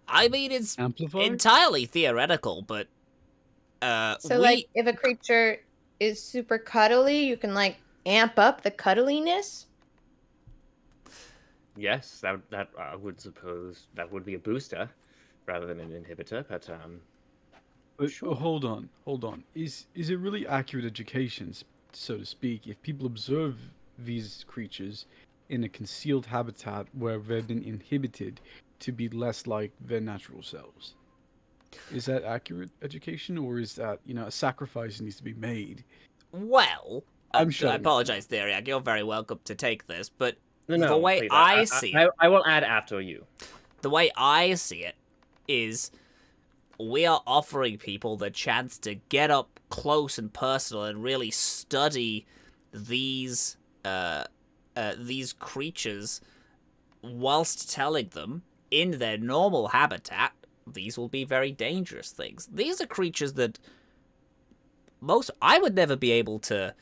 I mean, it's Amplify? entirely theoretical, but So, like, if a creature is super cuddly, you can, like, amp up the cuddliness? Yes, that I would suppose that would be a booster rather than an inhibitor. But But hold on. Is it really accurate education, so to speak, if people observe these creatures in a concealed habitat where they've been inhibited to be less like their natural selves? Is that accurate education, or is that, you know, a sacrifice that needs to be made? well, I'm sure. I apologize, Theriac. You're very welcome to take this, but no, the way please, I see it, I will add after you. the way I see it is we are offering people the chance to get up close and personal and really study these creatures, whilst telling them in their normal habitat these will be very dangerous things. These are creatures that I would never be able to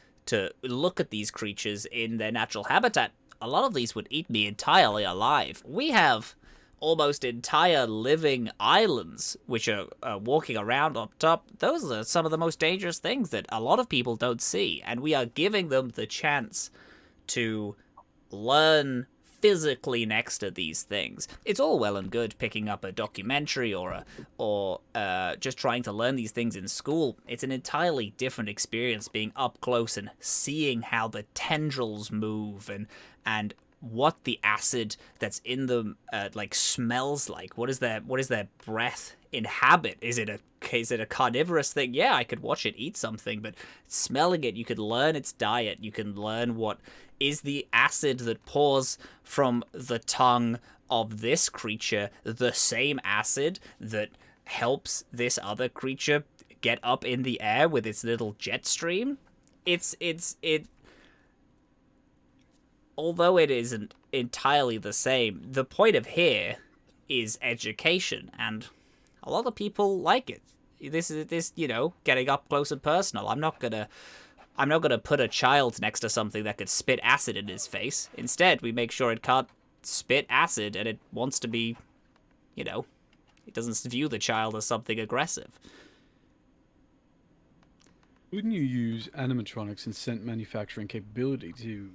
look at these creatures in their natural habitat. A lot of these would eat me entirely alive. We have almost entire living islands which are walking around up top. Those are some of the most dangerous things that a lot of people don't see, and we are giving them the chance to learn physically next to these things. It's all well and good picking up a documentary or just trying to learn these things in school. It's an entirely different experience being up close and seeing how the tendrils move and what the acid that's in them like smells like. What is their breath inhabit? Is it a carnivorous thing? Yeah, I could watch it eat something, but smelling it, you could learn its diet. You can learn what is the acid that pours from the tongue of this creature, the same acid that helps this other creature get up in the air with its little jet stream. Although it isn't entirely the same, the point of here is education, and a lot of people like it. This, you know, getting up close and personal. I'm not gonna put a child next to something that could spit acid in his face. Instead, we make sure it can't spit acid, and it wants to be, you know, it doesn't view the child as something aggressive. Wouldn't you use animatronics and scent manufacturing capability to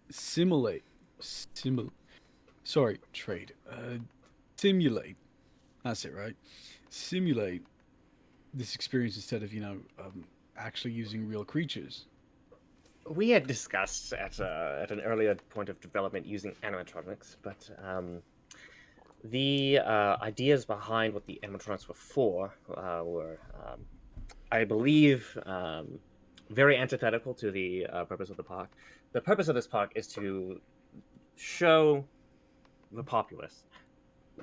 simulate, that's it, right? Simulate this experience instead of, actually using real creatures? We had discussed at an earlier point of development using animatronics, but the ideas behind what the animatronics were for were, I believe, very antithetical to the purpose of the park. The purpose of this park is to show the populace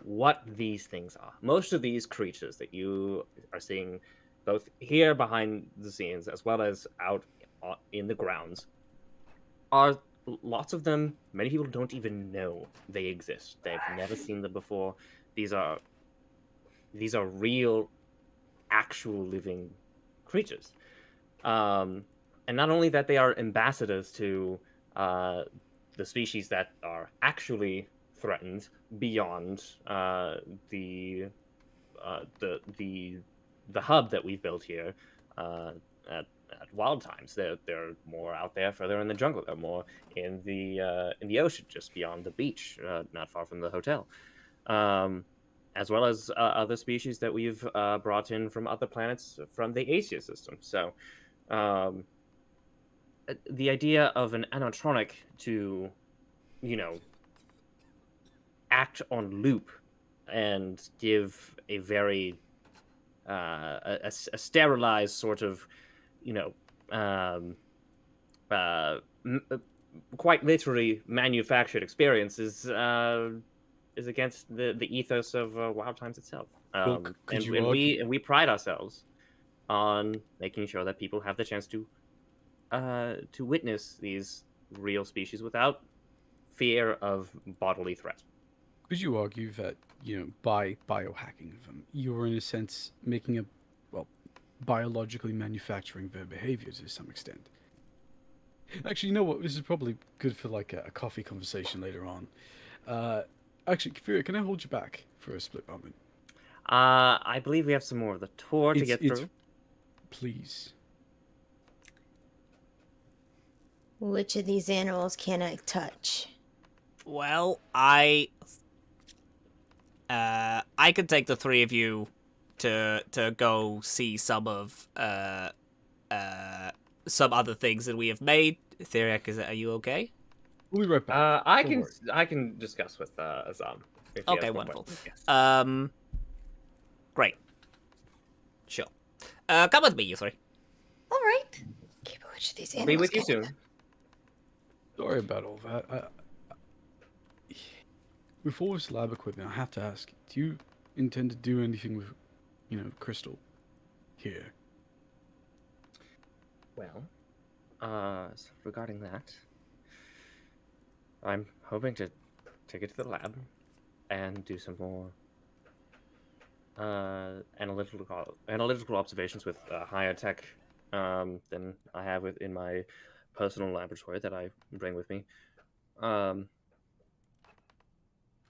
what these things are. Most of these creatures that you are seeing, both here behind the scenes as well as out in the grounds, are lots of them. Many people don't even know they exist. They've never seen them before. These are real, actual living creatures. And not only that, they are ambassadors to the species that are actually threatened beyond the hub that we've built here at Wild Times. They're more out there, further in the jungle. They're more in the ocean, just beyond the beach, not far from the hotel. As well as other species that we've brought in from other planets from the Asia system. So, the idea of an animatronic to, act on loop and give a very a sterilized sort of, quite literally manufactured experience is against the ethos of Wild Times itself. We pride ourselves on making sure that people have the chance to witness these real species without fear of bodily threat. Could you argue that, by biohacking them, you're in a sense making biologically manufacturing their behavior to some extent? Actually, you know what? This is probably good for like a coffee conversation later on. Actually, Theriac, can I hold you back for a split moment? I believe we have some more of the tour to get through. Please. Which of these animals can I touch? Well, I could take the three of you to go see some of some other things that we have made. Theriac, are you okay? We'll be right back. I can discuss with Azhaam. Okay, wonderful. Yes. Great. Sure. Come with me, you three. All right. Okay, but which of these animals? Be with you soon. Sorry about all that. With all this lab equipment, I have to ask: do you intend to do anything with, Crystal here? Well, regarding that, I'm hoping to take it to the lab and do some more analytical observations with higher tech than I have in my personal laboratory that I bring with me.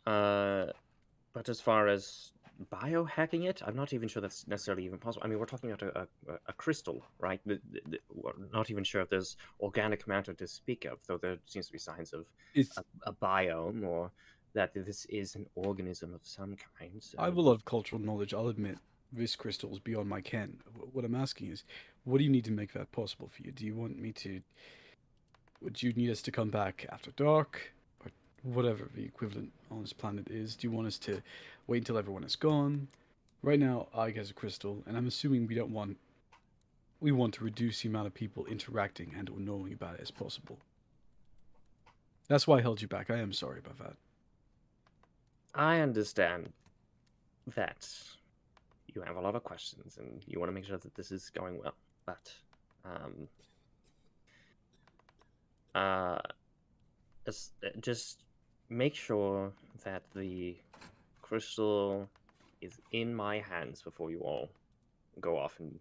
But as far as biohacking it, I'm not even sure that's necessarily even possible. I mean, we're talking about a crystal, right? We're not even sure if there's organic matter to speak of, though there seems to be signs of a biome, or that this is an organism of some kind. So. I have a lot of cultural knowledge, I'll admit. This crystal is beyond my ken. What I'm asking is, what do you need to make that possible for you? Do you want me to... Would you need us to come back after dark? Or whatever the equivalent on this planet is? Do you want us to wait until everyone is gone? Right now, I get a crystal, and I'm assuming we want to reduce the amount of people interacting and or knowing about it as possible. That's why I held you back. I am sorry about that. I understand that you have a lot of questions and you want to make sure that this is going well, but just make sure that the crystal is in my hands before you all go off and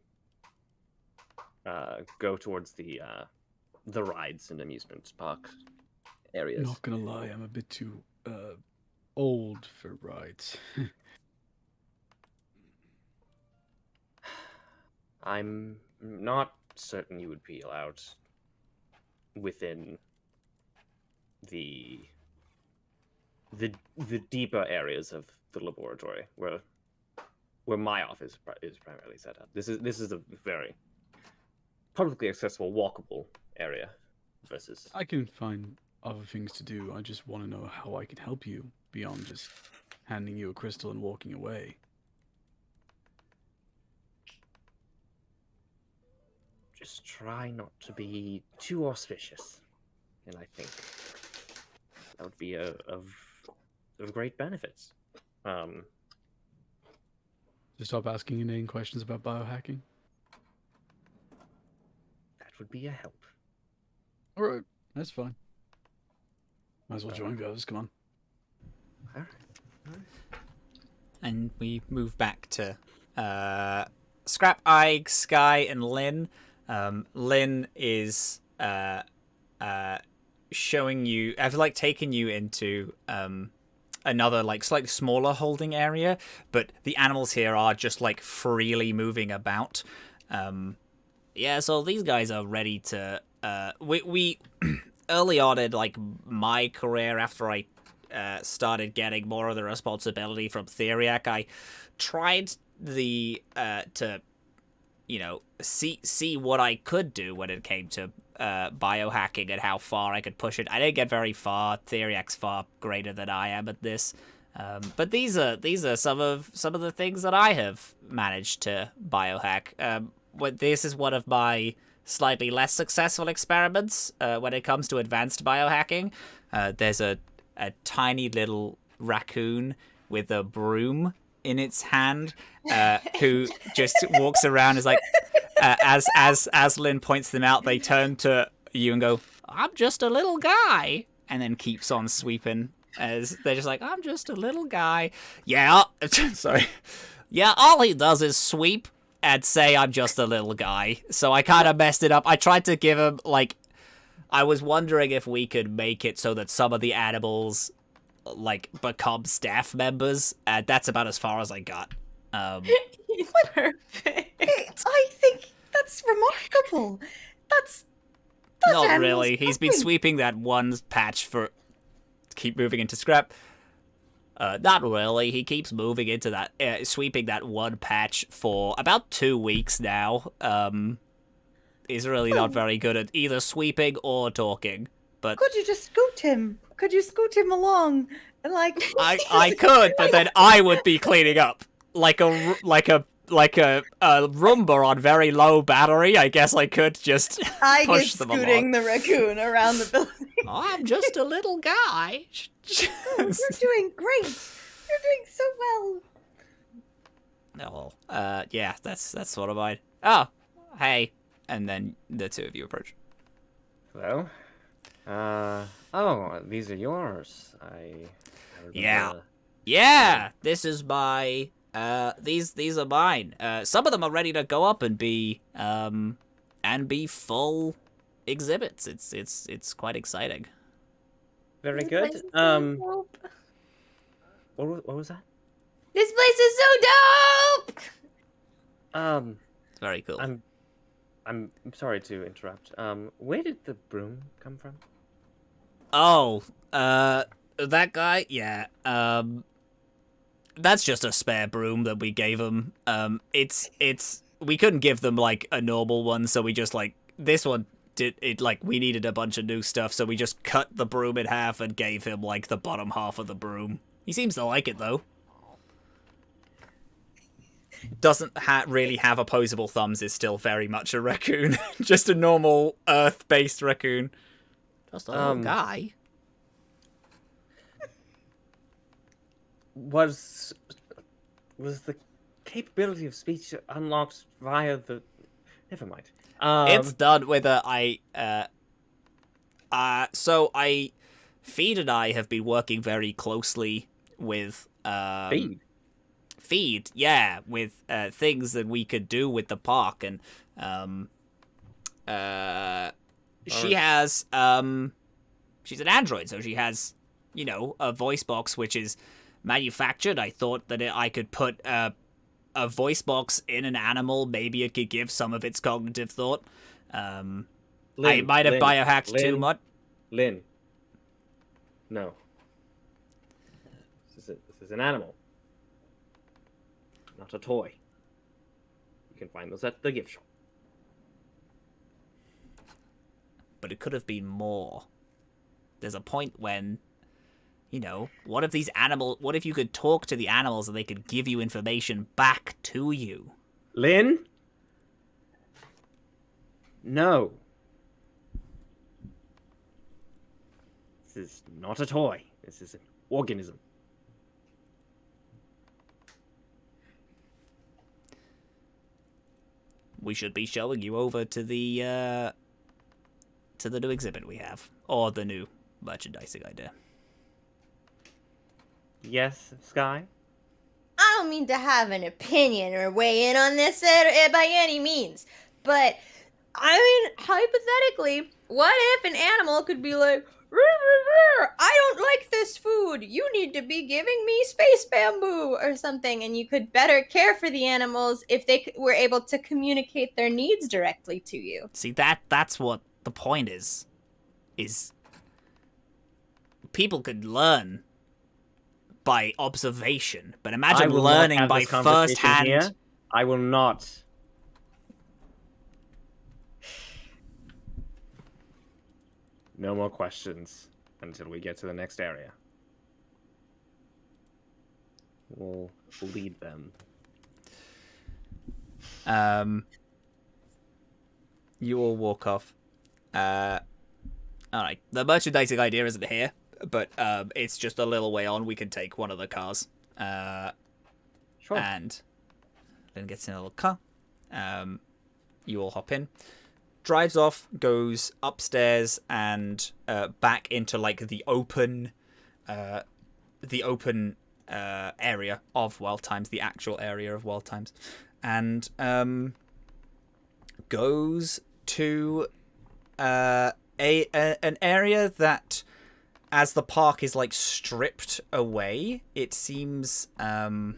go towards the rides and amusement park areas. Not gonna lie, I'm a bit too old for rides. I'm not certain you would be allowed within the deeper areas of the laboratory where my office is primarily set up. This is a very publicly accessible, walkable area versus... I can find other things to do. I just want to know how I can help you beyond just handing you a crystal and walking away. Just try not to be too auspicious, and I think that would be of great benefits. Just stop asking inane questions about biohacking. That would be a help. All right. That's fine. Might as well join Goes. Come on. And we move back to Scrap, Ike, Skye, and Lynn. Lynn is showing you, I've like taken you into another like slightly smaller holding area, but the animals here are just like freely moving about. Yeah, so these guys are ready to we early on in like my career, after I started getting more of the responsibility from Theriac, I tried to see what I could do when it came to biohacking and how far I could push it. I didn't get very far. Theriac's far greater than I am at this. But these are some of the things that I have managed to biohack. This is one of my slightly less successful experiments when it comes to advanced biohacking. There's a tiny little raccoon with a broom in its hand who just walks around. Is like as Lynn points them out, they turn to you and go, "I'm just a little guy," and then keeps on sweeping. As they're just like, "I'm just a little guy." Yeah, sorry. Yeah, all he does is sweep and say, "I'm just a little guy." So I kind of messed it up. I tried to give him like, I was wondering if we could make it so that some of the animals like become staff members. That's about as far as I got. Perfect. I think that's remarkable. That's not animal's really. He's been fine. sweeping that one patch for. Keep moving into Scrap. Not really. He keeps moving into that, sweeping that one patch for about 2 weeks now. He's really not very good at either sweeping or talking. But Could you just scoot him? Could you scoot him along? Like I could, but then I would be cleaning up like a Roomba on very low battery. I guess I could just I push get them scooting along. the raccoon around the building. I'm just a little guy. You're doing great. You're doing so well. Oh, yeah, that's sort of mine. Oh, hey. And then the two of you approach. Hello. Oh, these are yours. I remember. Yeah, this is my, these are mine. Some of them are ready to go up and be full exhibits. It's quite exciting. Very This good. place is so dope. What was that? This place is so dope. It's very cool. I'm sorry to interrupt. Where did the broom come from? Oh, that guy? Yeah. That's just a spare broom that we gave him. We couldn't give them like a normal one, so we just like this one did it like we needed a bunch of new stuff, so we just cut the broom in half and gave him like the bottom half of the broom. He seems to like it though. Doesn't really have opposable thumbs, is still very much a raccoon. Just a normal earth-based raccoon. Just a little guy. Was the capability of speech unlocked via the? Never mind. It's done with Feed and I have been working very closely with Feed, yeah, with things that we could do with the park, and she has she's an android, so she has a voice box which is manufactured. I thought that I could put a voice box in an animal, maybe it could give some of its cognitive thought. I might have biohacked too much. Lynn, no. This is an animal, not a toy. You can find those at the gift shop. But it could have been more. There's a point when, what if you could talk to the animals and they could give you information back to you? Lynn? No. This is not a toy. This is an organism. We should be showing you over to the new exhibit we have. or the new merchandising idea. Yes, Skye? I don't mean to have an opinion or weigh in on this by any means, but I mean, hypothetically, what if an animal could be like, "Rrr, rrr, rrr, I don't like this food. You need to be giving me space bamboo or something," and you could better care for the animals if they were able to communicate their needs directly to you. See, that's what the point is people could learn by observation, but I imagine will not learning have by this conversation first-hand. here. I will not. No more questions until we get to the next area. We'll lead them. You all walk off. Alright, the merchandising idea isn't here, but it's just a little way on. We can take one of the cars. Sure. And then gets in a little car. You all hop in. Drives off, goes upstairs and back into like the open area of Wild Times, the actual area of Wild Times, and goes to an area that, as the park is like stripped away, it seems. Can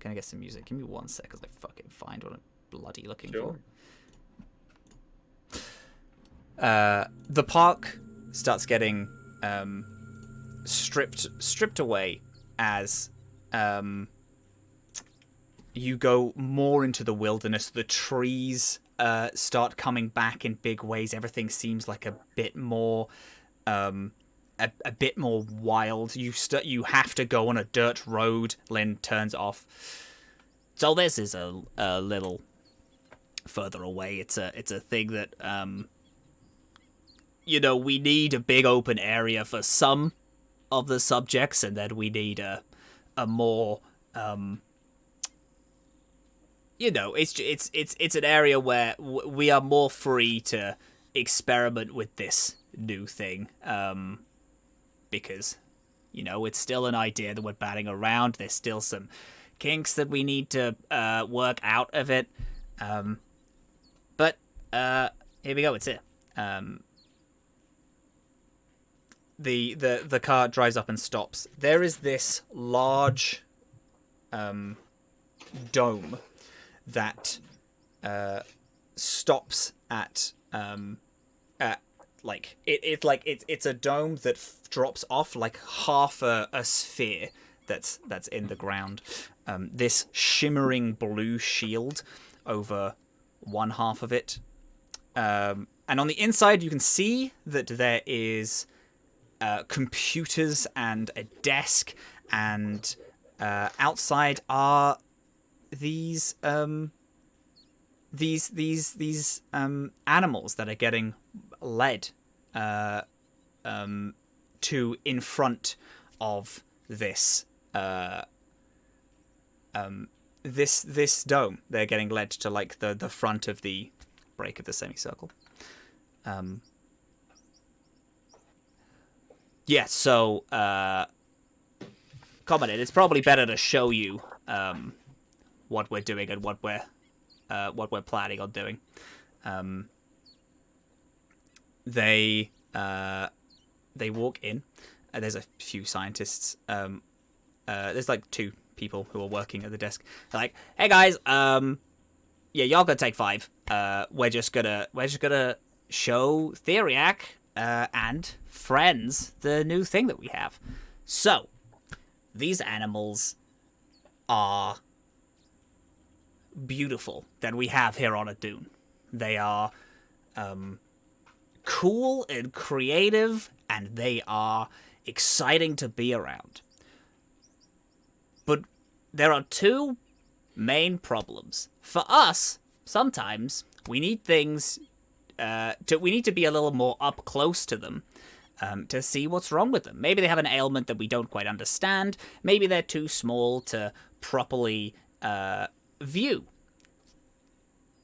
I get some music? Give me 1 sec, as I fucking find what I'm bloody looking for. The park starts getting stripped away as you go more into the wilderness. The trees start coming back in big ways. Everything seems like a bit more a bit more wild. You have to go on a dirt road. Lynn turns off. So this is a little further away. It's a thing that we need a big open area for some of the subjects, and then we need a more it's an area where we are more free to experiment with this new thing, because it's still an idea that we're batting around. There's still some kinks that we need to work out of it, but here we go. It's here. The car drives up and stops. There is this large dome that stops at it's a dome that drops off like half a sphere that's in the ground. This shimmering blue shield over one half of it, and on the inside you can see that there is computers and a desk, and outside are these animals that are getting led to in front of this this dome. They're getting led to like the front of the break of the semicircle. Yeah, so Commodore, it's probably better to show you what we're doing and what we're planning on doing. They walk in. There's a few scientists. There's like 2 people who are working at the desk. They're like, "Hey guys, yeah, y'all gonna take 5. We're just gonna show Theriac and friends the new thing that we have. So, these animals are beautiful that we have here on Idun. They are cool and creative, and they are exciting to be around. But there are 2 main problems. For us, sometimes we need things we need to be a little more up close to them to see what's wrong with them. Maybe they have an ailment that we don't quite understand. Maybe they're too small to properly view.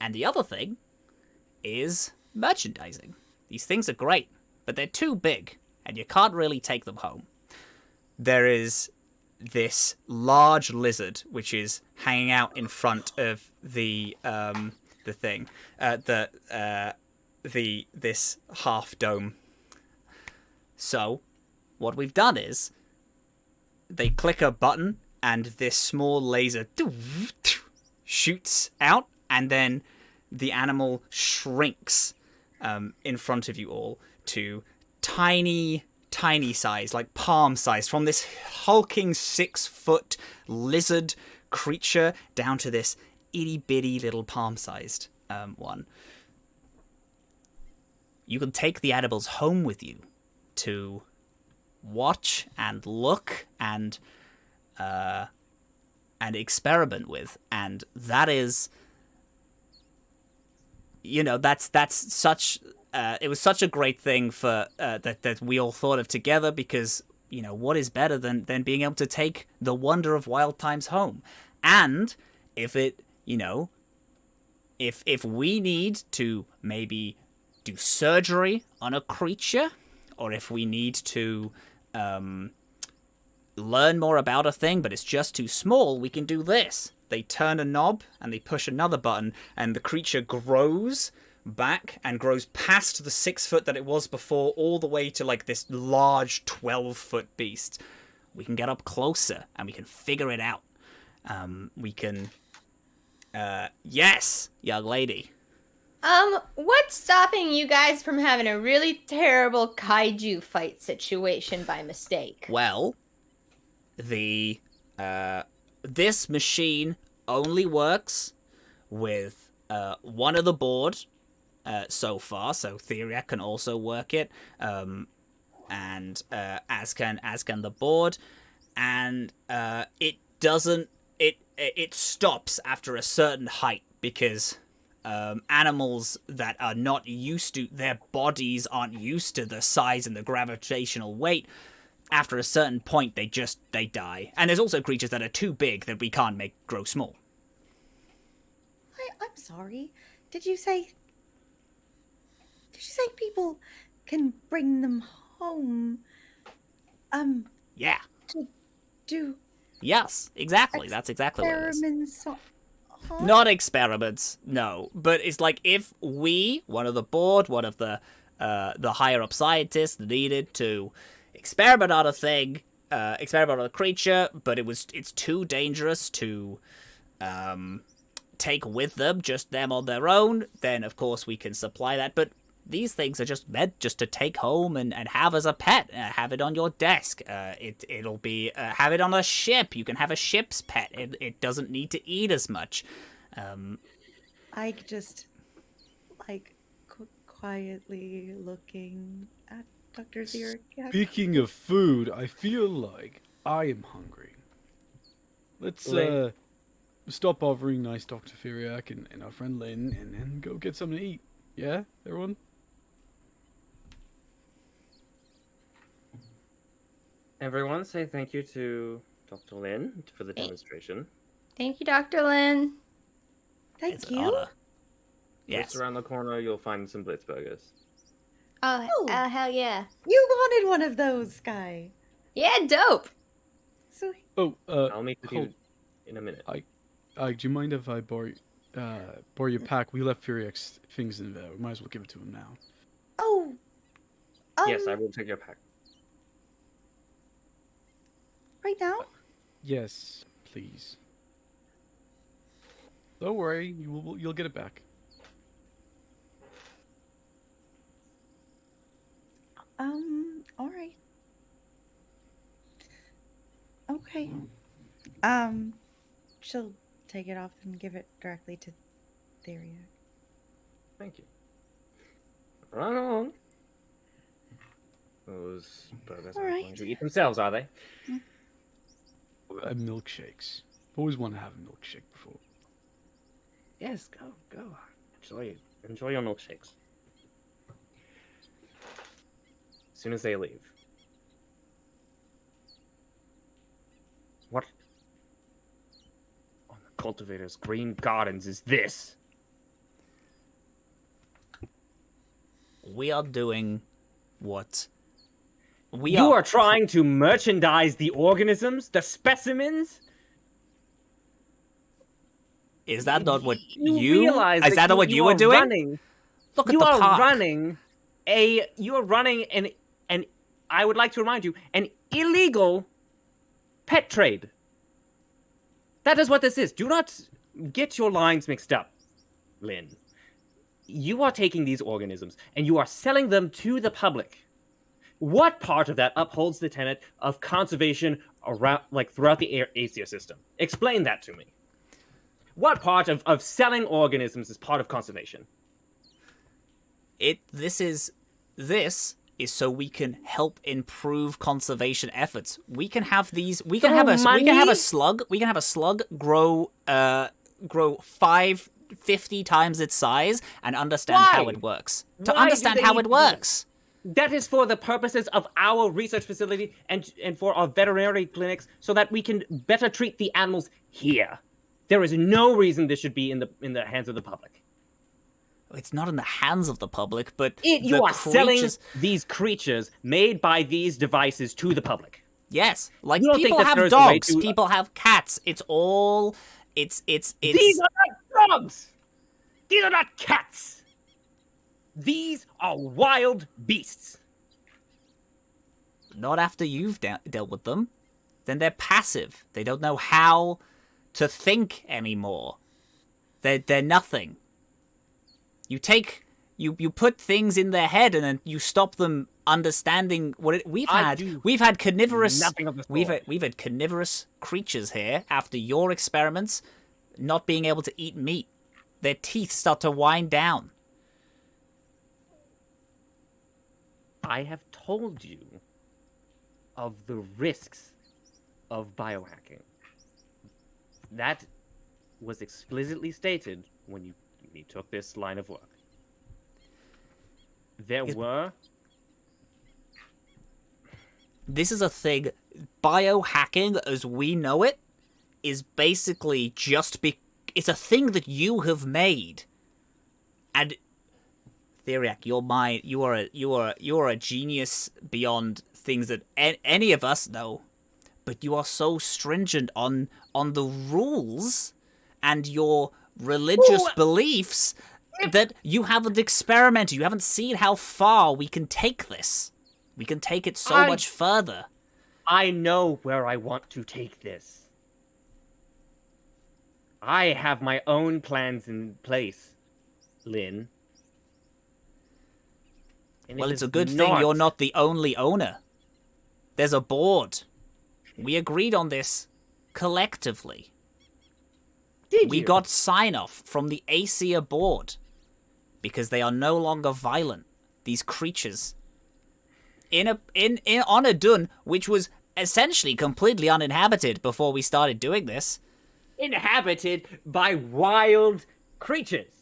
And the other thing is merchandising. These things are great, but they're too big, and you can't really take them home. There is this large lizard which is hanging out in front of the thing, this half dome. So, what we've done is they click a button, and this small laser shoots out, and then the animal shrinks in front of you all to tiny size, like palm size, from this hulking 6-foot lizard creature down to this itty-bitty little palm-sized one. You can take the animals home with you to watch and look and experiment with, and that is, that's such. It was such a great thing for that we all thought of together, because what is better than being able to take the wonder of wild times home, and if it if we need to maybe do surgery on a creature, or if we need to learn more about a thing but it's just too small, we can do this. They turn a knob and they push another button, and the creature grows back and grows past the 6 foot that it was before, all the way to like this large 12-foot beast. We can get up closer and we can figure it out. We can yes, young lady. What's stopping you guys from having a really terrible kaiju fight situation by mistake? Well, this machine only works with one of the board so far, so Theriac can also work it, and as can the board, and it stops after a certain height, because animals that are not used to, their bodies aren't used to the size and the gravitational weight. After a certain point, they die. And there's also creatures that are too big that we can't make grow small. I'm sorry. Did you say people can bring them home? Yeah. To do Yes, exactly. That's exactly what it is. experiments on? Not experiments, no. But it's like if we, one of the board, one of the higher up scientists, needed to experiment on a thing, experiment on a creature, but it's too dangerous to take with them, just them on their own, then of course we can supply that. But these things are just meant just to take home and have as a pet. Have it on your desk. It'll be have it on a ship. You can have a ship's pet. It doesn't need to eat as much. I just quietly looking at Dr. Theriac. Speaking of food, I feel like I am hungry. Let's stop bothering nice Dr. Theriac and our friend Lynn and go get something to eat. Yeah, everyone? Everyone, say thank you to Dr. Lin for the demonstration. Thank you, Dr. Lin. Thank It's an you. honor. Yes. Yes. Around the corner, you'll find some Blitzburgers. Oh, hell yeah. You wanted one of those, Skye. Yeah, dope. So Oh, I'll meet with you hold- in a minute. do you mind if I borrow your pack? We left Theriac's things in there. We might as well give it to him now. Yes, I will take your pack. right now? Yes, please. Don't worry, you'll get it back. All right. Okay. She'll take it off and give it directly to Theriac. Thank you. Run on. Those burgers All aren't right. going to eat themselves, are they? Milkshakes. I've always wanted to have a milkshake before. Yes, go. Enjoy your milkshakes. As soon as they leave. What on the cultivator's green gardens is this? we are doing what we You are trying to merchandise the organisms, the specimens? Is that not what you realize is that not what you were doing? Look at you the are park. running an I would like to remind you, an illegal pet trade. That is what this is. Do not get your lines mixed up, Lynn. You are taking these organisms and you are selling them to the public. What part of that upholds the tenet of conservation around, like throughout the Asia system? Explain that to me. What part of selling organisms is part of conservation? This is so we can help improve conservation efforts. We can have these. We can have a slug grow 50 times its size and understand how it works. That is for the purposes of our research facility and for our veterinary clinics, so that we can better treat the animals here. There is no reason this should be in the hands of the public. It's not in the hands of the public, but you are selling these creatures made by these devices to the public. Yes, like people have dogs, people have cats. It's all. It's. These are not dogs. These are not cats. These are wild beasts. Not after you've dealt with them. Then they're passive. They don't know how to think anymore. They're nothing. You put things in their head and then you stop them understanding what it. We've had carnivorous. We've had carnivorous creatures here after your experiments, not being able to eat meat. Their teeth start to wind down. I have told you of the risks of biohacking. That was explicitly stated when you took this line of work. This is a thing. Biohacking, as we know it, is basically it's a thing that you have made. And Theriac, you are a genius beyond things that any of us know. But you are so stringent on the rules and your religious beliefs that you haven't experimented. You haven't seen how far we can take this. We can take it so much further. I know where I want to take this. I have my own plans in place, Lynn. Well, it's a good thing you're not the only owner. There's a board. We agreed on this collectively. We got sign-off from the Asia board because they are no longer violent. These creatures on Idun, which was essentially completely uninhabited before we started doing this. Inhabited by wild creatures.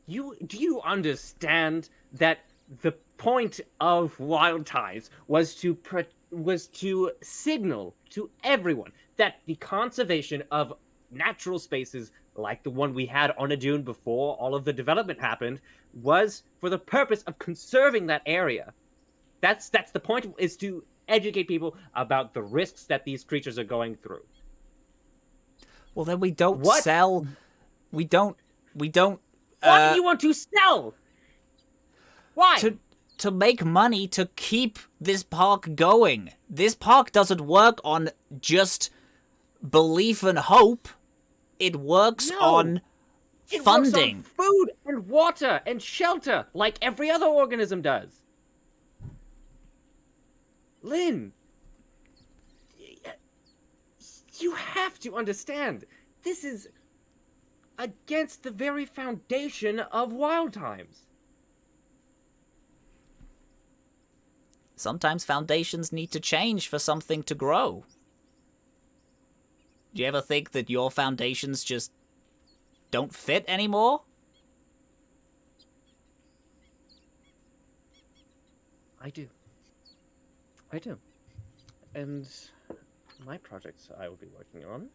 Do you understand that the point of Wild Ties was to signal to everyone that the conservation of natural spaces like the one we had on Idun before all of the development happened was for the purpose of conserving that area. That's the point, is to educate people about the risks that these creatures are going through. Well, then we don't sell. We don't. What do you want to sell? Why? To make money to keep this park going. This park doesn't work on just belief and hope. It works on funding. Works on food and water and shelter, like every other organism does. Lynn, you have to understand, this is against the very foundation of Wild Times. Sometimes foundations need to change for something to grow. Do you ever think that your foundations just don't fit anymore? I do. And my projects I will be working on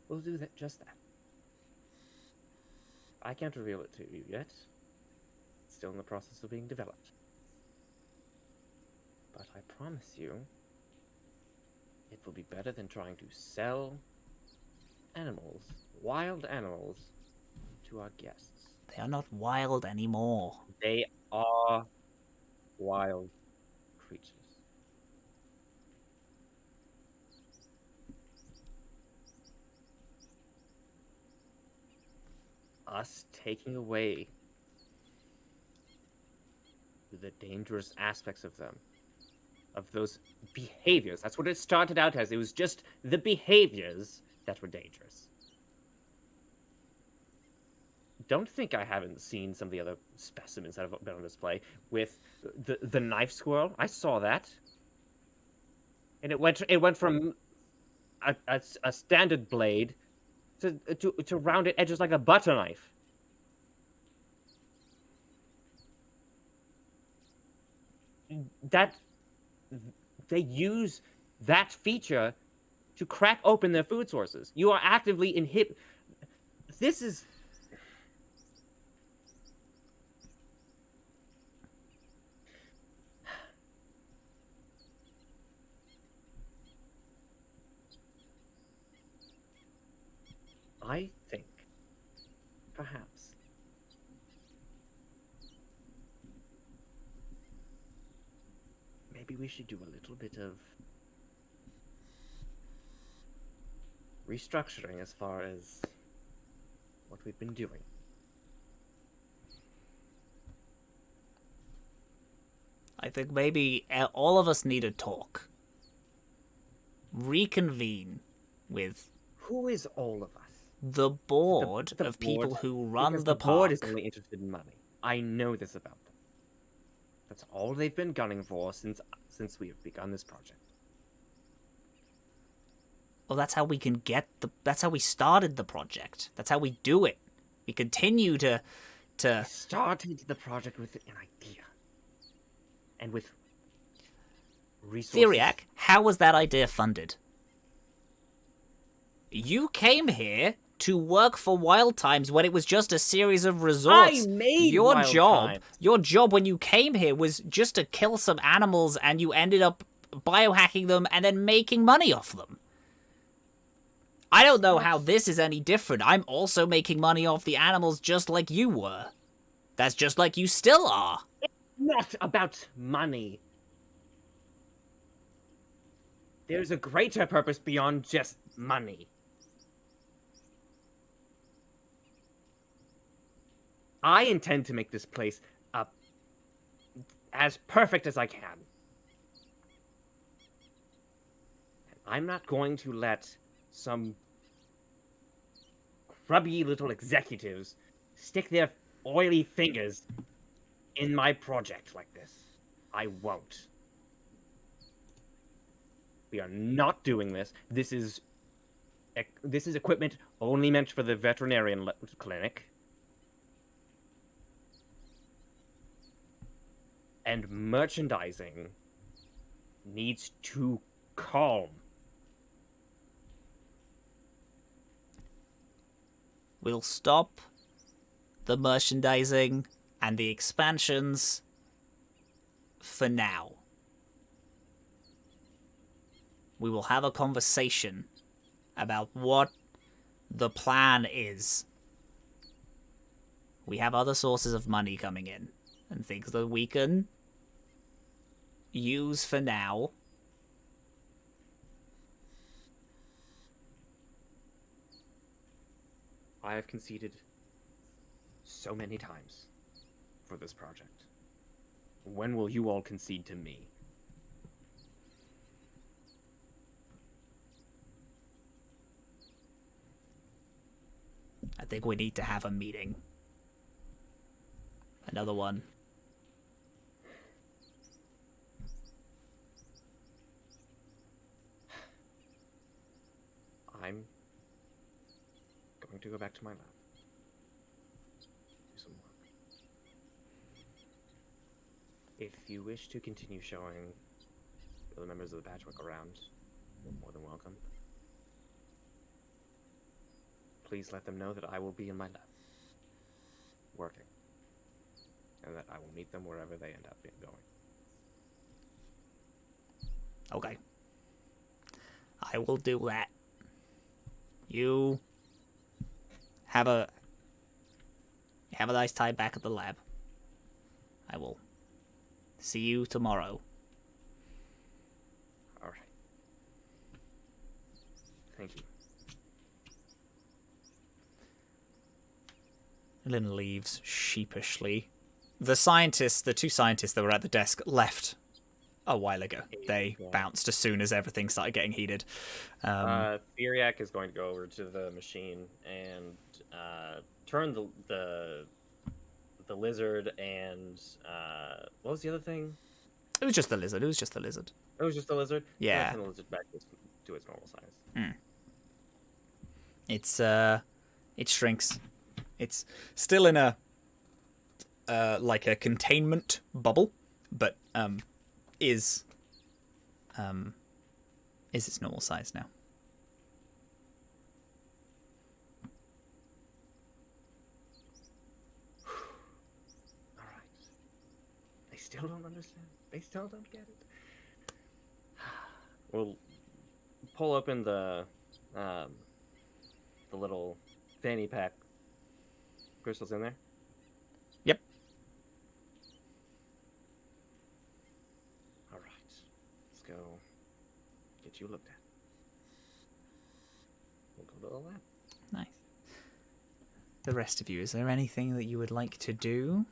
will do just that. I can't reveal it to you yet. It's still in the process of being developed. But I promise you, it will be better than trying to sell animals, wild animals, to our guests. They are not wild anymore. They are wild creatures. Us taking away the dangerous aspects of them, of those behaviors. That's what it started out as. It was just the behaviors that were dangerous. Don't think I haven't seen some of the other specimens that have been on display with the knife squirrel. I saw that, and it went from a standard blade to rounded edges like a butter knife. That they use that feature to crack open their food sources. You are actively This is. I think, perhaps, maybe we should do a little bit of restructuring as far as what we've been doing. I think maybe all of us need to talk. Reconvene with Who is all of us? the board The of people board, who run because the board park. is only interested in money. I know this about them. That's all they've been gunning for since we have begun this project. Well, that's how we can that's how we started the project. That's how we do it. We continue to We started the project with an idea. And with resources. Theriac, how was that idea funded? You came here to work for Wild Times when it was just a series of resorts. I made Wild Times. Your job when you came here was just to kill some animals, and you ended up biohacking them and then making money off them. I don't know how this is any different. I'm also making money off the animals just like you were. That's just like you still are. It's not about money. There's a greater purpose beyond just money. I intend to make this place as perfect as I can. And I'm not going to let some grubby little executives stick their oily fingers in my project like this. I won't. We are not doing this. This is equipment only meant for the veterinarian clinic. And merchandising needs to calm. We'll stop the merchandising and the expansions for now. We will have a conversation about what the plan is. We have other sources of money coming in and things that we can use for now. I have conceded so many times for this project. When will you all concede to me? I think we need to have a meeting. Another one. I'm going to go back to my lab. Do some work. If you wish to continue showing the other members of the patchwork around, you're more than welcome. Please let them know that I will be in my lab. working, and that I will meet them wherever they end up going. Okay. I will do that. You have a nice time back at the lab. I will see you tomorrow. All right. Thank you. Lynn leaves sheepishly. The two scientists that were at the desk left a while ago. They bounced as soon as everything started getting heated. Theriac is going to go over to the machine and turn the lizard and what was the other thing? It was just the lizard. It was just the lizard. Yeah. Turn the lizard back to its normal size. It shrinks. It's still in a like a containment bubble, but is its normal size now. All right. They still don't understand. They still don't get it. We'll pull open the little fanny pack crystals in there. Yep. All right. Let's go get you looked at. We'll go to the lab. Nice. The rest of you, is there anything that you would like to do?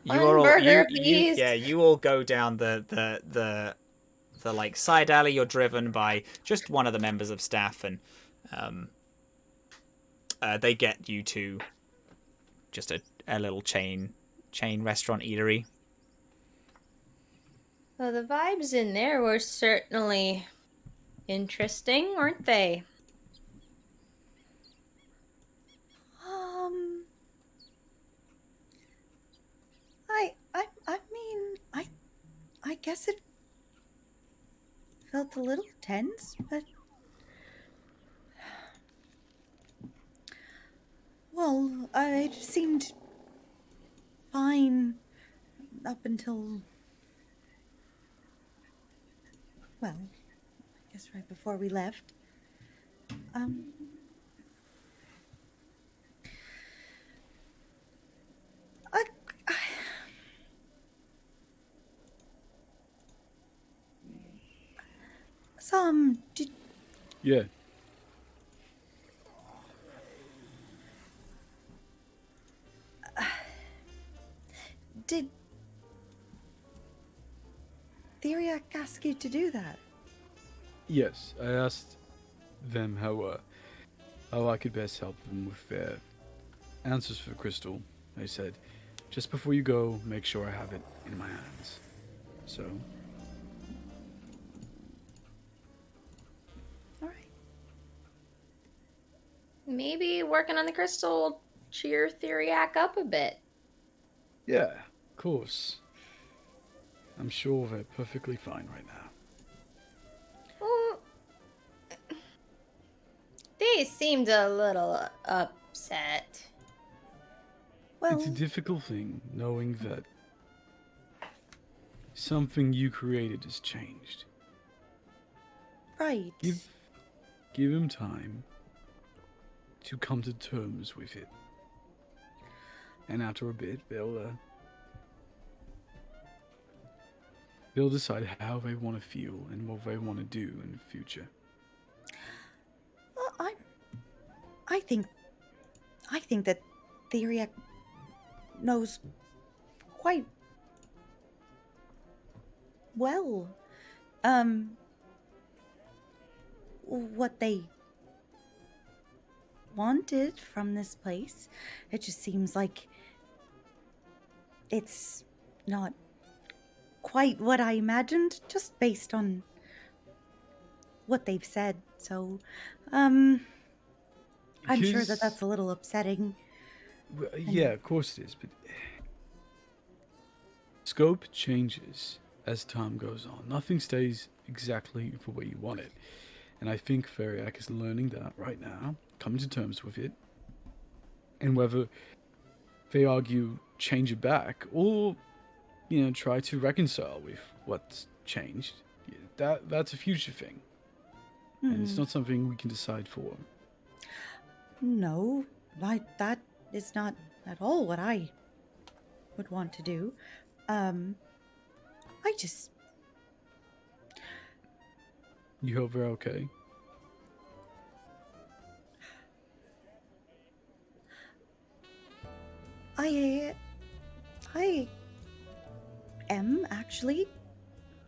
You all go down the like side alley. You're driven by just one of the members of staff, and they get you to just a little chain restaurant eatery. Well, the vibes in there were certainly interesting, weren't they? I mean, I guess it felt a little tense, but well, it seemed fine up until, well, I guess right before we left. Did Yeah. Did Theriac ask you to do that? Yes, I asked them how I could best help them with their answers for the crystal. They said, just before you go, make sure I have it in my hands. So. All right. Maybe working on the crystal will cheer Theriac up a bit. Yeah, of course. I'm sure they're perfectly fine right now. Well, they seemed a little upset. Well, It's a difficult thing knowing that something you created has changed. right. Give him time to come to terms with it. And after a bit, they'll decide how they want to feel and what they want to do in the future. Well, I think that Theriac knows quite well what they wanted from this place. It just seems like it's not quite what I imagined, just based on what they've said. So, I'm sure that that's a little upsetting. Well, yeah, of course it is, but scope changes as time goes on. Nothing stays exactly the way you want it. And I think Theriac is learning that right now, coming to terms with it. And whether they argue change it back or, try to reconcile with what's changed, that's a future thing. And it's not something we can decide for. No, that is not at all what I would want to do. You hope they're okay? I am actually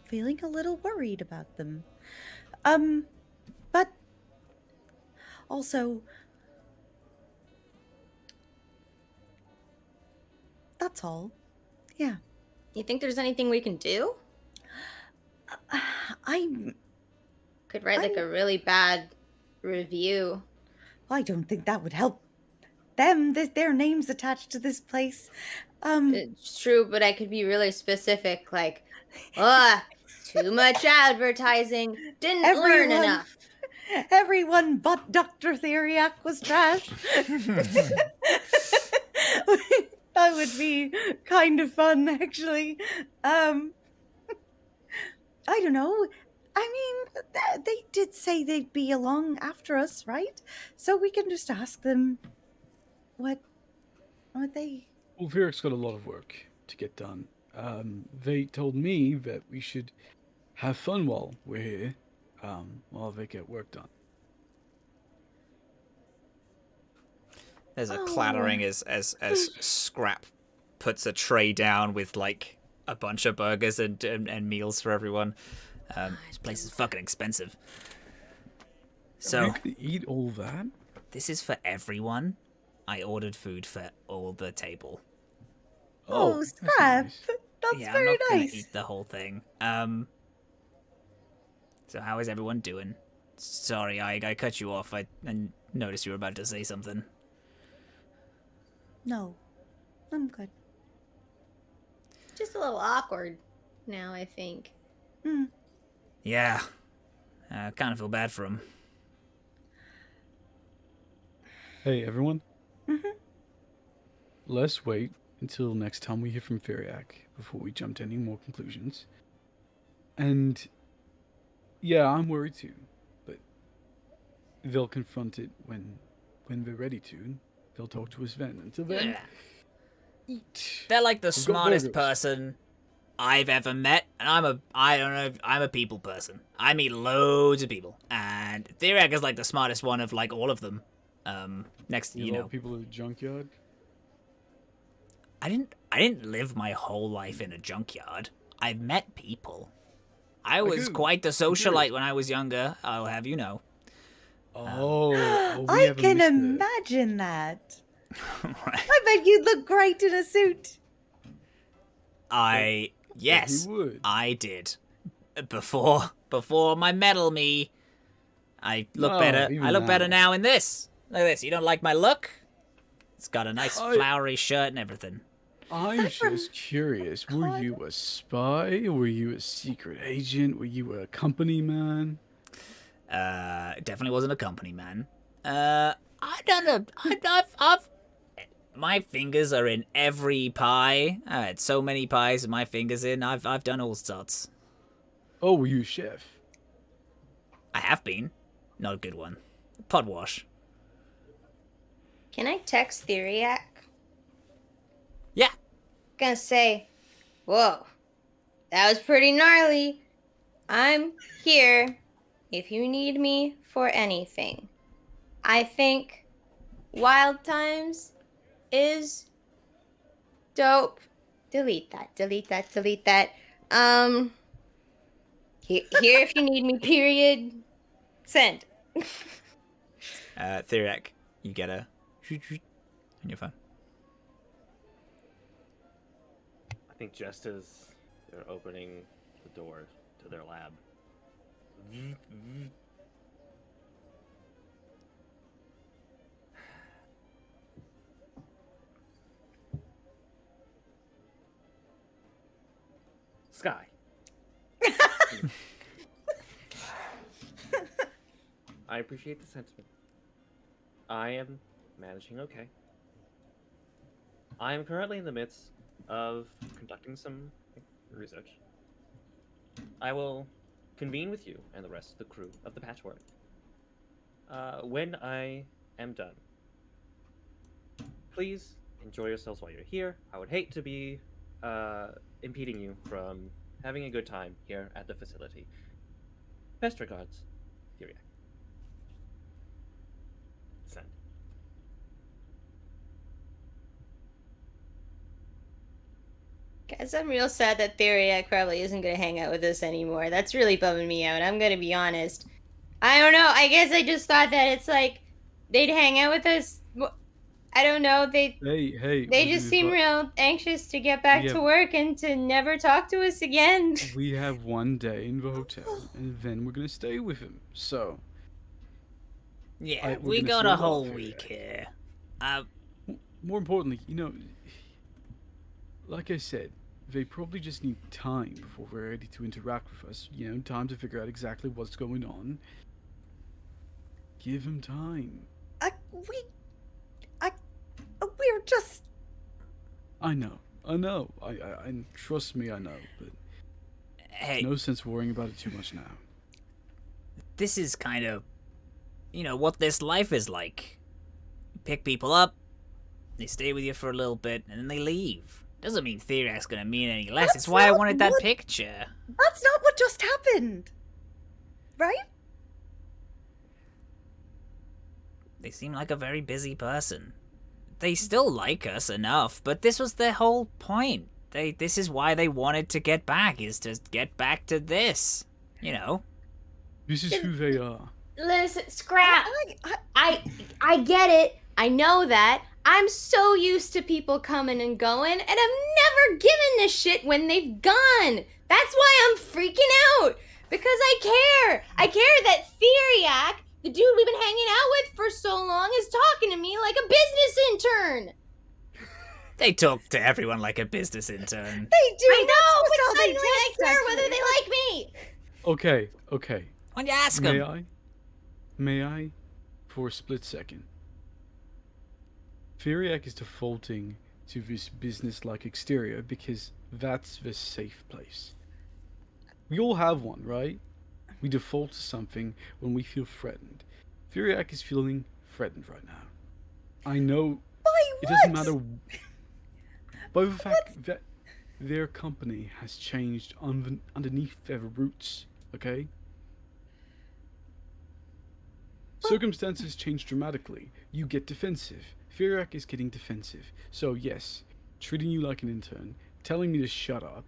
feeling a little worried about them. But also, that's all. Yeah. You think there's anything we can do? Could write like a really bad review. I don't think that would help them. Their names attached to this place. It's true, but I could be really specific, like, too much advertising, didn't learn enough. Everyone but Dr. Theriac was trash. That would be kind of fun, actually. I don't know. I mean, they did say they'd be along after us, right? So we can just ask them what they... Well, Theriac's got a lot of work to get done. They told me that we should have fun while we're here, while they get work done. There's a clattering as Scrap puts a tray down with like a bunch of burgers and meals for everyone. This place is fucking expensive. So you can eat all that? This is for everyone. I ordered food for all the table. Oh, Scrap. That's yeah, very I'm not gonna nice. eat the whole thing. So how is everyone doing? Sorry, I cut you off. I noticed you were about to say something. No, I'm good. Just a little awkward now, I think. Yeah, I kind of feel bad for him. Hey, everyone. Let's wait until next time we hear from Theriac before we jump to any more conclusions. And yeah, I'm worried too, but they'll confront it when they're ready to. They'll talk to us then. Until then, eat. They're like the We've got smartest burgers. person I've ever met, and I'm a people person. I meet loads of people, and Theriac is like the smartest one of like all of them. Next, You know, people at the junkyard. I didn't live my whole life in a junkyard. I've met people. I was quite the socialite when I was younger, I'll have you know. I can imagine that. I bet you'd look great in a suit. Yes, I did. Before my metal me, I look better. I look better now in this. Look at this. You don't like my look? It's got a nice flowery shirt and everything. I'm just curious. Were you a spy? Were you a secret agent? Were you a company man? Definitely wasn't a company man. I've my fingers are in every pie. I had so many pies with my fingers in. I've done all sorts. Oh, were you a chef? I have been. Not a good one. Pot wash. Can I text Theriac? Yeah. Gonna say, whoa, that was pretty gnarly. I'm here if you need me for anything. I think Wild Times is dope. Delete that. Here if you need me, period. Send. Theriac, you get a on your phone. I think just as they're opening the door to their lab. Skye. I appreciate the sentiment. I am managing okay. I am currently in the midst of conducting some research. I will convene with you and the rest of the crew of the Patchwork when I am done. Please enjoy yourselves while you're here. I would hate to be impeding you from having a good time here at the facility. Best regards, Theriac. Send. Guys, I'm real sad that Theriac probably isn't going to hang out with us anymore. That's really bumming me out. I'm going to be honest. I don't know. I guess I just thought that it's like they'd hang out with us. I don't know. They just seem real anxious to get back to work and to never talk to us again. We have one day in the hotel, and then we're gonna stay with him. So. Yeah, we got a whole week here. More importantly, like I said, they probably just need time before they're ready to interact with us. Time to figure out exactly what's going on. Give them time. We're just... I know. I trust me, I know, but hey, no sense worrying about it too much now. This is kind of, what this life is like. You pick people up, they stay with you for a little bit, and then they leave. Doesn't mean Theriac's gonna mean any less. It's why I wanted that picture. That's not what just happened. Right? They seem like a very busy person. They still like us enough, but this was their whole point. This is why they wanted to get back, is to get back to this. This is who they are. Listen, Scrap. I get it. I know that. I'm so used to people coming and going, and I'm never given a shit when they've gone. That's why I'm freaking out. Because I care. I care that Theriac, the dude we've been hanging out with for so long, is talking to me like a business intern. They talk to everyone like a business intern. They do. I know, but suddenly I care whether they like me. Okay. Why don't you ask them? May I, for a split second? Theriac is defaulting to this business-like exterior because that's the safe place. We all have one, right? We default to something when we feel threatened. Theriac is feeling threatened right now. I know it doesn't matter. By the fact that their company has changed underneath their roots, okay? Circumstances change dramatically. You get defensive. Theriac is getting defensive. So yes, treating you like an intern, telling me to shut up.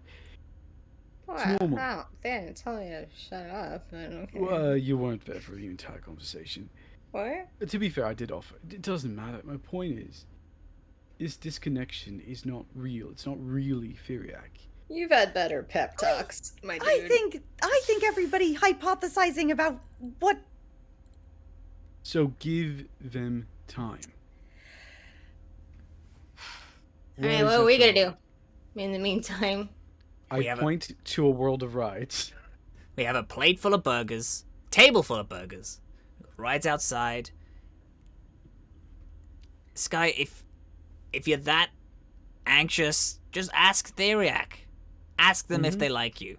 It's normal. They didn't tell me to shut up. Okay. Well, you weren't there for the entire conversation. What? To be fair, I did offer. It doesn't matter. My point is, this disconnection is not real. It's not really Theriac. You've had better pep talks, my dude. I think everybody hypothesizing about what... So give them time. Alright, what are we gonna do? In the meantime... I point to a world of rides. We have a plate full of burgers, table full of burgers, rides outside. Skye, if you're that anxious, just ask Theriac. Ask them if they like you.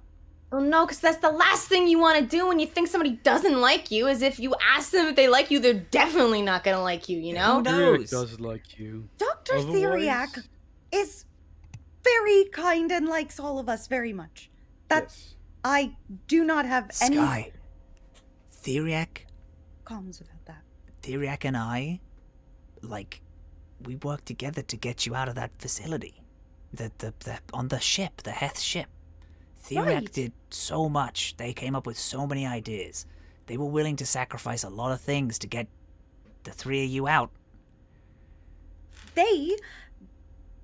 Oh no, because that's the last thing you want to do when you think somebody doesn't like you, is if you ask them if they like you, they're definitely not gonna like you, Who knows? Theriac does like you. Dr. Theriac is very kind and likes all of us very much. Yes. I do not have any... Skye, Theriac... qualms about that. Theriac and I, we worked together to get you out of that facility. On the ship, the Heth ship. Theriac did so much. They came up with so many ideas. They were willing to sacrifice a lot of things to get the three of you out. They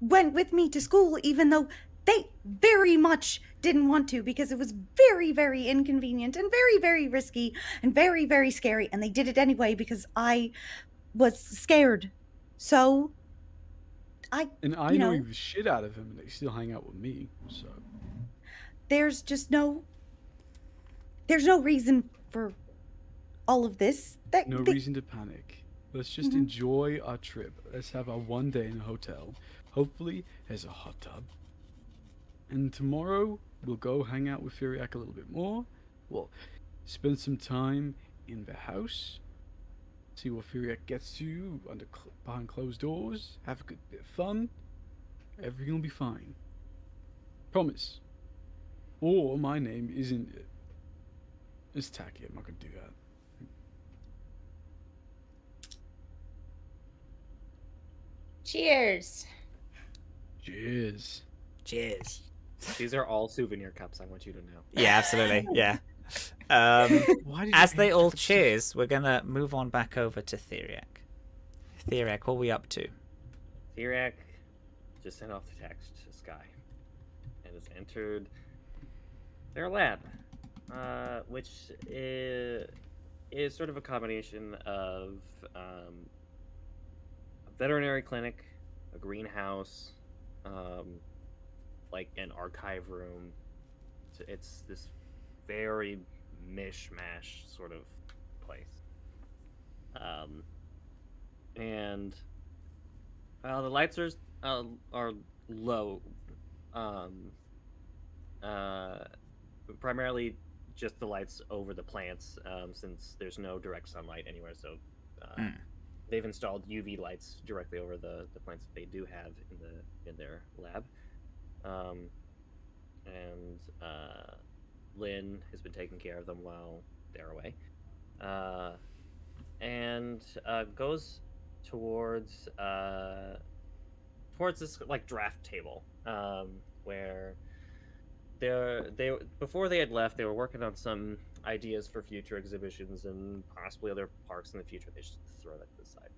went with me to school even though they very much didn't want to, because it was very, very inconvenient and very, very risky and very, very scary, and they did it anyway because I was scared. So I know the shit out of him, and they still hang out with me, so there's no reason for all of this. No reason to panic. Let's just enjoy our trip. Let's have our one day in a hotel. Hopefully, there's a hot tub. And tomorrow, we'll go hang out with Theriac a little bit more. We'll spend some time in the house. See what Theriac gets to behind closed doors. Have a good bit of fun. Everything will be fine. Promise. Or my name isn't it. It's tacky. I'm not gonna do that. Cheers. Cheers. Cheers. These are all souvenir cups, I want you to know. Yeah, absolutely. Yeah. As they all cheers, we're gonna move on back over to Theriac. Theriac, what are we up to? Theriac just sent off the text to Skye and has entered their lab, which is sort of a combination of a veterinary clinic, a greenhouse, like an archive room. It's this very mishmash sort of place. And the lights are low. Primarily just the lights over the plants, since there's no direct sunlight anywhere. So they've installed UV lights directly over the plants that they do have in their lab. And Lynn has been taking care of them while they're away, and goes towards this like draft table, where before they had left, they were working on some ideas for future exhibitions and possibly other parks in the future. They just throw that to the side,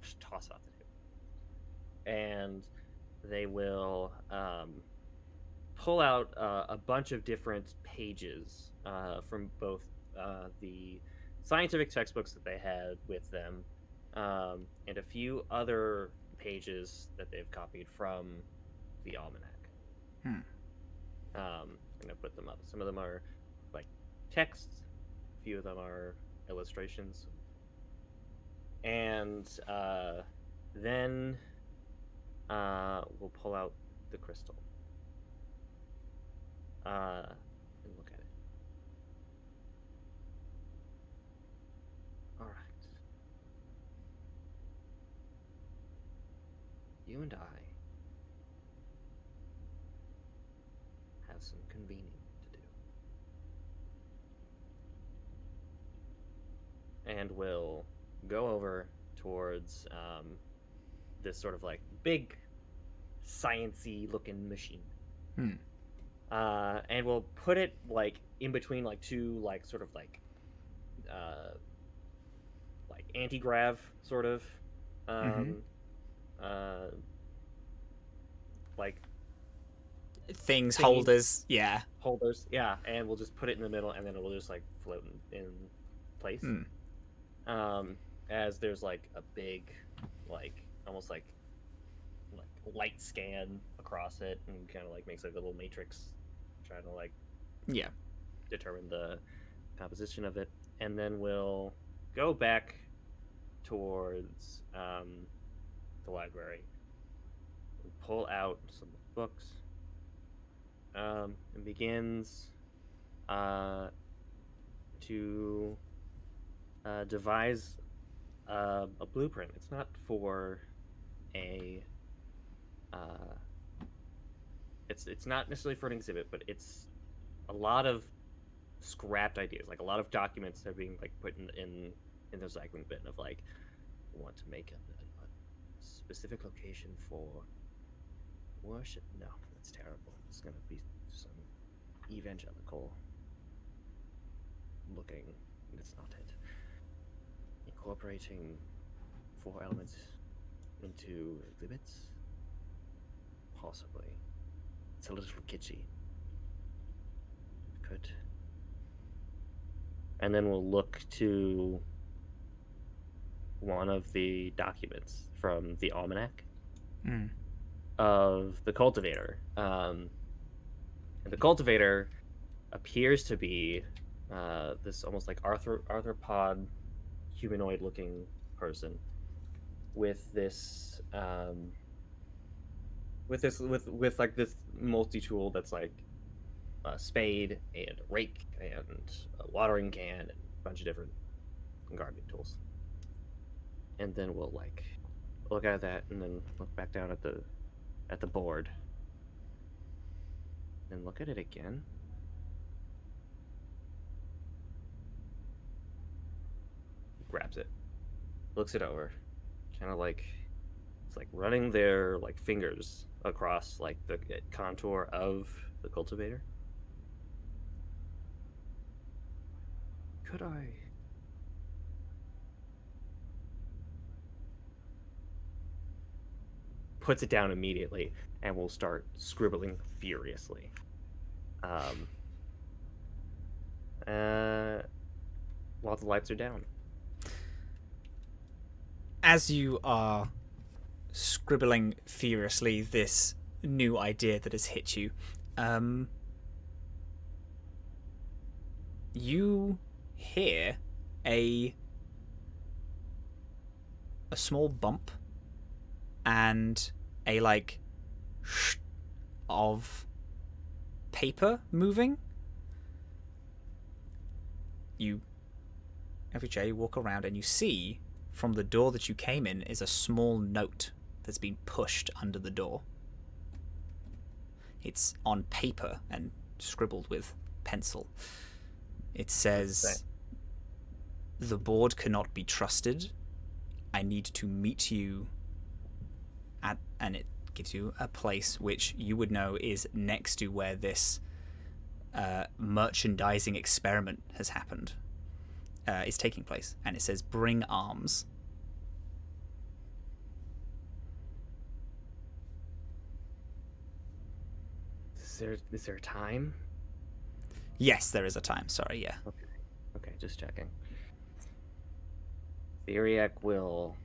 just toss it off the table, and they will pull out a bunch of different pages from both the scientific textbooks that they had with them, and a few other pages that they've copied from the almanac. I'm gonna put them up. Some of them are like texts, a few of them are illustrations, and then we'll pull out the crystal and look at it. All right. You and I have some convening to do. And we'll go over towards this sort of like big science-y looking machine. And we'll put it like in between like two like sort of like anti-grav sort of like Things, thingy. holders, yeah. Holders, yeah, and we'll just put it in the middle, and then it'll just like float in place. As there's like a big, like almost like light scan across it, and kind of like makes like a little matrix, trying to like determine the composition of it, and then we'll go back towards the library, and pull out some books. And begins to devise a blueprint. It's not for a it's not necessarily for an exhibit, but it's a lot of scrapped ideas. Like a lot of documents are being like put in the recycling bin of like, we want to make a specific location for worship. No, that's terrible. It's gonna be some evangelical looking. It's not it. Incorporating 4 elements into exhibits? Possibly. It's a little kitschy. Could. And then we'll look to one of the documents from the almanac of the cultivator. And the cultivator appears to be this almost like arthropod humanoid looking person with this with like this multi-tool that's like a spade and a rake and a watering can and a bunch of different gardening tools. And then we'll like look at that and then look back down at the board and look at it again. Grabs it, looks it over, kind of like it's like running their like fingers across like the contour of the cultivator. Could I? Puts it down immediately and will start scribbling furiously. While the lights are down. As you are scribbling furiously this new idea that has hit you, you hear a small bump and a like of paper moving. You, FJ, walk around and you see from the door that you came in is a small note that's been pushed under the door. It's on paper and scribbled with pencil. It says, "The board cannot be trusted. I need to meet you at," and it gives you a place which you would know is next to where this merchandising experiment has happened. Is taking place, and it says, "Bring arms." Is there time? Yes, there is a time. Sorry, yeah. Okay, just checking. Theriac will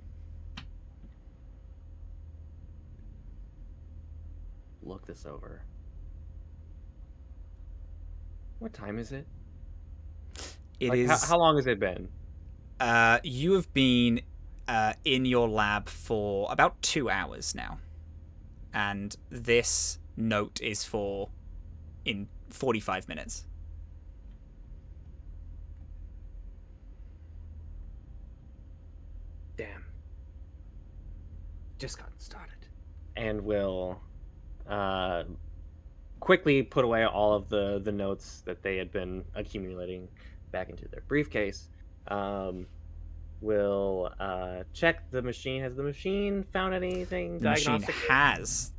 look this over. What time is it? It is. How long has it been? You have been in your lab for about 2 hours now, and this note is for in 45 minutes. Damn. Just gotten started. And we'll quickly put away all of the notes that they had been accumulating back into their briefcase. We'll check the machine. Has the machine found anything diagnostic?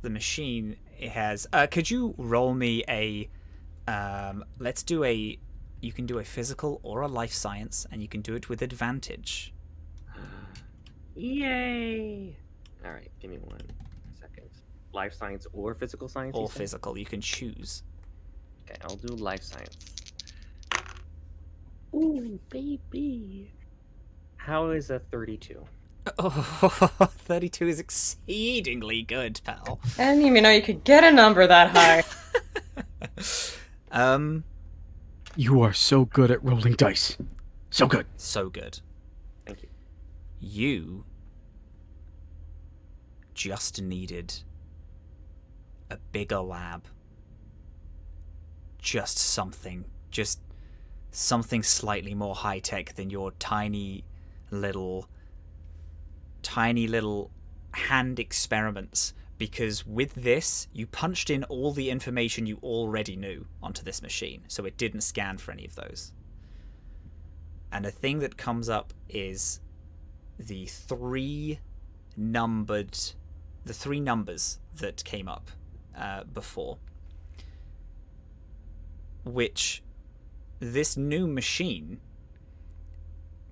The machine has. Could you roll me a? Let's do a. You can do a physical or a life science, and you can do it with advantage. Yay! All right, give me 1 second. Life science or physical science? Or physical, you can choose. Okay, I'll do life science. Ooh, baby. How is a 32? Oh, 32 is exceedingly good, pal. I didn't even know you could get a number that high. You are so good at rolling dice. So good. So good. Thank you. You just needed a bigger lab. Just something slightly more high-tech than your tiny little hand experiments, because with this you punched in all the information you already knew onto this machine, so it didn't scan for any of those. And a thing that comes up is the three numbers that came up before, which this new machine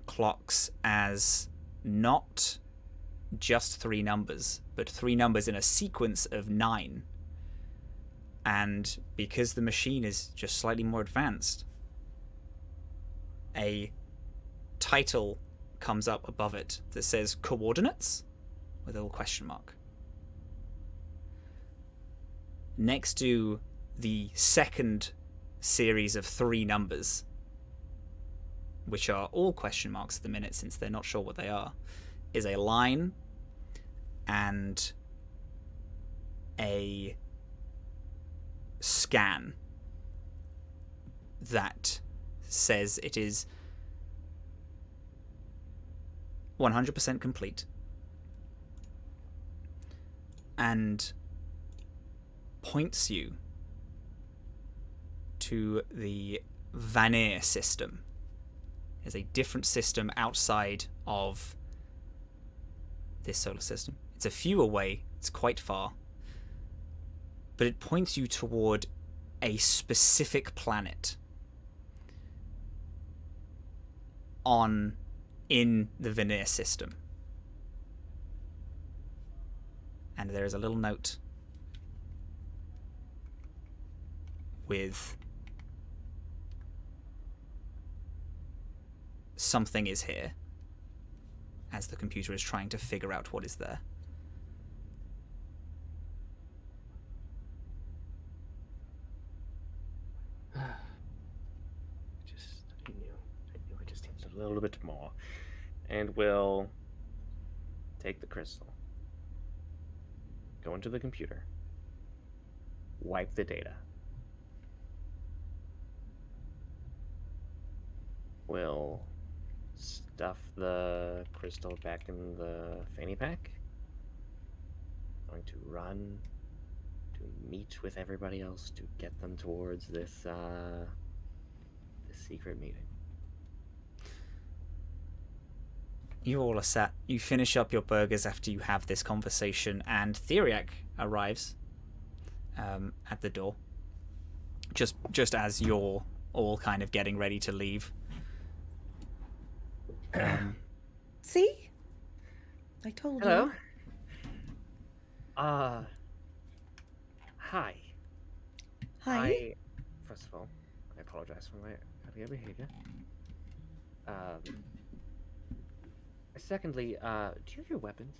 clocks as not just 3 numbers, but 3 numbers in a sequence of 9. And because the machine is just slightly more advanced, a title comes up above it that says coordinates with a little question mark. Next to the second series of 3 numbers which are all question marks at the minute since they're not sure what they are, is a line and a scan that says it is 100% complete and points you to the Vanir system. There's a different system outside of this solar system. It's a few away, it's quite far, but it points you toward a specific planet in the Vanir system. And there is a little note with something is here, as the computer is trying to figure out what is there. I knew I just needed a little bit more. And we'll take the crystal, go into the computer, wipe the data. We'll stuff the crystal back in the fanny pack. Going to run to meet with everybody else to get them towards this secret meeting. You all are sat. You finish up your burgers after you have this conversation, and Theriac arrives at the door. Just as you're all kind of getting ready to leave. See? I told Hello. you. Hi. Hi. First of all, I apologize for my earlier behavior. Secondly, do you have your weapons?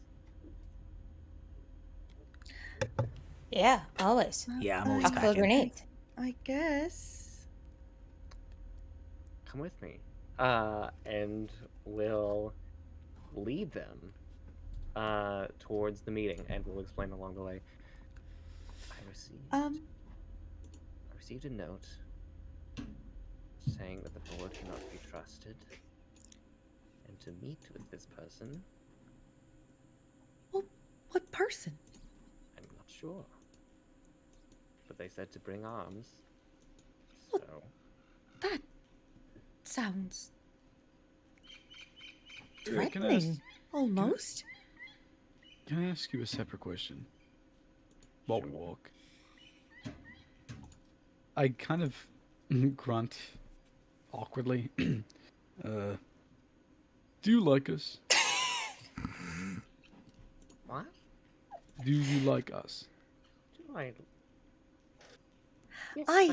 Yeah, always. Yeah, I'm always Tactical packing. grenades. I guess. Come with me. And we'll lead them towards the meeting, and we'll explain along the way. I received a note saying that the board cannot be trusted, and to meet with this person. Well, what person? I'm not sure, but they said to bring arms. Well, So that sounds Yeah, threatening, almost. Can I ask you a separate question? While we walk. I kind of grunt awkwardly. Do you like us? what? Do you like us? Do I? Yes, I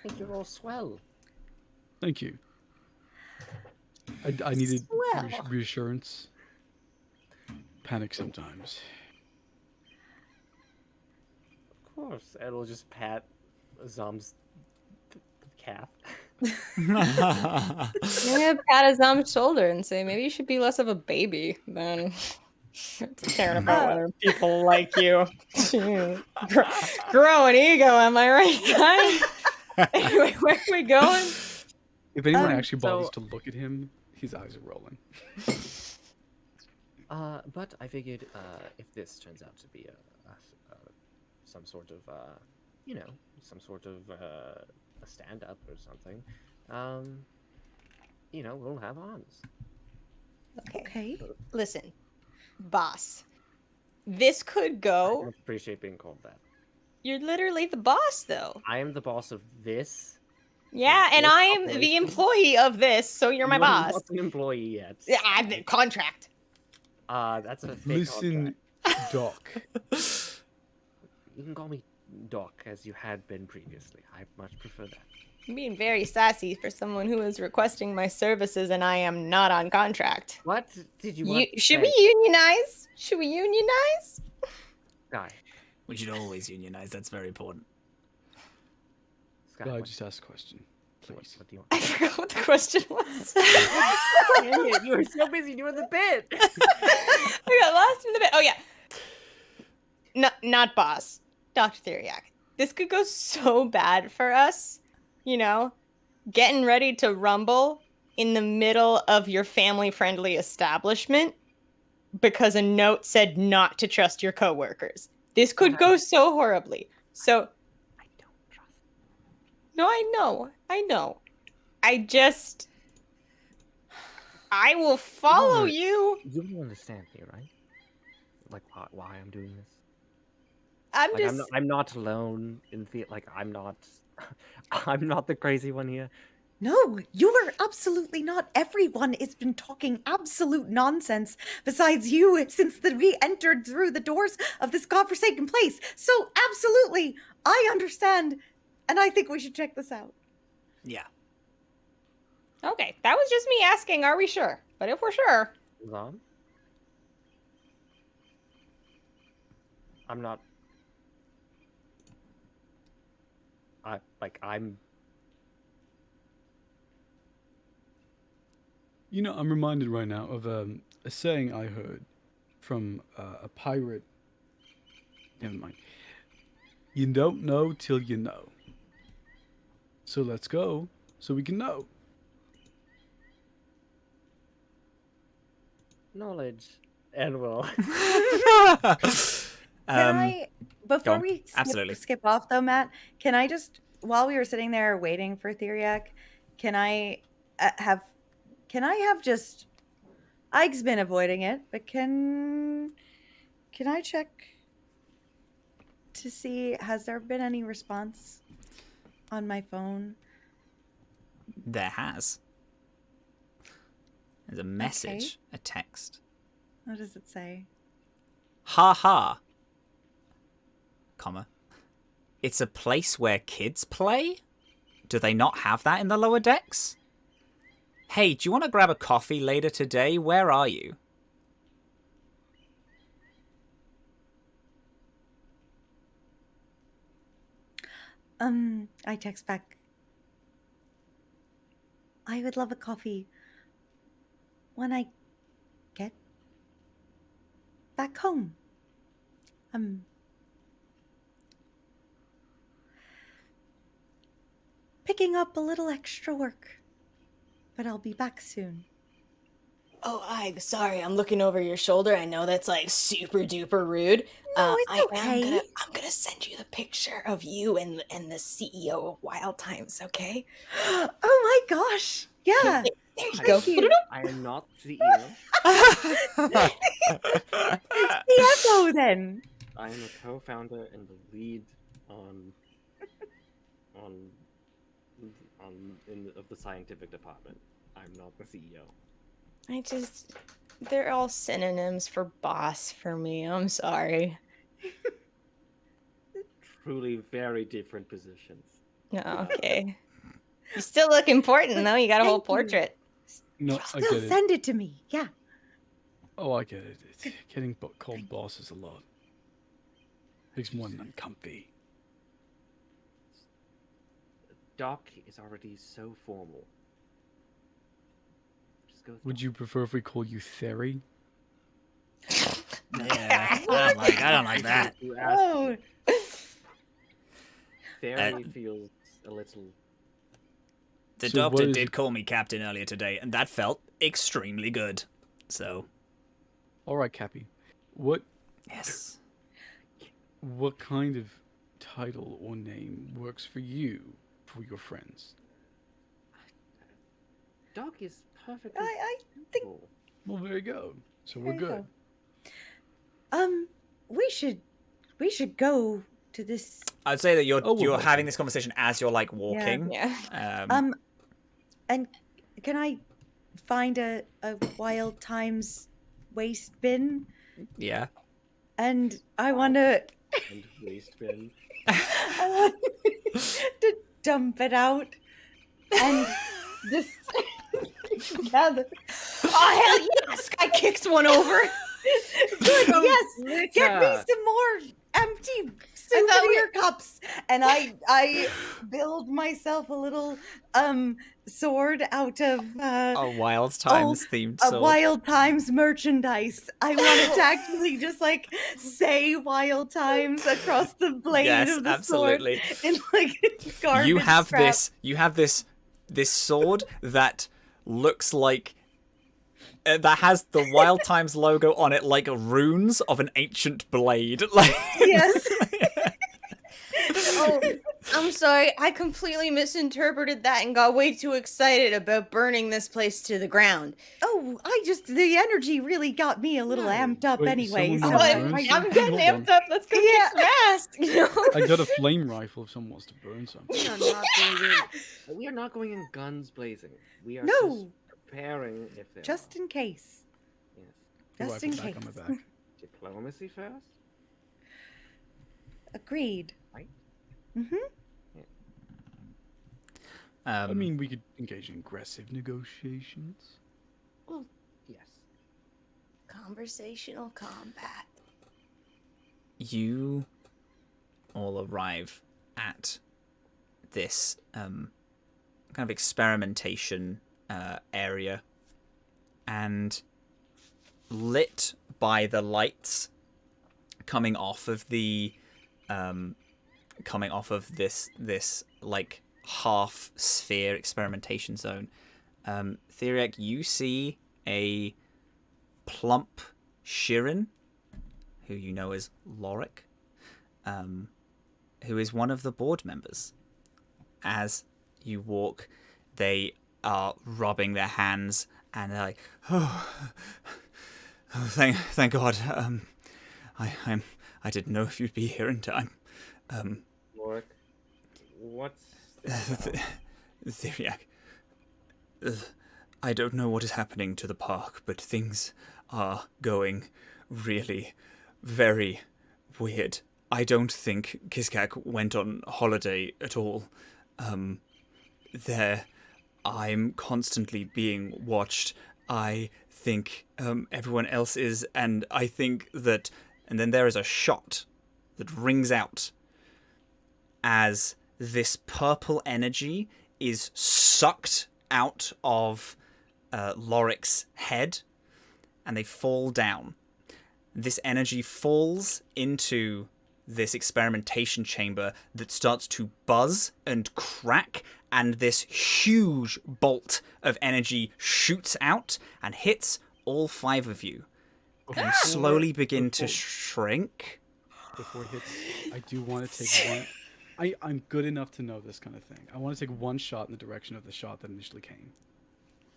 think you're all swell. Thank you. I needed Swell. reassurance. Panic sometimes. Of course, and we'll just pat Azhaam's calf. Yeah, pat Azhaam's shoulder and say, maybe you should be less of a baby than caring about whether people like you. Grow an ego, am I right, guys? Anyway, where are we going? If anyone actually bothers so- to look at him, his eyes are rolling. But I figured if this turns out to be some sort of a stand-up or something, we'll have arms. Okay. Listen, boss. This could I go. don't appreciate being called that. You're literally the boss, though. I am the boss of this. Yeah, and This I am the operation? employee of this, so you're my You are boss. not an employee yet. Yeah, I'm the contract. That's a fake Listen, contract. Doc. You can call me Doc, as you had been previously. I much prefer that. I'm being very sassy for someone who is requesting my services, and I am not on contract. What did you want to Should say? we unionize? Should we unionize? Skye. We should always unionize. That's very important. Skye, I what- just asked a question. please. What do you want? I forgot what the question was. Dang it, you were so busy doing the bit. I got lost in the bit. Oh yeah. No, not boss. Dr. Theriac. This could go so bad for us. You know, getting ready to rumble in the middle of your family-friendly establishment because a note said not to trust your coworkers. This could go so horribly. So I don't trust. no, I know. I will follow you. You don't understand me, right? Like why I'm doing this. I'm Like, just I'm not alone in the I'm not the crazy one here. No, you are absolutely not. Everyone has been talking absolute nonsense besides you since we entered through the doors of this godforsaken place. So absolutely, I understand. And I think we should check this out. Yeah. okay. That was just me asking, are we sure? But if we're sure, Azhaam? I'm not. I'm. You know, I'm reminded right now of a saying I heard from a pirate. Never mind. You don't know till you know. So let's go, so we can know. Knowledge. And will. Can I, before on. we Absolutely. skip off though, Matt, can I just, while we were sitting there waiting for Theriac, can I have just, Ike's been avoiding it, but can I check to see, has there been any response on my phone? There has. There's a message, a text. What does it say? Ha ha. Comma. It's a place where kids play? Do they not have that in the lower decks? Hey, do you want to grab a coffee later today? Where are you? I text back. I would love a coffee when I get back home. Picking up a little extra work, but I'll be back soon. oh, Ike, sorry, I'm looking over your shoulder. I know that's like super duper rude. No, it's I okay. I'm gonna send you the picture of you and the CEO of Wild Times. Okay? Oh my gosh! Yeah. There you Thank go. you. I am not CEO. CFO then. I am a co-founder and the lead of the scientific department. I'm not the CEO. They're all synonyms for boss for me. I'm sorry. Truly very different positions. No, okay. You still look important though. You got a whole Thank you. portrait. No, I Still get it. send it to me. Yeah. Oh, I get it. It's getting called boss is a lot. Makes one uncomfy. Doc is already so formal. Just go with Would Doc. you prefer if we call you Theri? Yeah, I don't like that. You asked Oh. Fairy feels a little. The So what doctor is- did call me captain earlier today, and that felt extremely good. So, All right, Cappy. What yes. kind of title or name works for you for your friends? Doc is perfectly. I think cool. Well, there you go. So we're There you good. go. We should go to this. I'd say that you're Oh, we're having walking. this conversation as you're like walking. Yeah. And can I find a Wild Times waste bin? Yeah. And I want to And waste bin. to dump it out and just gather. Oh hell yes! Skye kicks one over. Good, yes. Get me Litter. some more empty souvenir cups, and I build myself a little sword out of A Wild Times themed a sword. Wild Times merchandise. I want to actually just like say Wild Times across the blade Yes, of the absolutely. sword in like garbage. You have scrap. this sword that looks like that has the Wild Times logo on it, like runes of an ancient blade. Like Yes. Oh, I'm sorry. I completely misinterpreted that and got way too excited about burning this place to the ground. Oh, the energy really got me a little amped up Wait, anyway. someone So wants to I'm, burn I'm something? getting Hold on. amped up. Let's go kick some ass. You know? I got a flame rifle if someone wants to burn something. We are not going in. We are not going in guns blazing. We are just No, preparing if there just in case. Yes. Just in case. On my back. Diplomacy first. Agreed. Right. Mm-hmm. I mean, we could engage in aggressive negotiations. Well, yes. Conversational combat. you all arrive at this kind of experimentation area, and lit by the lights coming off of the this like half sphere experimentation zone. Theriac, you see a plump Shirin, who you know as Loric, who is one of the board members. As you walk, they are rubbing their hands and they're like, "Oh, thank God. I didn't know if you'd be here in time." Loric, what's this about? Theriac, I don't know what is happening to the park, but things are going really very weird. I don't think Kiskak went on holiday at all. I'm constantly being watched. I think everyone else is, and I think that... And then there is a shot that rings out as this purple energy is sucked out of Loric's head, and they fall down. This energy falls into this experimentation chamber that starts to buzz and crack, and this huge bolt of energy shoots out and hits all 5 of you. And you slowly begin to shrink. Before it hits, I do want to take one. I'm good enough to know this kind of thing. I want to take one shot in the direction of the shot that initially came.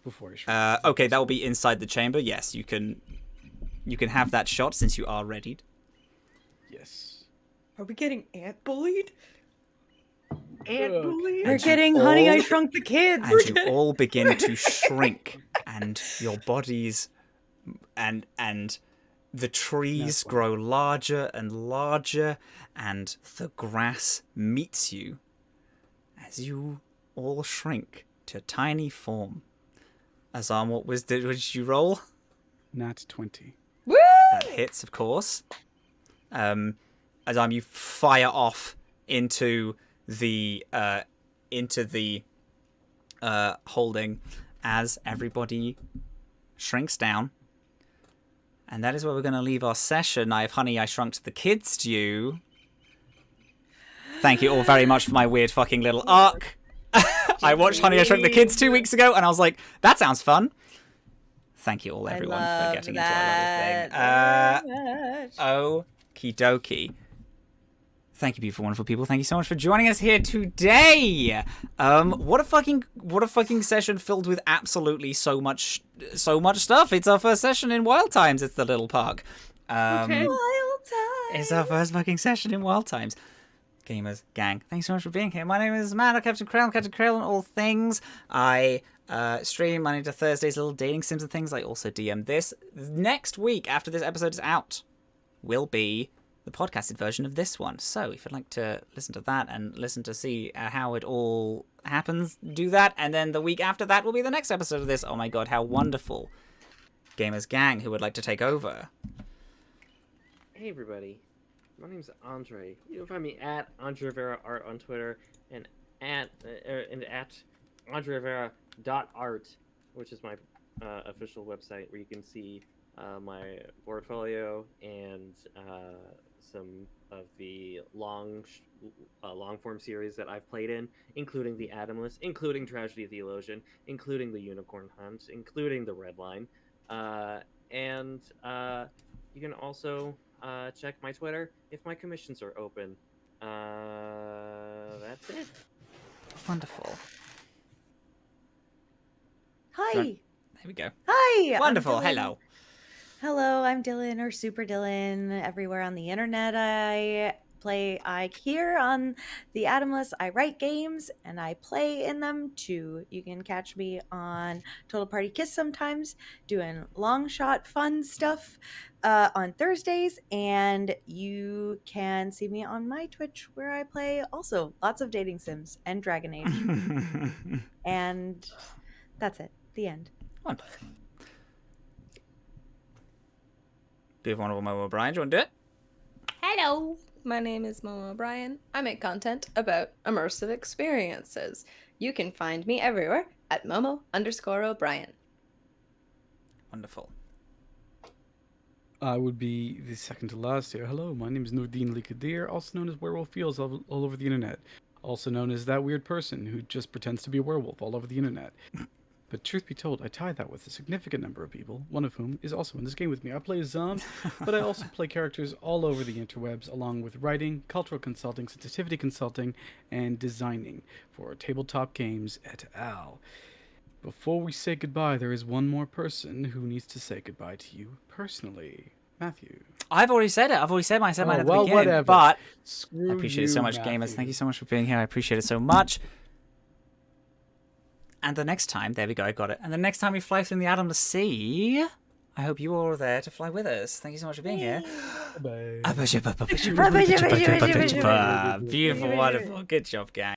Before I shrink. Okay, that will be inside the chamber. Yes, you can have that shot since you are readied. Yes. Are we getting ant bullied? We're getting Honey, I Shrunk the Kids. And you all begin to shrink, and your bodies and the trees grow larger and larger, and the grass meets you as you all shrink to a tiny form. Azhaam, what did you roll? Nat 20. Woo! That hits, of course. Azhaam, you fire off into the holding as everybody shrinks down. And that is where we're going to leave our session. I have Honey, I Shrunk the Kids due. Thank you all very much for my weird fucking little arc. I watched Honey, I Shrunk the Kids 2 weeks ago, and I was like, that sounds fun. Thank you all, everyone, for getting into our little thing. Okie dokie. Thank you, beautiful, wonderful people. Thank you so much for joining us here today. What a fucking session filled with absolutely so much stuff. It's our first session in Wild Times. It's the little park. Wild Times. It's our first fucking session in Wild Times. Gamers, gang, thanks so much for being here. My name is Matt, I'm Captain Krail on all things. I stream Monday to Thursdays, little dating sims and things. I also DM this. Next week, after this episode is out, will be the podcasted version of this one. So if you'd like to listen to that and listen to see how it all happens, do that. And then the week after that will be the next episode of this. Oh my god, how wonderful. Gamers, gang, who would like to take over? Hey everybody. My name's Andre. You can find me at Andre Rivera Art on Twitter and at andrerivera.art, which is my official website where you can see my portfolio and some of the long form series that I've played in, including the Atomless, including Tragedy of the Illusion, including the Unicorn Hunt, including the Red Line, and you can also check my Twitter if my commissions are open. That's it. Wonderful. Hi. There we go. Hi. I'm Wonderful. Dylan. Hello. Hello, I'm Dylan or Super Dylan. Everywhere on the internet, I here on the Atomless. I write games and I play in them too. You can catch me on Total Party Kiss sometimes, doing long shot fun stuff on Thursdays, and you can see me on my Twitch where I play also lots of dating sims and Dragon Age. And that's it. The end. Wonderful. Beautiful, wonderful Momo O'Brien. Do you want to do it? Hello, my name is Momo O'Brien. I make content about immersive experiences. You can find me everywhere at Momo_O'Brien. Wonderful. I would be the second to last here. Hello, my name is Nordine Likadir, also known as Werewolf Feels all over the internet. Also known as that weird person who just pretends to be a werewolf all over the internet. But truth be told, I tie that with a significant number of people, one of whom is also in this game with me. I play Azhaam, but I also play characters all over the interwebs, along with writing, cultural consulting, sensitivity consulting, and designing for tabletop games et al. Before we say goodbye, there is one more person who needs to say goodbye to you personally. Matthew. I've already said it. I've already said mine at the beginning. Whatever. But Screw I appreciate it so much, Matthew. gamers. Thank you so much for being here. I appreciate it so much. And the next time, there we go, I got it. And the next time we fly through the Atomless Sea, I hope you all are there to fly with us. Thank you so much for being here. Bye. Beautiful, wonderful. Good job, gang.